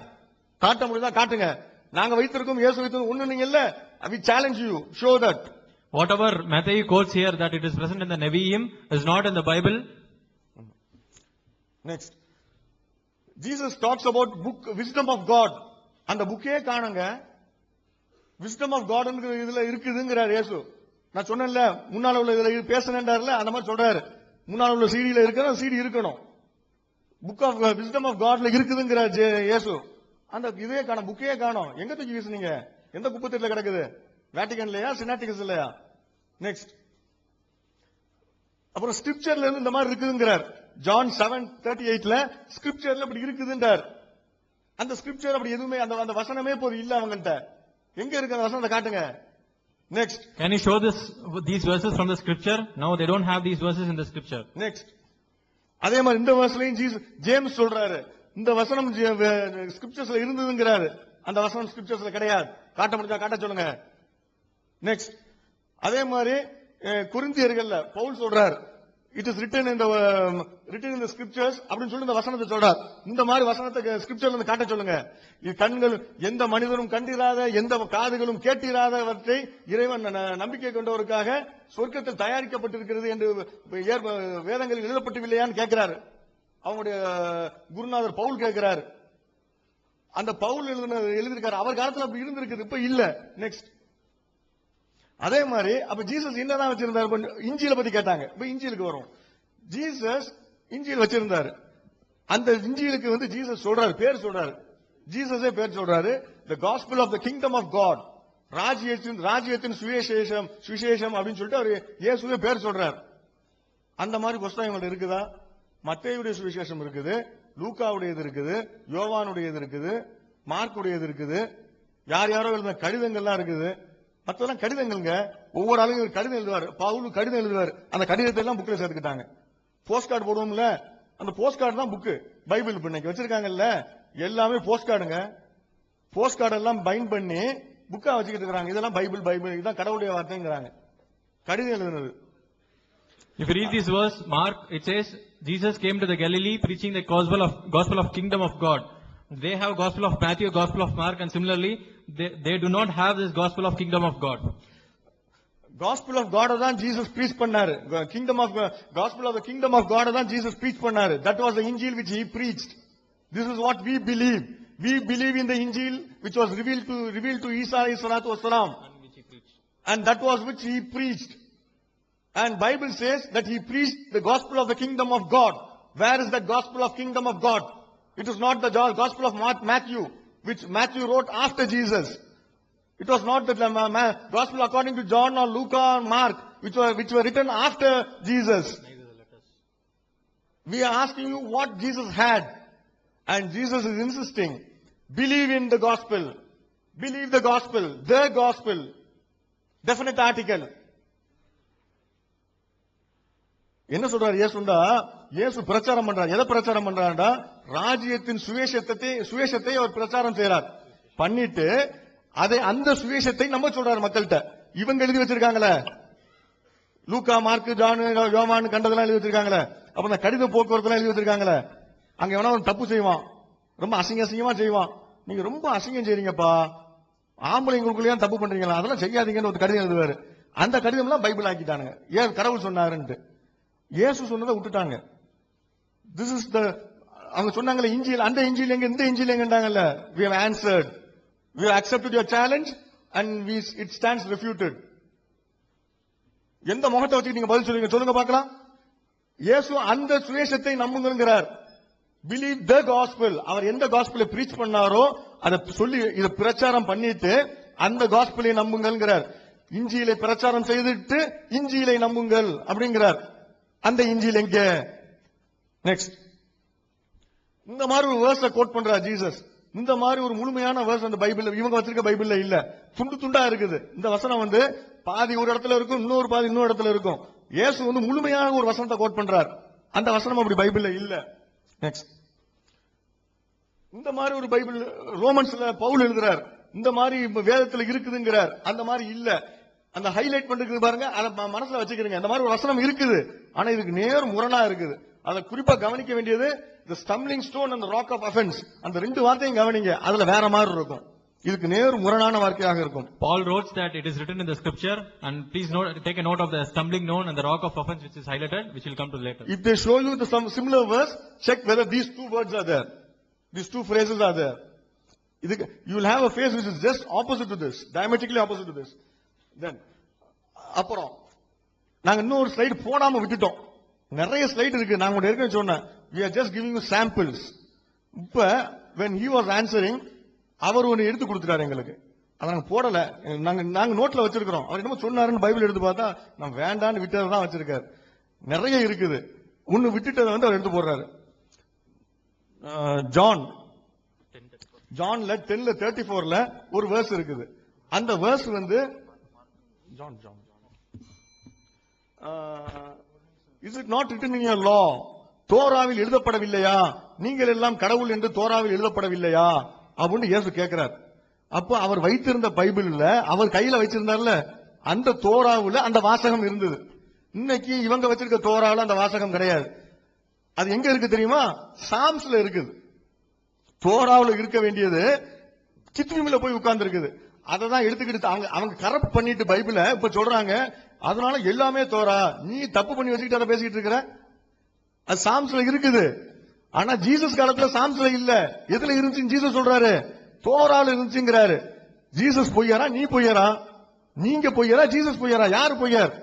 காட்ட முடியுதா? காட்டுங்க. நாங்க வைத்திருக்கோம், இயேசு வைத்திருக்கோம் ஒண்ணு நீங்க இல்ல. We challenge you, show that. Whatever Matthew quotes here that it is present in the Nevi'im is not in the Bible. Next. Jesus talks about book wisdom of God. அந்த புக்கே காணுங்க. wisdom of God இதுல இருக்குதுங்கிறார் இயேசு. நான் சொன்னேன்ல, முன்னால உள்ள இதுல பேசணும்ன்றார்ல, அந்த மாதிரி சொல்றாரு. முன்னால் உள்ள சீடியில இருக்கணும், சீடி இருக்கணும். புக் ஆஃப் விஸ்டம் ஆஃப் காட்ல இருக்குதுங்கிற இயேசு. அந்த இதே காணும், புக்கையே காணும். எங்க தூக்கி வீசுனீங்க? எந்த குப்பத்தில கிடக்குது? வேட்டிகன்லயா, சினாட்டிகஸ் இல்லையா? நெக்ஸ்ட். அப்புறம் ஸ்கிரிப்சர்ல இருந்து இந்த மாதிரி இருக்குதுங்கிறார். ஜான் 7:38ல ஸ்கிரிப்சர்ல இப்படி இருக்குதுன்றார். அந்த ஸ்கிரிப்சர் அப்படி எதுவுமே அந்த வசனமே போது இல்ல அவங்கள்ட்ட. எங்க இருக்கு அந்த வசனத்தை காட்டுங்க. Next. Can you show these verses from the scripture? No, they don't have these verses in the scripture. Next. அதே மாதிரி இந்த வசனத்தையும் ஜேம்ஸ் சொல்றாரு, இந்த வசனம் ஸ்கிரிப்சர்ஸ்ல இருந்ததுங்கிறாரு. அந்த வசனம் ஸ்கிரிப்சர்ஸ்ல கிடையாது. காட்ட முடிஞ்சா காட்ட சொல்லுங்க. நெக்ஸ்ட். அதே மாதிரி கொரிந்தியர்கள்ல பவுல் சொல்றார், it is written in the scriptures அப்படின்னு சொல்லி இந்த வசனத்தை சொல்றார். இந்த மாதிரி வசனத்தை ஸ்கிரிப்சர்ல இருந்து காட்ட சொல்லுங்க. இது கண்கள் எந்த மனிதனும் கண்டிராத, எந்த காதுகளும் கேட்டிராதவற்றை இறைவன் நம்பிக்கை கொண்டவருக்காக சொர்க்கத்தில் தயாரிக்கப்பட்டிருக்கிறது என்று வேதங்களில் எழுதப்பட்டவில்லையான்னு கேட்கிறாரு. அவங்களுடைய குருநாதர் பவுல் கேட்கிறாரு. அந்த பவுல் எழுதியிருக்காரு. அவர் காலத்துல அப்படி இருந்திருக்குது, இப்ப இல்ல. நெக்ஸ்ட். அதே மாதிரி அப்ப ஜீசஸ் என்னதான் வச்சிருந்தாரு? இஞ்சியில பத்தி கேட்டாங்க. இப்ப இஞ்சிலுக்கு வரும். ஜீசஸ் இஞ்சியில் வச்சிருந்தாரு. அந்த இஞ்சிலுக்கு வந்து ஜீசஸ் சொல்றாரு, பேர் சொல்றாரு. ஜீசஸே பேர் சொல்றாரு, the gospel of the kingdom of God, ராஜ்யத்தின் சுவிசேஷம் அப்படின்னு சொல்லிட்டு அவர் இயேசுவே பேர் சொல்றாரு. அந்த மாதிரி புஸ்தகங்கள் இருக்குதா? மத்தேயுடைய சுவிசேஷம் இருக்குது, லூக்காவுடையது இருக்குது, யோவானுடையது இருக்குது, மார்க்குடையது இருக்குது, யார் யாரோ எழுதின கடிதங்கள்லாம் இருக்குது. மற்றெல்லாம் கடிதங்கள்ங்க. ஒவ்வொரு ஆளுங்க கடிதம் எழுதுவார். பவுல் கடிதம் எழுதுவார். அந்த கடிதத்தை எல்லாம் புக்ல சேர்த்துக்கிட்டாங்க. போஸ்ட் கார்டு போடுவோம்ல, அந்த போஸ்ட் கார்டு தான் புக்கு. பைபிள் இன்னைக்கு வச்சிருக்காங்கல்ல, எல்லாமே போஸ்ட் கார்டுங்க. போஸ்ட் கார்டு எல்லாம் பைண்ட் பண்ணி புக்கா வச்சுக்கிட்டு இருக்காங்க. இதெல்லாம் பைபிள் இதான் கடவுளுடைய வார்த்தைங்கிறாங்க. கடிதம் எழுதுனது. If you read this verse, Mark, it says, Jesus came to the Galilee preaching the gospel of kingdom of God. They have gospel of Matthew, gospel of Mark, and similarly, they do not have this gospel of kingdom of God. Gospel of God தான் Jesus preach பண்ணாரு. Gospel of the kingdom of God தான் Jesus preach பண்ணாரு. That was the Injil which he preached. This is what we believe. We believe in the Injil which was revealed to Isa alayhi salatu wasalam. And that was which he preached. And Bible says that he preached the gospel of the kingdom of God. Where is that gospel of kingdom of God? It is not the gospel of Matthew, which Matthew wrote after Jesus. It was not the gospel according to John or Luke or Mark, which were written after Jesus. We are asking you what Jesus had. And Jesus is insisting, believe in the gospel. Believe the gospel. The gospel. Definite article. என்ன சொல்றாரு இயேசுண்டா? இயேசு பிரச்சாரம் பண்றார். எதை பிரச்சாரம் பண்றாருடா? ராஜ்யத்தின் சுவிசேஷத்தை அவர் பிரச்சாரம் செய்யறார். பண்ணிட்டு அதை அந்த சுவிசேஷத்தை நம்ம சொல்றாரு மக்கள்கிட்ட. இவங்க எழுதி வச்சிருக்காங்களே, லூக்கா, மார்க், ஜான், யோவான் கண்டதெல்லாம் எழுதி வச்சிருக்காங்களே. அப்ப அந்த கடித போக்குவரத்து எழுதி வச்சிருக்காங்களே, அங்க எவனா ஒரு தப்பு செய்வான், ரொம்ப அசிங்கமா செய்வான். நீங்க ரொம்ப அசிங்கம் செய்றீங்கப்பா, ஆம்பளைங்களுக்குள்ளேயே தப்பு பண்றீங்களா, அதெல்லாம் செய்யாதீங்கன்னு ஒரு கடிதம் எழுதுவாரு. அந்த கடிதம் எல்லாம் பைபிள் ஆக்கிட்டானுங்க. ஏன் கடவுள் சொன்னாருன்ட்டு. இயேசு சொன்னதை விட்டுட்டாங்க. திஸ் இஸ் த அவங்க சொன்னாங்கல்ல இஞ்சில், அந்த இஞ்சில் எங்க, இந்த இஞ்சில் எங்கன்றாங்கல்ல. we have answered, we have accepted your challenge and it stands refuted. எந்த முகத்தை வச்சு நீங்க பதில் சொல்லுங்க, சொல்லுங்க பார்க்கலாம். இயேசு அந்த சுவிசேஷத்தை நம்புங்கிறார். Believe the gospel. அவர் எந்த காஸ்பலை பிரீச் பண்ணாரோ அதை சொல்லி இதை பிரச்சாரம் பண்ணிட்டு அந்த காஸ்பலை நம்புங்கிறார். இஞ்சியிலை பிரச்சாரம் செய்துட்டு இஞ்சியிலை நம்புங்கள் அப்படிங்கிறார். அந்த இஞ்சியில் எங்க? நெக்ஸ்ட். இந்த மாதிரி ஒரு வேர்ஸ கோட் பண்றார் ஜீசஸ். இந்த மாதிரி ஒரு முழுமையான வேர்ஸ் அந்த பைபிள்ல, இவங்க வச்சிருக்க பைபிள்ல இல்ல, துண்டு துண்டா இருக்குது. இந்த வசனம் வந்து பாதி ஒரு இடத்துல இருக்கும், இன்னொரு பாதி இன்னொரு இடத்துல இருக்கும். இயேசு வந்து முழுமையான ஒரு வசனத்தை கோட் பண்றார். அந்த வசனம் அப்படி பைபிள்ல இல்ல. நெக்ஸ்ட். இந்த மாதிரி ஒரு பைபிள் ரோமன்ஸ்ல பவுல் எழுதுறார், இந்த மாதிரி வேதத்துல இருக்குதுங்கிறார். அந்த மாதிரி இல்ல. அந்த ஹைலைட் பண்ணிருக்கு பாருங்க, அதை மனசுல வச்சுக்கிறீங்க. இந்த மாதிரி ஒரு வசனம் இருக்குது, ஆனா இதுக்கு நேர் முரணா இருக்குது. அதை குறிப்பா கவனிக்க வேண்டியது the stumbling stone and the rock of offense. அந்த ரெண்டு வார்த்தையும் கவனிங்க, அதுல வேற மாதிரி இருக்கும். இதுக்கு நேர் முரணான வார்த்தையாக இருக்கும். Paul wrote that it is written in the scripture, and please take a note of the stumbling stone and the rock of offense which is highlighted, which will come to later. If they show you some similar verse, check whether these two words are there. These two phrases are there. You will have a phrase which is just opposite to this, diametrically opposite to this. Then அப்புறம் நாங்க இன்னொரு slide போடாம விட்டுட்டோம். நிறைய slide இருக்கு. நான் உங்க ஏற்கனவே சொன்னேன், we are just giving you samples. இப்ப when he was answering, அவர் ஒன்னு எடுத்து கொடுத்துட்டாரு எங்களுக்கு. அதை நாங்க போடல, நாங்க நோட்ல வச்சிருக்கிறோம். அவர் என்னமோ சொன்னாருன்னு பைபிள் எடுத்து பார்த்தா நான் வேண்டான்னு விட்டதான் வச்சிருக்காரு. நிறைய இருக்குது, ஒன்னு விட்டுட்டதை வந்து அவர் எடுத்து போடுறாரு. ஜான்ல 10:34 ஒரு வேர்ஸ் இருக்குது. அந்த வேர்ஸ் வந்து John is it not written in your law, தோராவில் எழுதப்படவில்லையா, நீங்கள் எல்லாம் கடவுள் என்று தோராவில் எழுதப்படவில்லையா அப்படின்னு இயேசு கேட்கிறார். அப்ப அவர் வைத்திருந்த பைபிள்ல, அவர் கையில வச்சிருந்தார்ல, அந்த தோராவுல அந்த வாசகம் இருந்தது. இன்னைக்கு இவங்க வச்சிருக்க தோராவுல அந்த வாசகம் கிடையாது. அது எங்க இருக்கு தெரியுமா? சாம்ஸ்ல இருக்குது. தோராவுல இருக்க வேண்டியது கித்மிம்ல போய் உட்கார்ந்து இருக்குது. அதை தான் எடுத்துக்கிட்டு அவங்க கரப்ட் பண்ணிட்டு பைபிள இப்ப சொல்றாங்க. அதனால எல்லாமே தோரா, நீ தப்பு பண்ணி வச்சுக்கிட்டு அதை பேசிக்கிட்டு இருக்கிற. அது சாம்ஸ்ல இருக்குது. ஆனா ஜீசஸ் காலத்துல சாம்ஸ்ல இல்ல. எதுல இருந்துச்சு ஜீசஸ் சொல்றாரு? தோரால இருந்துச்சுங்கிறாரு. ஜீசஸ் பொய்யாரா, நீ பொய்யாரா? நீங்க பொய்யாரா, ஜீசஸ் பொய்யாரா? யாரு பொய்யார்?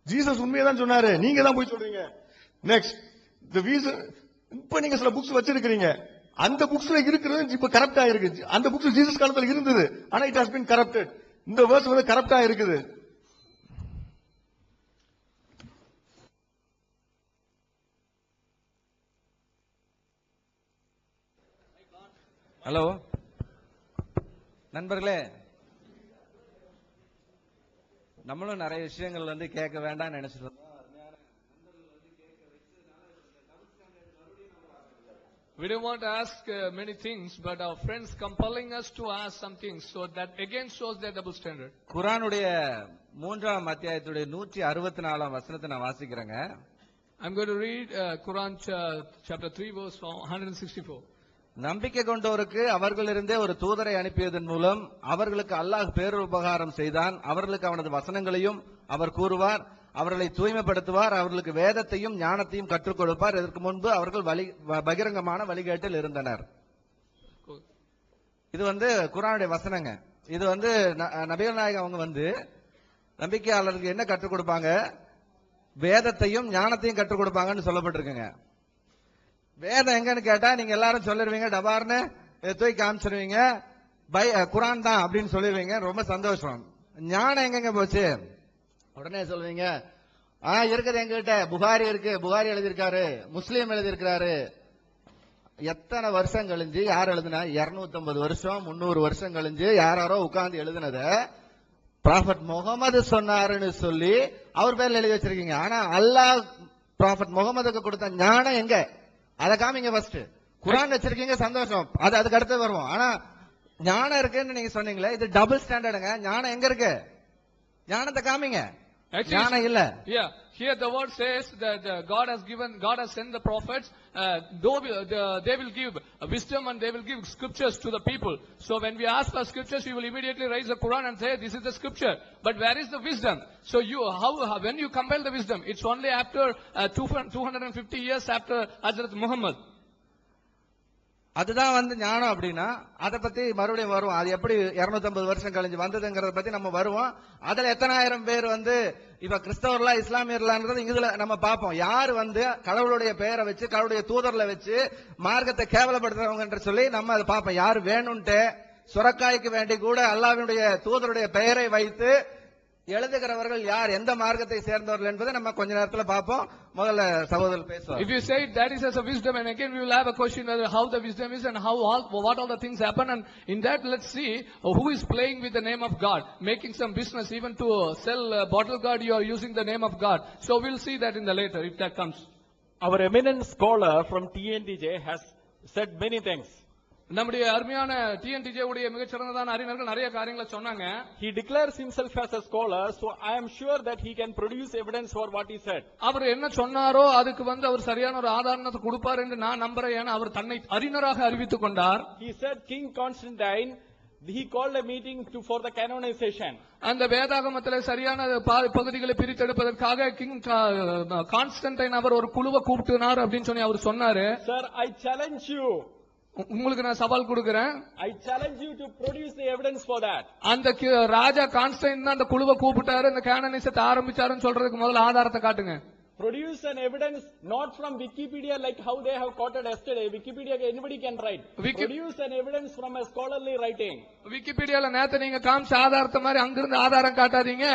ஜீசஸ் உண்மையதான் சொன்னாரு, நீங்க தான் போய் சொல்றீங்க. நெக்ஸ்ட், இப்ப நீங்க சில புக்ஸ் வச்சிருக்கீங்க, அந்த புக்ஸ்ல இருக்கிறது இப்ப கரப்டா இருக்கு. அந்த புக்ஸ் ஜீசஸ் காலத்துல இருந்தது, ஆனா இட் ஹஸ் பீன் கரப்டட். இந்த வேர்ஸ் வந்து கரப்டா இருக்குது. ஹலோ நண்பர்களே, நம்மளும் நிறைய விஷயங்கள் வந்து கேட்க வேண்டாம்னு நினைச்சிட்டு இருந்தோம். We don't want to ask many things, but our friends compelling us to ask some things, so that again shows their double standard. குர்ஆனுடைய 3ஆம் அத்தியாயத்துடைய 164ஆம் வசனத்தை நான் வாசிக்கிறேங்க. I'm going to read Quran chapter 3 verse 164. நம்பிக்கை கொண்டோருக்கு அவர்களிருந்தே ஒரு தூதரை அனுப்பியதன் மூலம் அவர்களுக்கு அல்லாஹ் பேருபகாரம் செய்தான். அவர்களுக்கு அவனது வசனங்களையும் அவர் கூறுவார், அவர்களை தூய்மைப்படுத்துவார், அவர்களுக்கு வேதத்தையும் ஞானத்தையும் கற்றுக் கொடுப்பார். இதற்கு முன்பு அவர்கள் பகிரங்கமான வழிகேட்டில் இருந்தனர். இது வந்து குர்ஆனுடைய வசனங்க. இது வந்து நபிகள் நாயகம் அவங்க வந்து நம்பிக்கையாளருக்கு என்ன கற்றுக் கொடுப்பாங்க? வேதத்தையும் ஞானத்தையும் கற்றுக் கொடுப்பாங்கன்னு சொல்லப்பட்டிருக்குங்க. வேதம் எங்கன்னு கேட்டா நீங்க எல்லாரும் சொல்லிருவீங்க, டபார்னு தூக்கி காமிச்சிருவீங்க, குர்ஆன் தான் அப்படின்னு சொல்லிருவீங்க. ரொம்ப சந்தோஷம். ஞானம் எங்க போச்சு? உடனே சொல்லுவீங்க, இருக்குது எங்கிட்ட புகாரி இருக்கு, புகாரி எழுதியிருக்காரு, முஸ்லீம் எழுதியிருக்காரு. எத்தனை வருஷம் கழிஞ்சு யார் எழுதுனா? 250 வருஷம் 300 வருஷம் கழிஞ்சு யாரோ உட்கார்ந்து எழுதுனத ப்ராஃபட் முகமது சொன்னாருன்னு சொல்லி அவர் பேர்ல எழுதி வச்சிருக்கீங்க. ஆனா அல்லாஹ் ப்ராஃபட் முகமதுக்கு கொடுத்த ஞானம் எங்க? அதை காமிங்க ஃபர்ஸ்ட். குர்ஆன் வச்சிருக்கீங்க, சந்தோஷம், அதுக்கு அடுத்து வருவோம். ஆனா ஞானம் இருக்குன்னு நீங்க சொன்னீங்களே, இது டபுள் ஸ்டாண்டர்டுங்க. ஞானம் எங்க இருக்கு? ஞானத்தை காமிங்க. ஞானம் இல்ல. Yeah, here the word says that God has sent the prophets, they will give wisdom and they will give scriptures to the people. So when we ask for scriptures, we will immediately raise the Quran and say this is the scripture. But where is the wisdom? So when you compile the wisdom, it's only after 250 years after Hazrat Muhammad. அதுதான் வந்து ஞானம் அப்படின்னா அதை பத்தி மறுபடியும் வருவோம். அது எப்படி 250 வருஷம் கழிஞ்சு வந்ததுங்கிறத பத்தி நம்ம வருவோம். அதுல எத்தனாயிரம் பேர் வந்து இப்ப கிறிஸ்தவர்களா இஸ்லாமியர்களான்றது இதுல நம்ம பார்ப்போம். யார் வந்து கடவுளுடைய பெயரை வச்சு கடவுளுடைய தூதர்ல வச்சு மார்க்கத்தை கேவலப்படுத்துறவங்க என்று சொல்லி நம்ம அதை பார்ப்போம். யார் வேணும்ட்டு சுரக்காய்க்கு வேண்டி கூட அல்லாஹ்வுடைய தூதருடைய பெயரை வைத்து எழுதுகிறவர்கள் யார், எந்த மார்க்கத்தை சேர்ந்தவர்கள் என்பதை நம்ம கொஞ்ச நேரத்துல பார்ப்போம். முதல்ல சகோதரர் பேசுவார். If you say that is as a wisdom, and again we will have a question whether how the wisdom is and what all the things happen, and in that let's see who is playing with the name of God, making some business even to sell bottle guard, you are using the name of God. So we'll see that in the later if that comes. Our eminent scholar from TNTJ has said many things. நம்முடைய அருமையான TNTJ உடைய மிகச்சிறந்ததான அறிஞர்கள் நிறைய காரியங்களை சொன்னாங்க. He declares himself as a scholar, so I am sure that he can produce evidence for what he said. அவர் என்ன சொன்னாரோ அதுக்கு வந்து அவர் சரியான ஒரு ஆதாரத்தை கொடுப்பார் என்று நான் நம்புறேன். ஏன்னா அவர் தன்னை அறிஞராக அறிவித்துக் கொண்டார். He said King Constantine, he called a meeting for the canonization. அந்த வேதாகமத்திலே சரியான பகுதிகளை பிரித்தெடுப்பதற்காக கிங் கான்ஸ்டன்டைன் அவர் ஒரு குழுவை கூப்பிட்டுனார் அப்படின்னு சொல்லி அவர் சொன்னாரு. Sir, I challenge you. உங்களுக்கு நான் சவால் கொடுக்கிறேன். I challenge you to produce the evidence for that. அந்த ராஜா கான்ஸ்டைன் தான் அந்த குழுவை கூப்பிட்டாரு, அந்த கேனனைசத்தை ஆரம்பிச்சாருன்னு சொல்றதுக்கு முதல்ல ஆதாரத்தை காட்டுங்க. produce an evidence not from Wikipedia like how they have quoted yesterday. Wikipedia anybody can write. Produce an evidence from a scholarly writing. விக்கிபீடியால நேத்து நீங்க காமிச்ச ஆதாரத்தை மாதிரி அங்கிருந்து ஆதாரம் காட்டாதீங்க.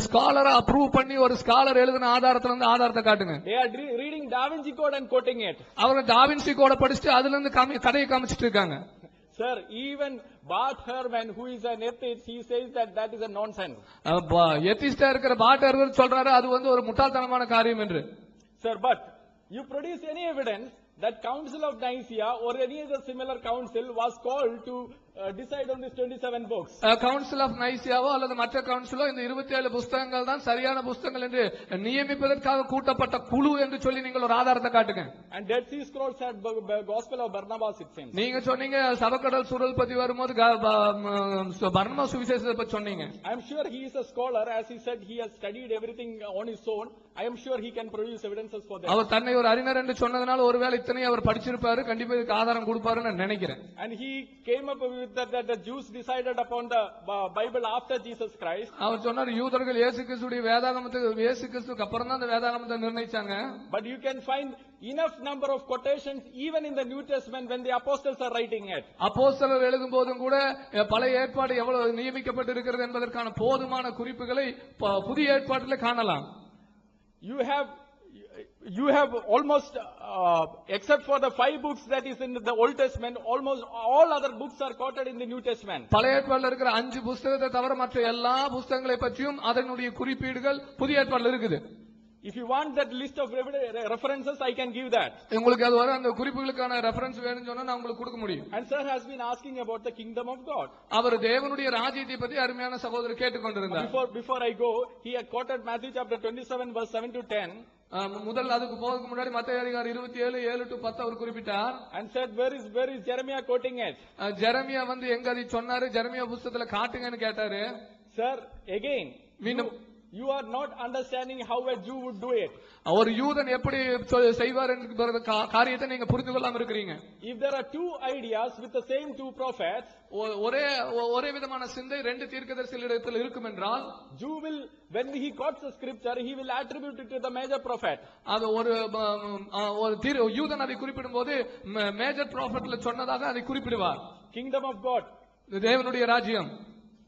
ஸ்காலரை அப்ரூவ் பண்ணி ஒரு ஸ்காலர் எழுதின ஆதாரத்துல இருந்து ஆதாரத்தை காட்டுங்க. They are reading Da Vinci Code and quoting it. அவங்க டாவின்சி கோட படிச்சுட்டு அதுல இருந்து கதையை காமிச்சிட்டு இருக்காங்க. Sir, even Bart Ehrman, who is an atheist, he says that that is a nonsense. எத்திஸ்டா இருக்கிற பாட்டர் சொல்றாரு அது வந்து ஒரு முட்டாள்தனமான காரியம் என்று. Sir, but you produce any evidence that Council of Nicaea or any other similar council was called to decide on these 27 books. Council of நைசியாவோ அல்லது மற்ற கவுன்சிலோ இந்த 27 புத்தகங்கள் தான் சரியான புத்தகங்கள் என்று நியமிப்பதற்காக கூட்டப்பட்ட குழு என்று சொல்லி நீங்கள் ஒரு ஆதாரத்தை காட்டுங்க. And Dead Sea Scrolls had Gospel of Barnabas, it seems. நீங்க சொன்னீங்க சபக்கடல் சுருள் பத்தி வரும்போது பர்னபா சுவிசேஷத்தை பத்தி சொன்னீங்க. I am sure he is a scholar, as he said he has studied everything on his own. I am sure he can produce evidences for that. அவர் தன்னை ஒரு அறிஞர் என்று சொன்னதனால ஒருவேளை இத்தனை அவர் படிச்சிருப்பாரு, கண்டிப்பா இதுக்கு ஆதாரம் கொடுப்பாருன்னு நான் நினைக்கிறேன். And he came up with that the Jews decided upon the Bible after Jesus Christ. அவர் சொன்னார் யூதர்கள் இயேசு கிறிஸ்துவின் வேதாகமத்துக்கு இயேசு கிறிஸ்துவுக்கு அப்புறம் தான் அந்த வேதாகமத்தை நிர்ணயிச்சாங்க. But you can find enough number of quotations even in the New Testament when the apostles are writing it. அப்போஸ்தலர் எழுதும் போதும் கூட பழைய ஏற்பாடு எவ்வளவு நியமிக்கப்பட்டு இருக்கிறது என்பதற்கான போதுமான குறிப்புகளை புதிய ஏற்பாட்டில் காணலாம். You have almost, except for the 5 books that is in the Old Testament, almost all other books are quoted in the New Testament. பழைய ஏற்பாட்டில் இருக்கிற 5 புத்தகத்தை தவிர மற்ற எல்லா புத்தகங்களை பற்றியும் அதனுடைய குறிப்பீடுகள் புதிய ஏற்பாட்டில் இருக்குது. If you want that list of references, I can give that. உங்களுக்கு அது வர அந்த குறிப்புகளுக்கான ரெஃபரன்ஸ் வேணும்னு சொன்னா நான் உங்களுக்கு கொடுக்க முடியும். And sir has been asking about the kingdom of God. அவர் தேவனுடைய ராஜ்யத்தை பத்தி அருமையான சகோதரர் கேட்டுக்கொண்டிருந்தார். Before I go, he had quoted Matthew chapter 27 verse 7 to 10. முதல் அதுக்கு போறதுக்கு முன்னாடி மத்தேயு அதிகாரம் 27 7 to 10 அவர் குறிப்பிட்டார். And said where is Jeremiah quoting it? Jeremiah வந்து எங்க அதை சொன்னாரு, ஜெரமியா புத்தகத்துல காட்டுங்கன்னு கேட்டாரு. Sir, again you are not understanding how a Jew would do it. ஒரு யூதன் எப்படி செய்வார் என்கிற காரியத்தை நீங்க புரிந்து கொள்ளாம இருக்கிறீங்க. If there are 2 ideas with the same 2 prophets, ஒரே விதமான சிந்தை 2 தீர்க்கதரிசிகளிடத்தில் இருக்கும் என்றால், Jew will, when he quotes the scripture, he will attribute it to the major prophet. அது ஒரு யூதன் அதை குறிப்பிடும் போது மேஜர் ப்ராஃபட்ல சொன்னதாக அதை குறிப்பிடுவார். Kingdom of God, தேவனுடைய ராஜ்யம்.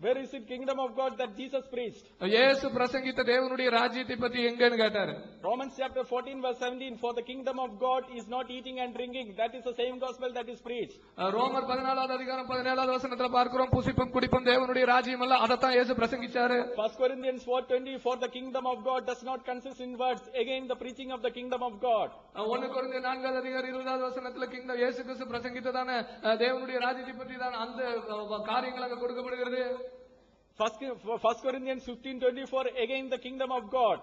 Where is it kingdom of God that Jesus preached? இயேசு பிரசங்கித்த தேவனுடைய ராஜ்யத்தை பத்தி எங்கன்னு கேட்டாரு. Romans chapter 14 verse 17, for the kingdom of God is not eating and drinking, that is the same gospel that is preached. ரோமர் 14வது அதிகாரம் 17வது வசனத்துல பார்க்கிறோம், புசிப்பும் குடிப்பும் தேவனுடைய ராஜ்யம் அல்ல, அதத்தான் இயேசு பிரசங்கிச்சாரு. 1 Corinthians 4:20, for the kingdom of God does not consist in words, again the preaching of the kingdom of God. 1 கொரிந்தியர் 4வது அதிகாரம் 20வது வசனத்துல கிங்டம் இயேசு கிறிஸ்து பிரசங்கித்ததான தேவனுடைய ராஜ்யத்தை பற்றி தான் அந்த காரியங்கள் அங்க கொடுக்கப்படுகிறது. 1 Corinthians 15:24, again the kingdom of God.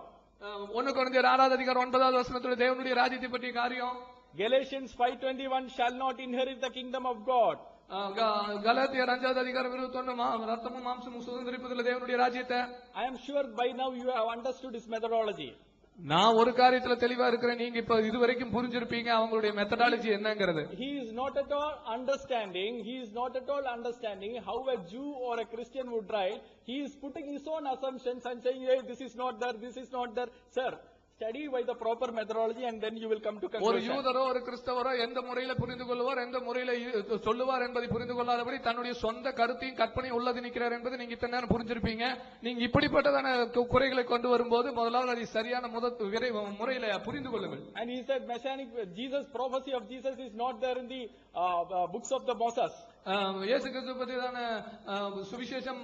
1 கொரிந்தியர் 6வது அதிகாரம் 9வது வசனத்துல தேவனுடைய ராஜ்யத்தை பற்றிய காரியம். Galatians 5:21, shall not inherit the kingdom of God. கலாத்தியர் 5வது அதிகாரம் 21, ரத்தமும் மாம்சமும் சுதந்திரிப்பதில்லை தேவனுடைய ராஜ்யத்தை. I am sure by now you have understood his methodology. நான் ஒரு காரியத்துல தெளிவா இருக்கிறேன், நீங்க இப்ப இதுவரைக்கும் புரிஞ்சிருப்பீங்க அவங்களுடைய மெத்தடாலஜி என்னங்கிறது. He is not at all understanding how a Jew or a Christian would write. He is putting his own assumptions and saying, hey, this is not there. Sir, study by the proper methodology and then you will come to conclusion. ஒரு யூதரோ ஒரு கிறிஸ்தவரோ எந்த முறையில புரிந்து கொள்வார், எந்த முறையில சொல்லுவார் என்பதை புரிந்து கொள்ளாதபடி தன்னுடைய சொந்த கருத்தையும் கற்பனையும் உள்ளது நிற்கிறார் என்பது நீங்க இத்தனை நேரம் புரிஞ்சிருப்பீங்க. நீங்க இப்படிப்பட்டதான குறைகளை கொண்டு வரும்போது முதலாவது அதை சரியான முறையில புரிந்து கொள்ளுங்கள். And he said messianic prophecy of Jesus is not there in the books of the Moses. இயேசு கிறிஸ்து பற்றியான சுவிசேஷம்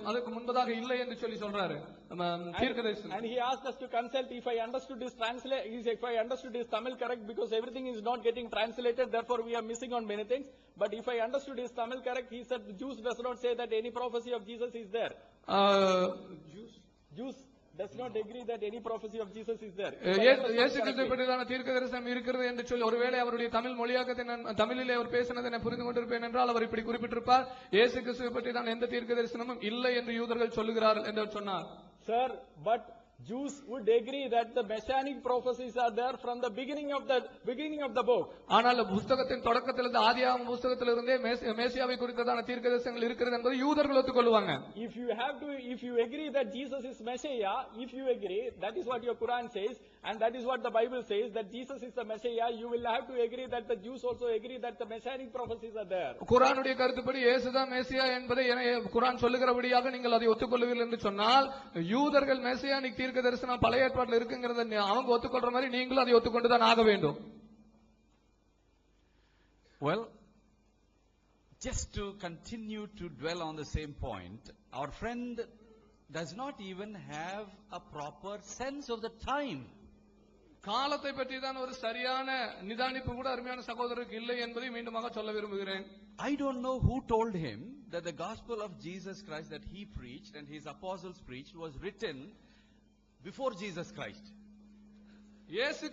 அதுக்கு முன்பதாக இல்லை என்று சொல்லி சொல்றாரு தீர்க்கதரிசி. And he asked us to consult if I understood his Tamil correct, because everything is not getting translated, therefore we are missing on many things. But if I understood his Tamil correct, he said the Jews does not say that any prophecy of Jesus is there. Jews does not agree that any prophecy of Jesus is there. இயேசு கிறிஸ்து பற்றியான தீர்க்கதரிசனம் இருக்கிறது என்று சொல்லி ஒருவேளை அவருடைய தமிழ் மொழியாக்கத்தை தமிழிலே அவர் பேசினதை நான் புரிந்து கொண்டிருப்பேன் என்றால் அவர் இப்படி குறிப்பிட்டிருப்பார், இயேசு கிறிஸ்துவை பற்றி தான் எந்த தீர்க்கதரிசனமும் இல்லை என்று யூதர்கள் சொல்லுகிறார்கள் என்று சொன்னார். Sir, but Jews would agree that the messianic prophecies are there from the beginning of the book. ஆனால் புத்தகத்தின் தொடக்கத்திலிருந்து ஆதியாகம புத்தகத்திலிருந்தே மேசியாவை குறித்ததான தீர்க்கதரிசனங்கள் இருக்கிறது என்பதை யூதர்கள் ஒத்துக்கொள்வாங்க. If you agree that Jesus is Messiah, if you agree, that is what your Quran says, and that is what the Bible says, that Jesus is the Messiah, you will have to agree that the Jews also agree that the messianic prophecies are there. குர்ஆனுடைய கருத்துப்படி இயேசுதான் மேசியா என்பதை குர்ஆன் சொல்லுகிறபடியாக நீங்கள் அதை ஒத்துக்கொள்வீர்கள் என்று சொன்னால், யூதர்கள் Messianic தீர்க்க தரிசனம் பழைய ஏற்பாட்டில் இருக்குங்கிறத அவங்க ஒத்துக்கொள்ற மாதிரி நீங்களும் அதை ஒத்துக்கொண்டுதான் ஆக வேண்டும். Well, just to continue to dwell on the same point, our friend does not even have a proper sense of the time. காலத்தை பற்றி தான் ஒரு சரியான நிதானிப்பு கூட அருமையான சகோதரருக்கு இல்லை என்பதை மீண்டுமாக சொல்ல விரும்புகிறேன். I don't know who told him that the gospel of Jesus Christ that he preached and his apostles preached was written before Jesus Christ. இயேசு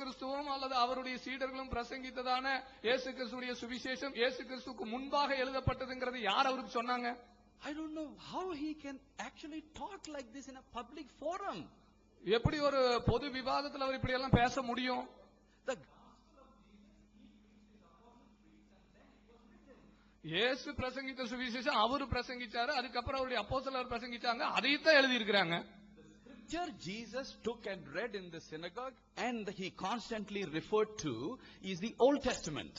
கிறிஸ்துவும் அல்லது அவருடைய சீடர்களும் பிரசங்கித்ததான இயேசு கிறிஸ்துவுடைய சுவிசேஷம் இயேசு கிறிஸ்துவுக்கு முன்பாக எழுதப்பட்டதுங்கிறது யார் அவருக்கு சொன்னாங்க? I don't know how he can actually talk like this in a public forum. எப்படி ஒரு பொது விவாதத்தில் அவர் இப்படி எல்லாம் பேச முடியும்? இயேசு பிரசங்கித்த சுவிசேஷம் அவரு பிரசங்கிச்சாரு, அதுக்கப்புறம் அவருடைய அப்போஸ்தலர் பிரசங்கிச்சாங்க, அதைத்தான் எழுதி இருக்கிறாங்க. Scripture Jesus took and read in the synagogue and he constantly referred to is the Old Testament.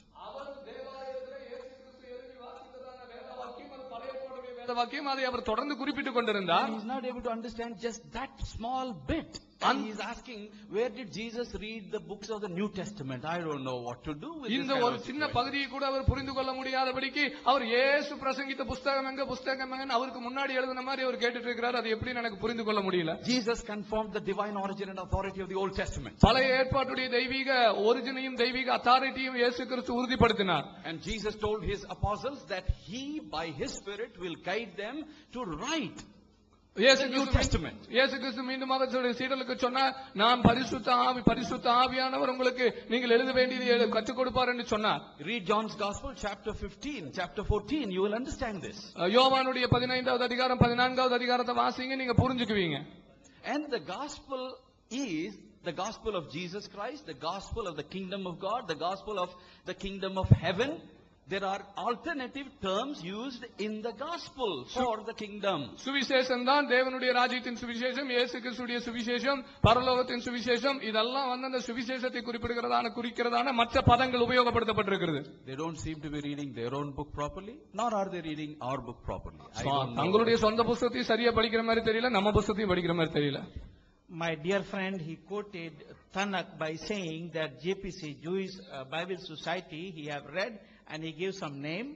அதை அவர் தொடர்ந்து குறிப்பிட்டுக் கொண்டிருந்தார். He is not able to understand just that small bit. And he is asking, where did Jesus read the books of the New Testament? I don't know what to do with this. இந்த ஒரு சின்ன பகுதியை கூட அவர் புரிந்து கொள்ள முடியாதபடிக்கு அவர் இயேசு பிரசங்கித்த புத்தகம் எங்க அவருக்கு முன்னாடி எழுதின மாதிரி அவர் கேட்டுட்டு இருக்கிறார். அது எப்படி எனக்கு புரிந்து கொள்ள முடியல. Jesus confirmed the divine origin and authority of the Old Testament. பழைய ஏற்பாட்டுடைய தெய்வீக ஒரிஜினையும் தெய்வீக அத்தாரிட்டியும் இயேசு கிறிஸ்து உறுதிப்படுத்தினார். And Jesus told his apostles that he by his spirit will guide them to write இயேசு கிறிஸ்து மீண்டுமாக சீடர்களுக்கு சொன்னார், நான் பரிசுத்த ஆவியானவர் உங்களுக்கு நீங்கள் எழுத வேண்டியதை கற்றுக் கொடுப்பார் என்று சொன்னார். Read John's Gospel chapter 15, chapter 14, you will understand this. யோவானுடைய 15வது அதிகாரம் 14வது அதிகாரத்தை வாசிங்க, நீங்க புரிஞ்சுக்குவீங்க. And the gospel is the gospel of Jesus Christ, the gospel of the kingdom of God, the gospel of the kingdom of heaven. There are alternative terms used in the gospel for the kingdom. சுவிசேஷம் தான் தேவனுடைய ராஜ்யத்தின் சுவிசேஷம், இயேசு கிறிஸ்துவின் சுவிசேஷம், பரலோகத்தின் சுவிசேஷம். இதெல்லாம் அந்த சுவிசேஷத்தை குறிக்கிறதான மற்ற பதங்கள் உபயோகப்படுத்தப்பட்டிருக்கிறது. They don't seem to be reading their own book properly, nor are they reading our book properly. தங்களுடைய சொந்த புத்தகத்தை சரியா படிக்கிற மாதிரி தெரியல, நம்ம புத்தகத்தையும் படிக்கிற மாதிரி தெரியல. My dear friend, he quoted Tanakh by saying that JPC, Jewish Bible Society, he have read and he gives some name.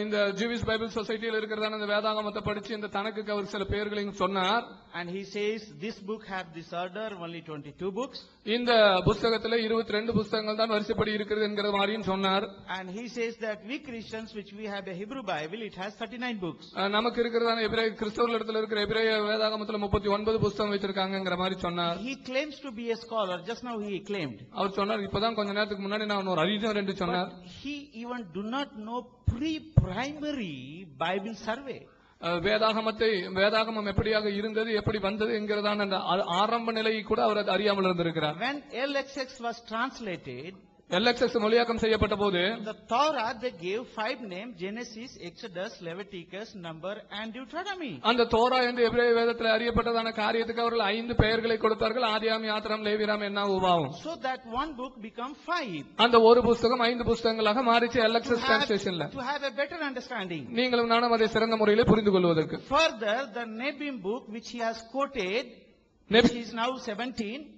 இந்த ஜூவிஷ் பைபிள் சொசைட்டியில் இருக்கிறதான இந்த வேதாகமத்தை படிச்சு இந்த தனக்கு அவர் சில பெயர்களையும் சொன்னார். And he says this book have this order, only 22 books. இந்த புத்தகத்துல 22 புத்தகங்கள் தான் வரிசைப்படி இருக்கிறது என்கிற மாதிரியும் சொன்னார். And he says that we Christians which we have a Hebrew Bible, it has 39 books. நமக்கு இருக்கிறதான எபிரேய கிறிஸ்தவர்களிடத்துல இருக்கிற எபிரேய வேதாகமத்துல 39 புத்தகம் வச்சிருக்காங்கங்கற மாதிரி சொன்னார். He claims to be a scholar. Just now he claimed. அவர் சொன்னார், இப்பதான் கொஞ்ச நேரத்துக்கு முன்னாடி நான் ஒரு அறிஞர் என்று சொன்னார். He even do not know pre-primary Bible survey. வேதாகமம் எப்படியாக இருந்தது, எப்படி வந்தது என்கிறதான அந்த ஆரம்ப நிலையை கூட அவர் அறியாமல் இருந்திருக்கிறார். When LXX was translated, LXX மொழியாக்கம் செய்யப்பட்ட போது the Torah they gave 5 names: Genesis, Exodus, Leviticus, Number and Deuteronomy. அந்த தோரா என்று எபிரேய வேதத்தில் அறியப்பட்டதான காரியத்துக்கு அவர்கள் 5 பெயர்களை கொடுத்தார்கள்: ஆதியாகமம், யாத்திராகமம், லேவியராகமம், என்னாகும், உபாகமம். So that one book become 5. அந்த ஒரு புத்தகம் 5 புத்தகங்களாக மாறிச்சு LXX டிரான்ஸ்லேஷன்ல. To have a better understanding. நீங்களும் நானும் அதை சிறந்த முறையில் புரிந்து கொள்வதற்கு. Further, the Nebim book which he has quoted, which is now 17.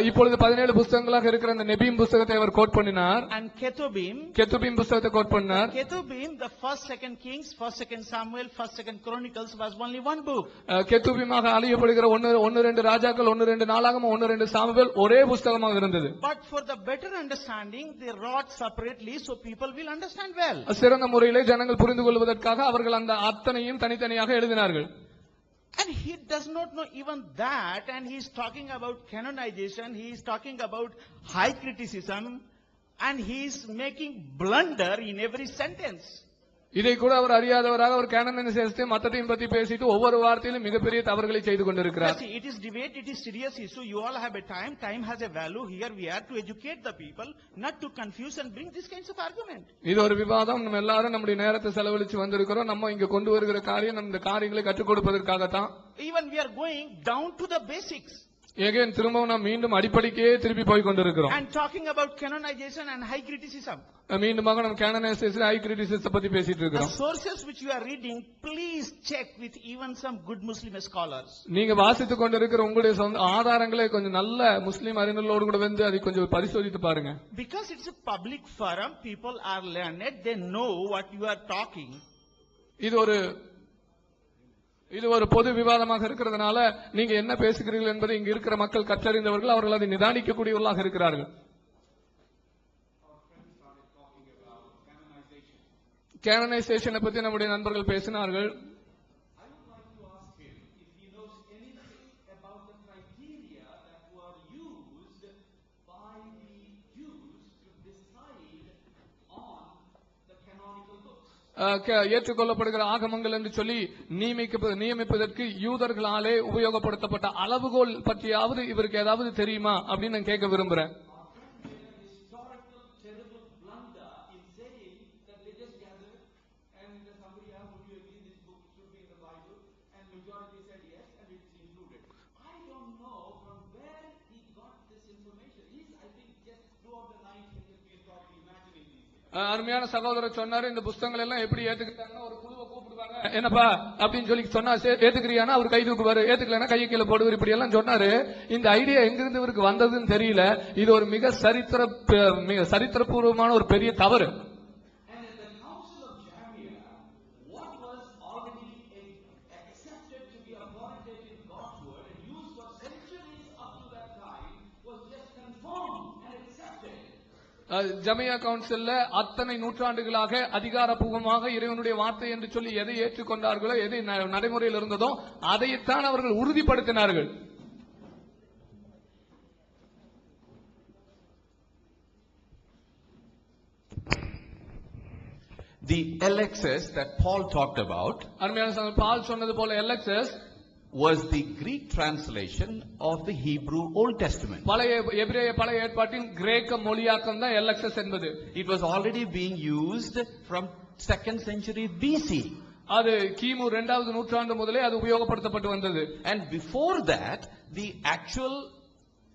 இப்பொழுது 17 புத்தகங்களாக இருக்கிற அந்த நெபீம் புத்தகத்தை அவர் கோட் பண்ணினார். And Ketubim புத்தகத்தை கோட் பண்ணார். Ketubim, the 1st, 2nd Kings, 1st, 2nd Samuel, 1st, 2nd Chronicles was only one book. கெத்துபீமாக அழியப்படுகிற 1-2 ராஜாக்கள், 1-2 நாளாகமம், 1-2 சாமுவேல் ஒரே புத்தகமாக இருந்தது. But for the better understanding, they wrote separately so people will understand well. சிறந்த முறையிலே ஜனங்கள் புரிந்து கொள்வதற்காக அவர்கள் அந்த அத்தனையும் தனித்தனியாக எழுதினார்கள். And he does not know even that, and he is talking about canonization, he is talking about high criticism, and he is making blunder in every sentence. இதை கூட அவர் அறியாதவராக அவர் கேனனைசேஷன் மத்தத்தையும் பத்தி பேசிட்டு ஒவ்வொரு வார்த்தையிலும் மிகப்பெரிய தவறுகளை செய்து கொண்டிருக்கிறார். See, it is debate, it is serious issue. You all have a time. Time has a value. Here we are to educate the people, not to confuse and bring these kinds of argument. இது ஒரு விவாதம். நம்ம எல்லாரும் நம்முடைய நேரத்தை செலவழிச்சு வந்திருக்கிறோம். நம்ம இங்க கொண்டு வருகிற காரியம் நம்ம இந்த காரியங்களை கற்றுக் கொடுப்பதற்காகத்தான். Even we are going down to the basics. Again, திரும்பவும் நாம் மீண்டும் அடிப்படைக்கே திருப்பி போய் கொண்டிருக்கிறோம். And talking about canonization and high criticism. மீண்டுமாக நம்ம கேனனைசேஷன் ஹை கிரிட்டிசிசத்தை பத்தி பேசிட்டு The இருக்கிறோம். sources which you are reading, please check with even some good Muslim scholars. நீங்க வாசித்துக் கொண்டிருக்கிற உங்களுடைய சொந்த ஆதாரங்களை கொஞ்சம் நல்ல முஸ்லீம் அறிஞர்களோடு கூட வந்து அதை கொஞ்சம் பரிசோதித்து பாருங்க. Because it's a public forum, people are learned, they know what you are talking. இது ஒரு பொது விவாதமாக இருக்கிறதுனால நீங்க என்ன பேசுகிறீர்கள் என்பதை இங்க இருக்கிற மக்கள் கற்றறிந்தவர்கள், அவர்கள் அதை நிதானிக்கக்கூடியவர்களாக இருக்கிறார்கள். கேனனைசேஷனை பத்தி நம்முடைய நண்பர்கள் பேசினார்கள். ஏற்றுக்கொள்ளப்படுகிற ஆகமங்கள் என்று சொல்லி நியமிப்பதற்கு யூதர்களாலே உபயோகப்படுத்தப்பட்ட அளவுகோல் பற்றியாவது இவருக்கு ஏதாவது தெரியுமா அப்படின்னு நான் கேட்க விரும்புறேன். அருமையான சகோதரர் சொன்னாரு, இந்த புத்தகங்கள் எல்லாம் எப்படி ஏத்துக்கிட்டாங்கன்னா ஒரு குழுவை கூப்பிடுவாங்க, என்னப்பா அப்படின்னு சொல்லி சொன்னா ஏத்துக்கிறியானா அவர் கை தூக்குவாரு, ஏத்துக்கலன்னா கையை கீழே போடுவார், இப்படி எல்லாம் சொன்னாரு. இந்த ஐடியா எங்கிருந்து இவருக்கு வந்ததுன்னு தெரியல. இது ஒரு மிக சரித்திரபூர்வமான ஒரு பெரிய தவறு. ஜமியா கவுன்சில்ல அத்தனை நூற்றாண்டுகளாக அதிகாரப்பூர்வமாக இறைவனுடைய வார்த்தை என்று சொல்லி எதை ஏற்றுக்கொண்டார்களோ, எதை நடைமுறையில் இருந்ததோ அதைத்தான் அவர்கள் உறுதிப்படுத்தினார்கள். The LXS that Paul talked about பால் சொன்னது போல LXS was the Greek translation of the Hebrew Old Testament. எபிரேய பழைய ஏற்பாட்டின் கிரேக்க மொழியாக்கம் தான் LXS என்பது. It was already being used from 2nd century BC. அது கிமு 2வது நூற்றாண்டு முதலே அது உபயோகப்படுத்தப்பட்டு வந்தது. And before that the actual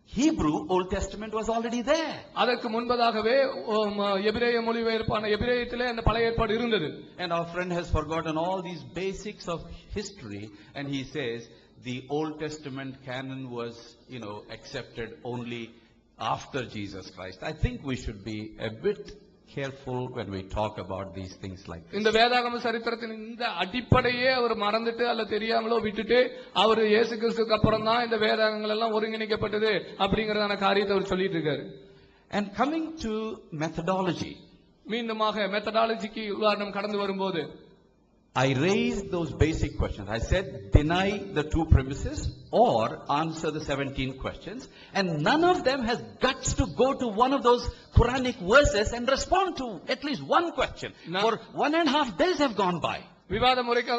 Hebrew Old Testament was already there. அதற்கு முன்பதாகவே எபிரேய மொழிபெயர்ப்பான எபிரேயத்திலே அந்த பழைய ஏற்பாடு இருந்தது. And our friend has forgotten all these basics of history, and he says the Old Testament canon was, accepted only after Jesus Christ. I think we should be a bit careful when we talk about these things like this. இந்த வேதாகம சரித்திரத்தின் இந்த அடிப்படையே அவர் மறந்துட்டு அல்ல தெரியாமலோ விட்டுட்டு அவர் இயேசு கிறிஸ்துவுக்கு அப்புறம் தான் இந்த வேதாகங்கள் எல்லாம் ஒருங்கிணைக்கப்பட்டது அப்படிங்கறதான காரியத்தை அவர் சொல்லிட்டு இருக்காரு. And coming to methodology, மீண்டுமாக மெத்தடாலஜிக்கு உதாரணம் கடந்து வரும்போது I raised those basic questions. I said deny the two premises or answer the 17 questions, and none of them has guts to go to one of those Quranic verses and respond to at least one question. For 1.5 days have gone by. விவாத முறைக்கு